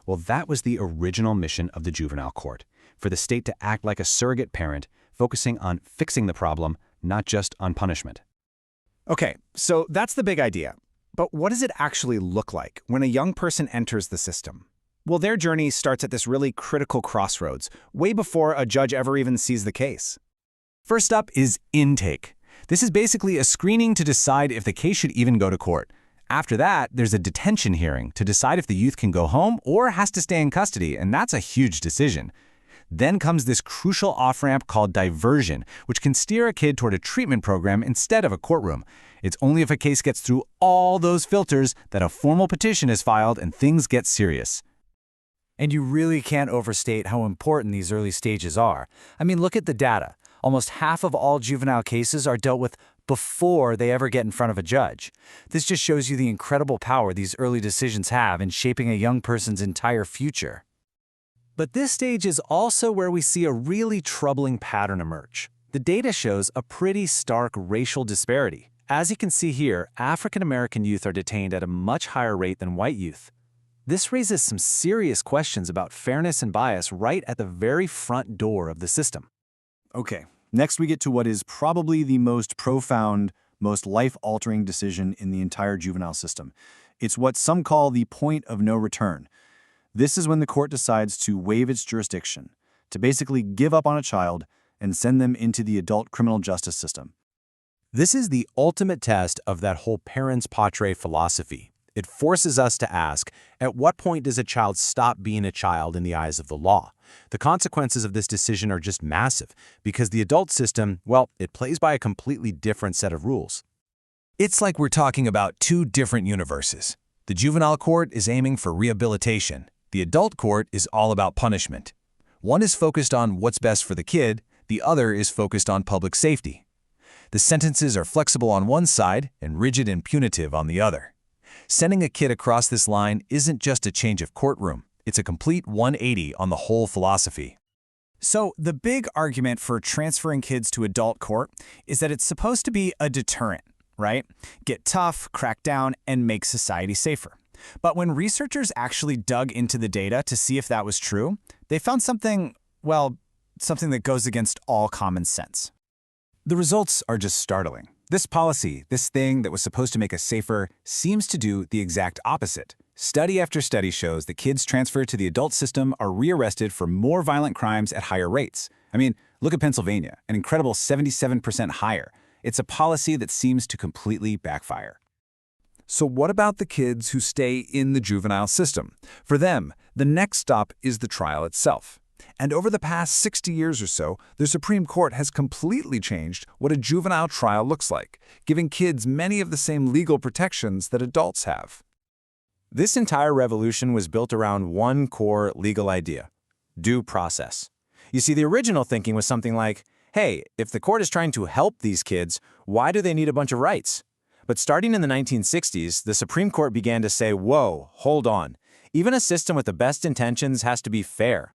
Well, that was the original mission of the juvenile court, for the state to act like a surrogate parent, focusing on fixing the problem, not just on punishment. Okay, so that's the big idea. But what does it actually look like when a young person enters the system? Well, their journey starts at this really critical crossroads, way before a judge ever even sees the case. First up is intake. This is basically a screening to decide if the case should even go to court. After that, there's a detention hearing to decide if the youth can go home or has to stay in custody, and that's a huge decision. Then comes this crucial off-ramp called diversion, which can steer a kid toward a treatment program instead of a courtroom. It's only if a case gets through all those filters that a formal petition is filed and things get serious. And you really can't overstate how important these early stages are. I mean, look at the data. Almost half of all juvenile cases are dealt with before they ever get in front of a judge. This just shows you the incredible power these early decisions have in shaping a young person's entire future. But this stage is also where we see a really troubling pattern emerge. The data shows a pretty stark racial disparity. As you can see here, African American youth are detained at a much higher rate than white youth. This raises some serious questions about fairness and bias right at the very front door of the system. Okay, next we get to what is probably the most profound, most life-altering decision in the entire juvenile system. It's what some call the point of no return. This is when the court decides to waive its jurisdiction, to basically give up on a child and send them into the adult criminal justice system. This is the ultimate test of that whole parens patriae philosophy. It forces us to ask, at what point does a child stop being a child in the eyes of the law? The consequences of this decision are just massive, because the adult system, well, it plays by a completely different set of rules. It's like we're talking about two different universes. The juvenile court is aiming for rehabilitation. The adult court is all about punishment. One is focused on what's best for the kid, the other is focused on public safety. The sentences are flexible on one side and rigid and punitive on the other. Sending a kid across this line isn't just a change of courtroom. It's a complete 180 on the whole philosophy. So the big argument for transferring kids to adult court is that it's supposed to be a deterrent, right? Get tough, crack down, and make society safer. But when researchers actually dug into the data to see if that was true, they found something, well, something that goes against all common sense. The results are just startling. This policy, this thing that was supposed to make us safer, seems to do the exact opposite. Study after study shows that kids transferred to the adult system are rearrested for more violent crimes at higher rates. I mean, look at Pennsylvania, an incredible 77% higher. It's a policy that seems to completely backfire. So what about the kids who stay in the juvenile system? For them, the next stop is the trial itself. And over the past 60 years or so, the Supreme Court has completely changed what a juvenile trial looks like, giving kids many of the same legal protections that adults have. This entire revolution was built around one core legal idea: due process. You see, the original thinking was something like, hey, if the court is trying to help these kids, why do they need a bunch of rights? But starting in the 1960s, the Supreme Court began to say, whoa, hold on. Even a system with the best intentions has to be fair.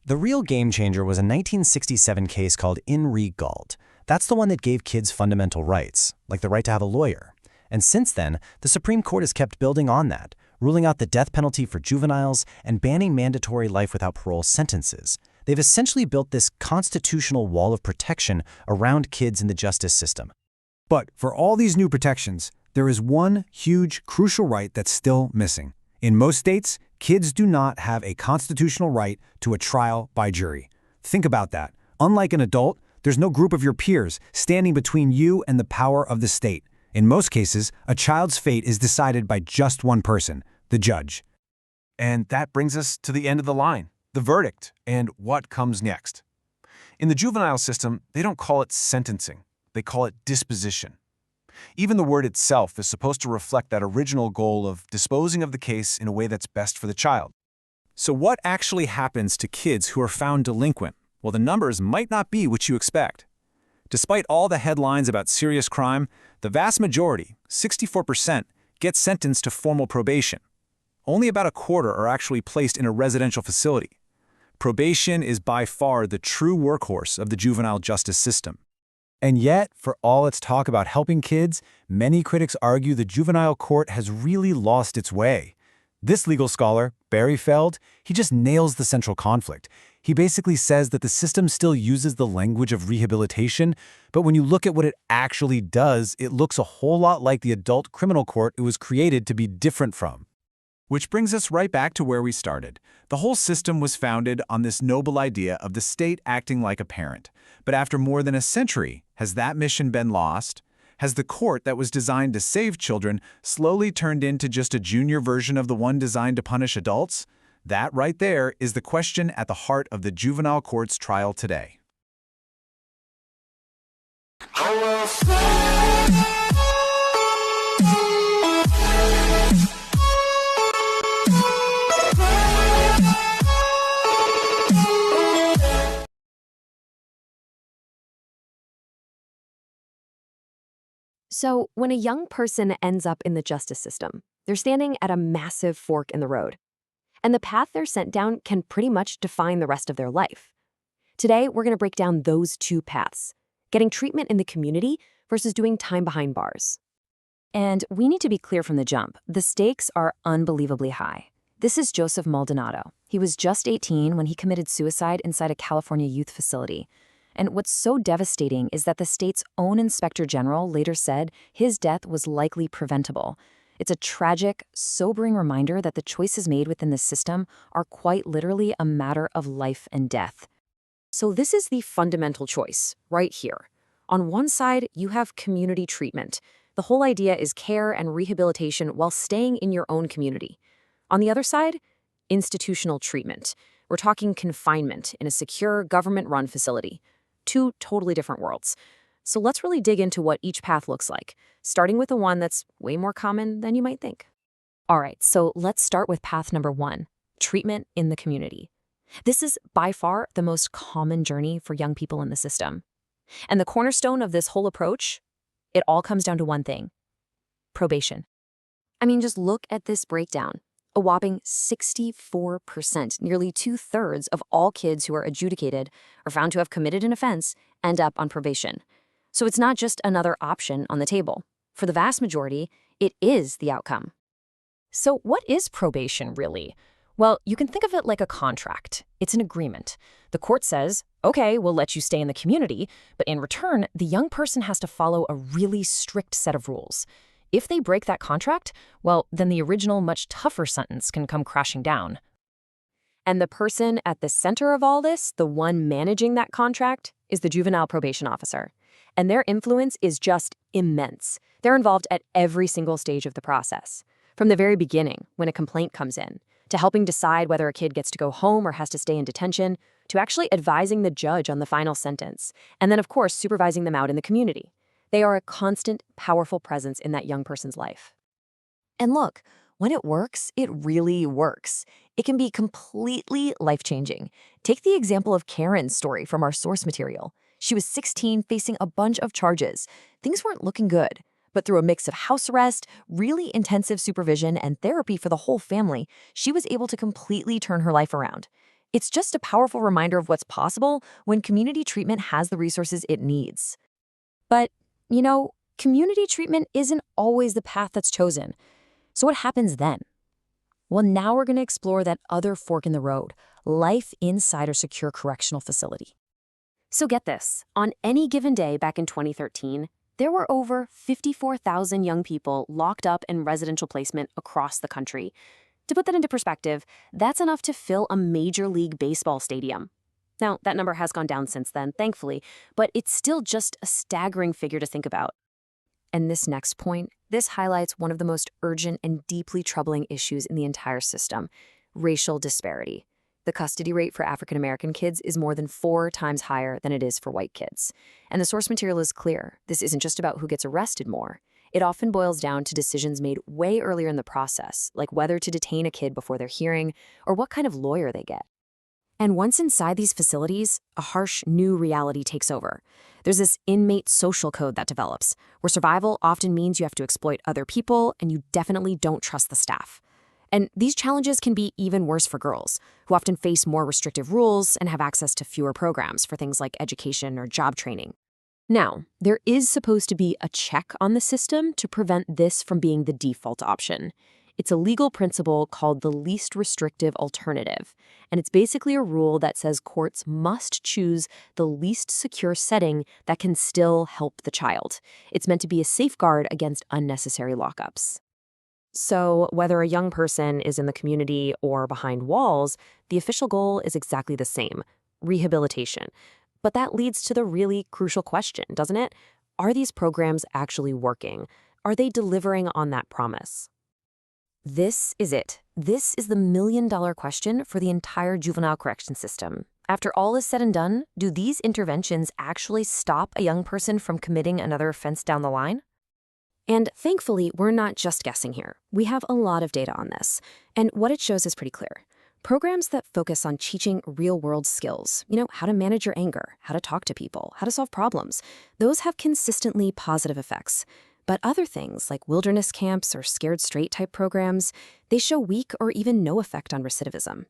The real game changer was a 1967 case called In re Galt. That's the one that gave kids fundamental rights, like the right to have a lawyer. And since then, the Supreme Court has kept building on that, ruling out the death penalty for juveniles and banning mandatory life without parole sentences. They've essentially built this constitutional wall of protection around kids in the justice system. But for all these new protections, there is one huge, crucial right that's still missing. In most states, kids do not have a constitutional right to a trial by jury. Think about that. Unlike an adult, there's no group of your peers standing between you and the power of the state. In most cases, a child's fate is decided by just one person, the judge. And that brings us to the end of the line, the verdict, and what comes next. In the juvenile system, they don't call it sentencing. They call it disposition. Even the word itself is supposed to reflect that original goal of disposing of the case in a way that's best for the child. So what actually happens to kids who are found delinquent? Well, the numbers might not be what you expect. Despite all the headlines about serious crime, the vast majority, 64%, get sentenced to formal probation. Only about a quarter are actually placed in a residential facility. Probation is by far the true workhorse of the juvenile justice system. And yet, for all its talk about helping kids, many critics argue the juvenile court has really lost its way. This legal scholar, Barry Feld, he just nails the central conflict. He basically says that the system still uses the language of rehabilitation, but when you look at what it actually does, it looks a whole lot like the adult criminal court it was created to be different from. Which brings us right back to where we started. The whole system was founded on this noble idea of the state acting like a parent. But after more than a century, has that mission been lost? Has the court that was designed to save children slowly turned into just a junior version of the one designed to punish adults? That right there is the question at the heart of the juvenile court's trial today. So, when a young person ends up in the justice system, they're standing at a massive fork in the road. And the path they're sent down can pretty much define the rest of their life. Today, we're going to break down those two paths, getting treatment in the community versus doing time behind bars. And we need to be clear from the jump, the stakes are unbelievably high. This is Joseph Maldonado. He was just 18 when he committed suicide inside a California youth facility. And what's so devastating is that the state's own inspector general later said his death was likely preventable. It's a tragic, sobering reminder that the choices made within the system are quite literally a matter of life and death. So this is the fundamental choice, right here. On one side, you have community treatment. The whole idea is care and rehabilitation while staying in your own community. On the other side, institutional treatment. We're talking confinement in a secure, government-run facility. Two totally different worlds. So let's really dig into what each path looks like, starting with the one that's way more common than you might think. All right, so let's start with path number 1, treatment in the community. This is by far the most common journey for young people in the system. And the cornerstone of this whole approach, it all comes down to one thing: probation. I mean, just look at this breakdown. A whopping 64%, nearly 2/3 of all kids who are adjudicated or found to have committed an offense, end up on probation. So it's not just another option on the table. For the vast majority, it is the outcome. So what is probation really? Well, you can think of it like a contract. It's an agreement. The court says, okay, we'll let you stay in the community, but in return, the young person has to follow a really strict set of rules. If they break that contract, well, then the original, much tougher sentence can come crashing down. And the person at the center of all this, the one managing that contract, is the juvenile probation officer. And their influence is just immense. They're involved at every single stage of the process. From the very beginning, when a complaint comes in, to helping decide whether a kid gets to go home or has to stay in detention, to actually advising the judge on the final sentence, and then, of course, supervising them out in the community. They are a constant, powerful presence in that young person's life. And look, when it works, it really works. It can be completely life-changing. Take the example of Karen's story from our source material. She was 16, facing a bunch of charges. Things weren't looking good. But through a mix of house arrest, really intensive supervision, and therapy for the whole family, she was able to completely turn her life around. It's just a powerful reminder of what's possible when community treatment has the resources it needs. But, you know, community treatment isn't always the path that's chosen. So what happens then? Well, now we're going to explore that other fork in the road, life inside a secure correctional facility. So get this, on any given day back in 2013, there were over 54,000 young people locked up in residential placement across the country. To put that into perspective, that's enough to fill a Major League Baseball stadium. Now, that number has gone down since then, thankfully, but it's still just a staggering figure to think about. And this next point, this highlights one of the most urgent and deeply troubling issues in the entire system: racial disparity. The custody rate for African American kids is more than 4 times higher than it is for white kids. And the source material is clear. This isn't just about who gets arrested more. It often boils down to decisions made way earlier in the process, like whether to detain a kid before their hearing or what kind of lawyer they get. And once inside these facilities, a harsh new reality takes over. There's this inmate social code that develops, where survival often means you have to exploit other people and you definitely don't trust the staff. And these challenges can be even worse for girls, who often face more restrictive rules and have access to fewer programs for things like education or job training. Now, there is supposed to be a check on the system to prevent this from being the default option. It's a legal principle called the least restrictive alternative, and it's basically a rule that says courts must choose the least secure setting that can still help the child. It's meant to be a safeguard against unnecessary lockups. So, whether a young person is in the community or behind walls, the official goal is exactly the same: rehabilitation. But that leads to the really crucial question, doesn't it? Are these programs actually working? Are they delivering on that promise? This is it. This is the million-dollar question for the entire juvenile correction system. After all is said and done, do these interventions actually stop a young person from committing another offense down the line? And thankfully, we're not just guessing here. We have a lot of data on this, and what it shows is pretty clear. Programs that focus on teaching real-world skills, how to manage your anger, how to talk to people, how to solve problems, those have consistently positive effects. But other things like wilderness camps or scared straight type programs, they show weak or even no effect on recidivism.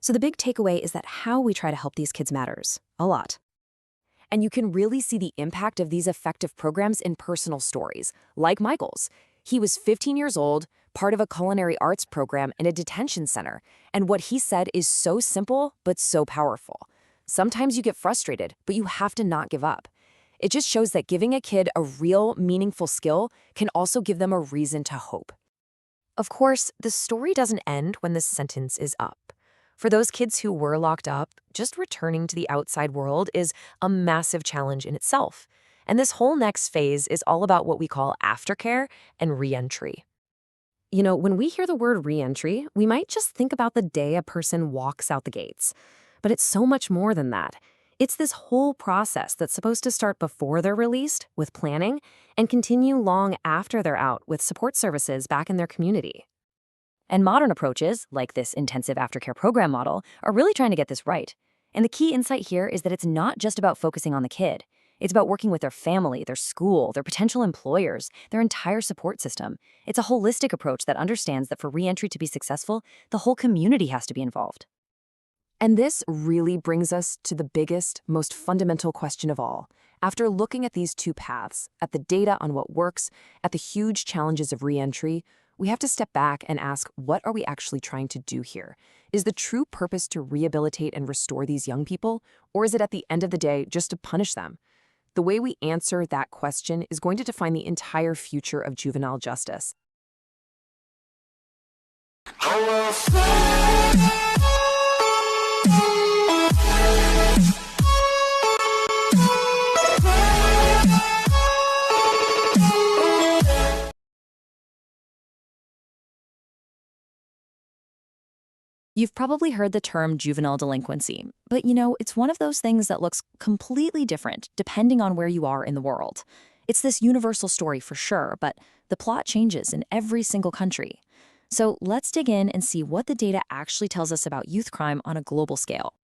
So the big takeaway is that how we try to help these kids matters a lot. And you can really see the impact of these effective programs in personal stories, like Michael's. He was 15 years old, part of a culinary arts program in a detention center, and what he said is so simple but so powerful. Sometimes you get frustrated, but you have to not give up. It just shows that giving a kid a real, meaningful skill can also give them a reason to hope. Of course, the story doesn't end when this sentence is up. For those kids who were locked up, just returning to the outside world is a massive challenge in itself. And this whole next phase is all about what we call aftercare and reentry. When we hear the word reentry, we might just think about the day a person walks out the gates. But it's so much more than that. It's this whole process that's supposed to start before they're released, with planning, and continue long after they're out with support services back in their community. And modern approaches, like this intensive aftercare program model, are really trying to get this right. And the key insight here is that it's not just about focusing on the kid. It's about working with their family, their school, their potential employers, their entire support system. It's a holistic approach that understands that for reentry to be successful, the whole community has to be involved. And this really brings us to the biggest, most fundamental question of all. After looking at these two paths, at the data on what works, at the huge challenges of reentry, we have to step back and ask, what are we actually trying to do here? Is the true purpose to rehabilitate and restore these young people, or is it at the end of the day just to punish them? The way we answer that question is going to define the entire future of juvenile justice. You've probably heard the term juvenile delinquency, but it's one of those things that looks completely different depending on where you are in the world. It's this universal story for sure, but the plot changes in every single country. So let's dig in and see what the data actually tells us about youth crime on a global scale.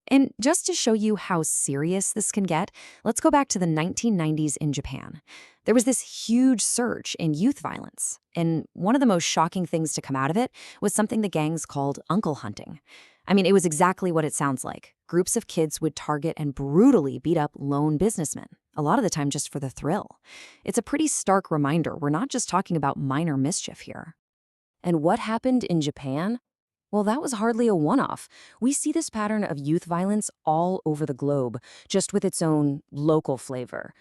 And just to show you how serious this can get, let's go back to the 1990s in Japan. There was this huge surge in youth violence, and one of the most shocking things to come out of it was something the gangs called uncle hunting. I mean, it was exactly what it sounds like. Groups of kids would target and brutally beat up lone businessmen, a lot of the time just for the thrill. It's a pretty stark reminder we're not just talking about minor mischief here. And what happened in Japan? Well, that was hardly a one-off. We see this pattern of youth violence all over the globe, just with its own local flavor.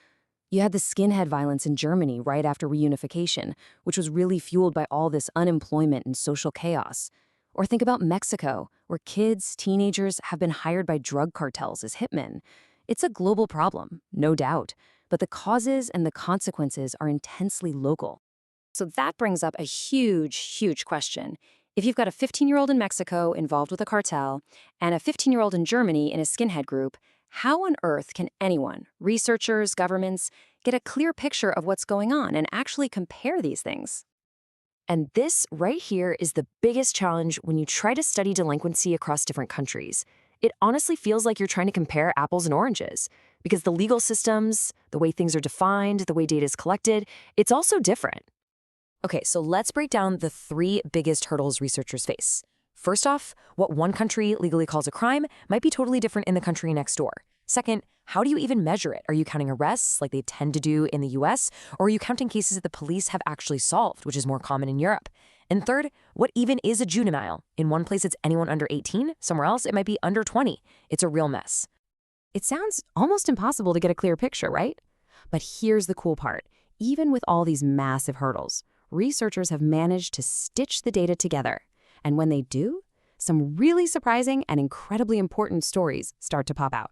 You had the skinhead violence in Germany right after reunification, which was really fueled by all this unemployment and social chaos. Or think about Mexico, where kids, teenagers have been hired by drug cartels as hitmen. It's a global problem, no doubt, but the causes and the consequences are intensely local. So that brings up a huge, huge question. If you've got a 15-year-old in Mexico involved with a cartel and a 15-year-old in Germany in a skinhead group, how on earth can anyone, researchers, governments, get a clear picture of what's going on and actually compare these things? And this right here is the biggest challenge when you try to study delinquency across different countries. It honestly feels like you're trying to compare apples and oranges, because the legal systems, the way things are defined, the way data is collected, it's also different. Okay, so let's break down the 3 biggest hurdles researchers face. First off, what one country legally calls a crime might be totally different in the country next door. Second, how do you even measure it? Are you counting arrests like they tend to do in the US? Or are you counting cases that the police have actually solved, which is more common in Europe? And third, what even is a juvenile? In one place it's anyone under 18, somewhere else it might be under 20. It's a real mess. It sounds almost impossible to get a clear picture, right? But here's the cool part. Even with all these massive hurdles, researchers have managed to stitch the data together. And when they do, some really surprising and incredibly important stories start to pop out.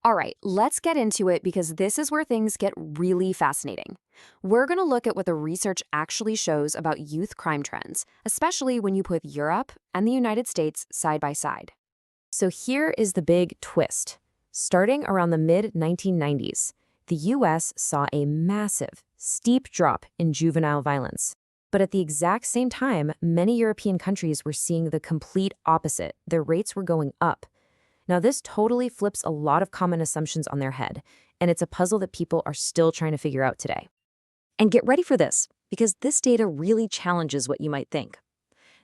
All right, let's get into it because this is where things get really fascinating. We're going to look at what the research actually shows about youth crime trends, especially when you put Europe and the United States side by side. So here is the big twist. Starting around the mid-1990s, the US saw a massive, steep drop in juvenile violence. But at the exact same time, many European countries were seeing the complete opposite. Their rates were going up. Now, this totally flips a lot of common assumptions on their head, and it's a puzzle that people are still trying to figure out today. And get ready for this, because this data really challenges what you might think.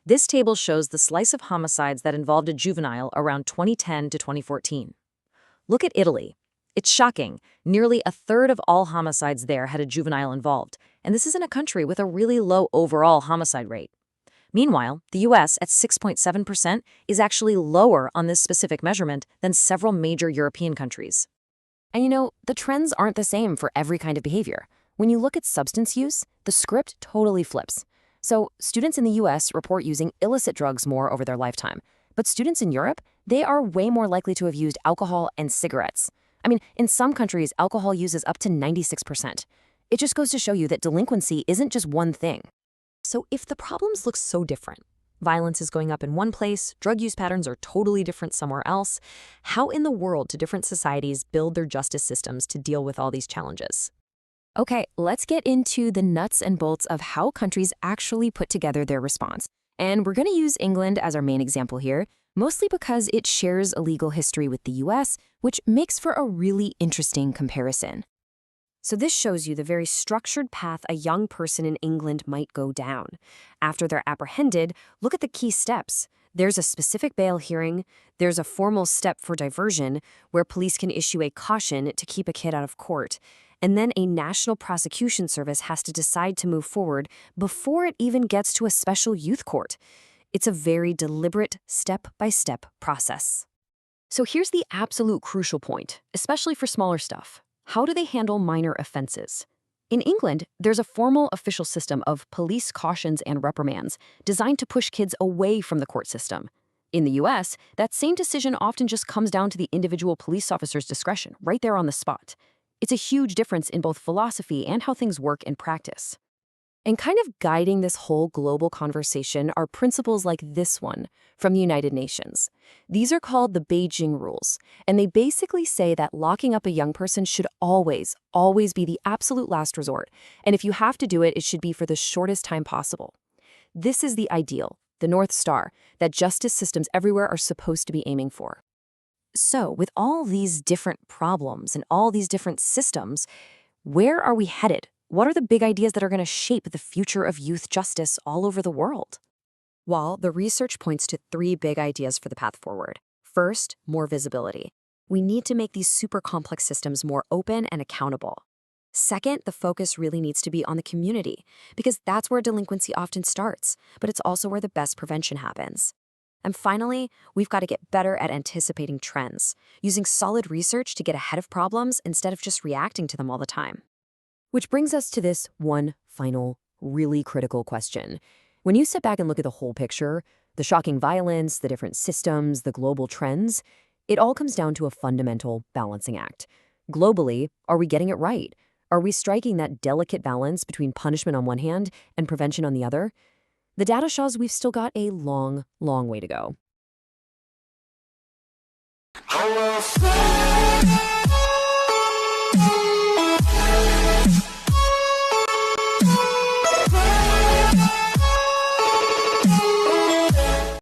This table shows the slice of homicides that involved a juvenile around 2010 to 2014. Look at Italy. It's shocking. Nearly a third of all homicides there had a juvenile involved, and this is in a country with a really low overall homicide rate. Meanwhile, the US at 6.7% is actually lower on this specific measurement than several major European countries. And you know, the trends aren't the same for every kind of behavior. When you look at substance use, the script totally flips. So students in the US report using illicit drugs more over their lifetime, but students in Europe, they are way more likely to have used alcohol and cigarettes. I mean, in some countries, alcohol use is up to 96%. It just goes to show you that delinquency isn't just one thing. So if the problems look so different, violence is going up in one place, drug use patterns are totally different somewhere else, how in the world do different societies build their justice systems to deal with all these challenges? Okay, let's get into the nuts and bolts of how countries actually put together their response. And we're going to use England as our main example here, mostly because it shares a legal history with the US, which makes for a really interesting comparison. So this shows you the very structured path a young person in England might go down. After they're apprehended, look at the key steps. There's a specific bail hearing, there's a formal step for diversion, where police can issue a caution to keep a kid out of court, and then a national prosecution service has to decide to move forward before it even gets to a special youth court. It's a very deliberate, step-by-step process. So here's the absolute crucial point, especially for smaller stuff. How do they handle minor offenses? In England, there's a formal official system of police cautions and reprimands designed to push kids away from the court system. In the US, that same decision often just comes down to the individual police officer's discretion, right there on the spot. It's a huge difference in both philosophy and how things work in practice. And kind of guiding this whole global conversation are principles like this one from the United Nations. These are called the Beijing Rules, and they basically say that locking up a young person should always be the absolute last resort, and if you have to do it, it should be for the shortest time possible. This is the ideal, the North Star, that justice systems everywhere are supposed to be aiming for. So, with all these different problems and all these different systems, where are we headed? What are the big ideas that are going to shape the future of youth justice all over the world? Well, the research points to 3 big ideas for the path forward. First, more visibility. We need to make these super complex systems more open and accountable. Second, the focus really needs to be on the community, because that's where delinquency often starts, but it's also where the best prevention happens. And finally, we've got to get better at anticipating trends, using solid research to get ahead of problems instead of just reacting to them all the time. Which brings us to this one final, really critical question. When you sit back and look at the whole picture, the shocking violence, the different systems, the global trends, it all comes down to a fundamental balancing act. Globally, are we getting it right? Are we striking that delicate balance between punishment on one hand and prevention on the other? The data shows we've still got a long, long way to go.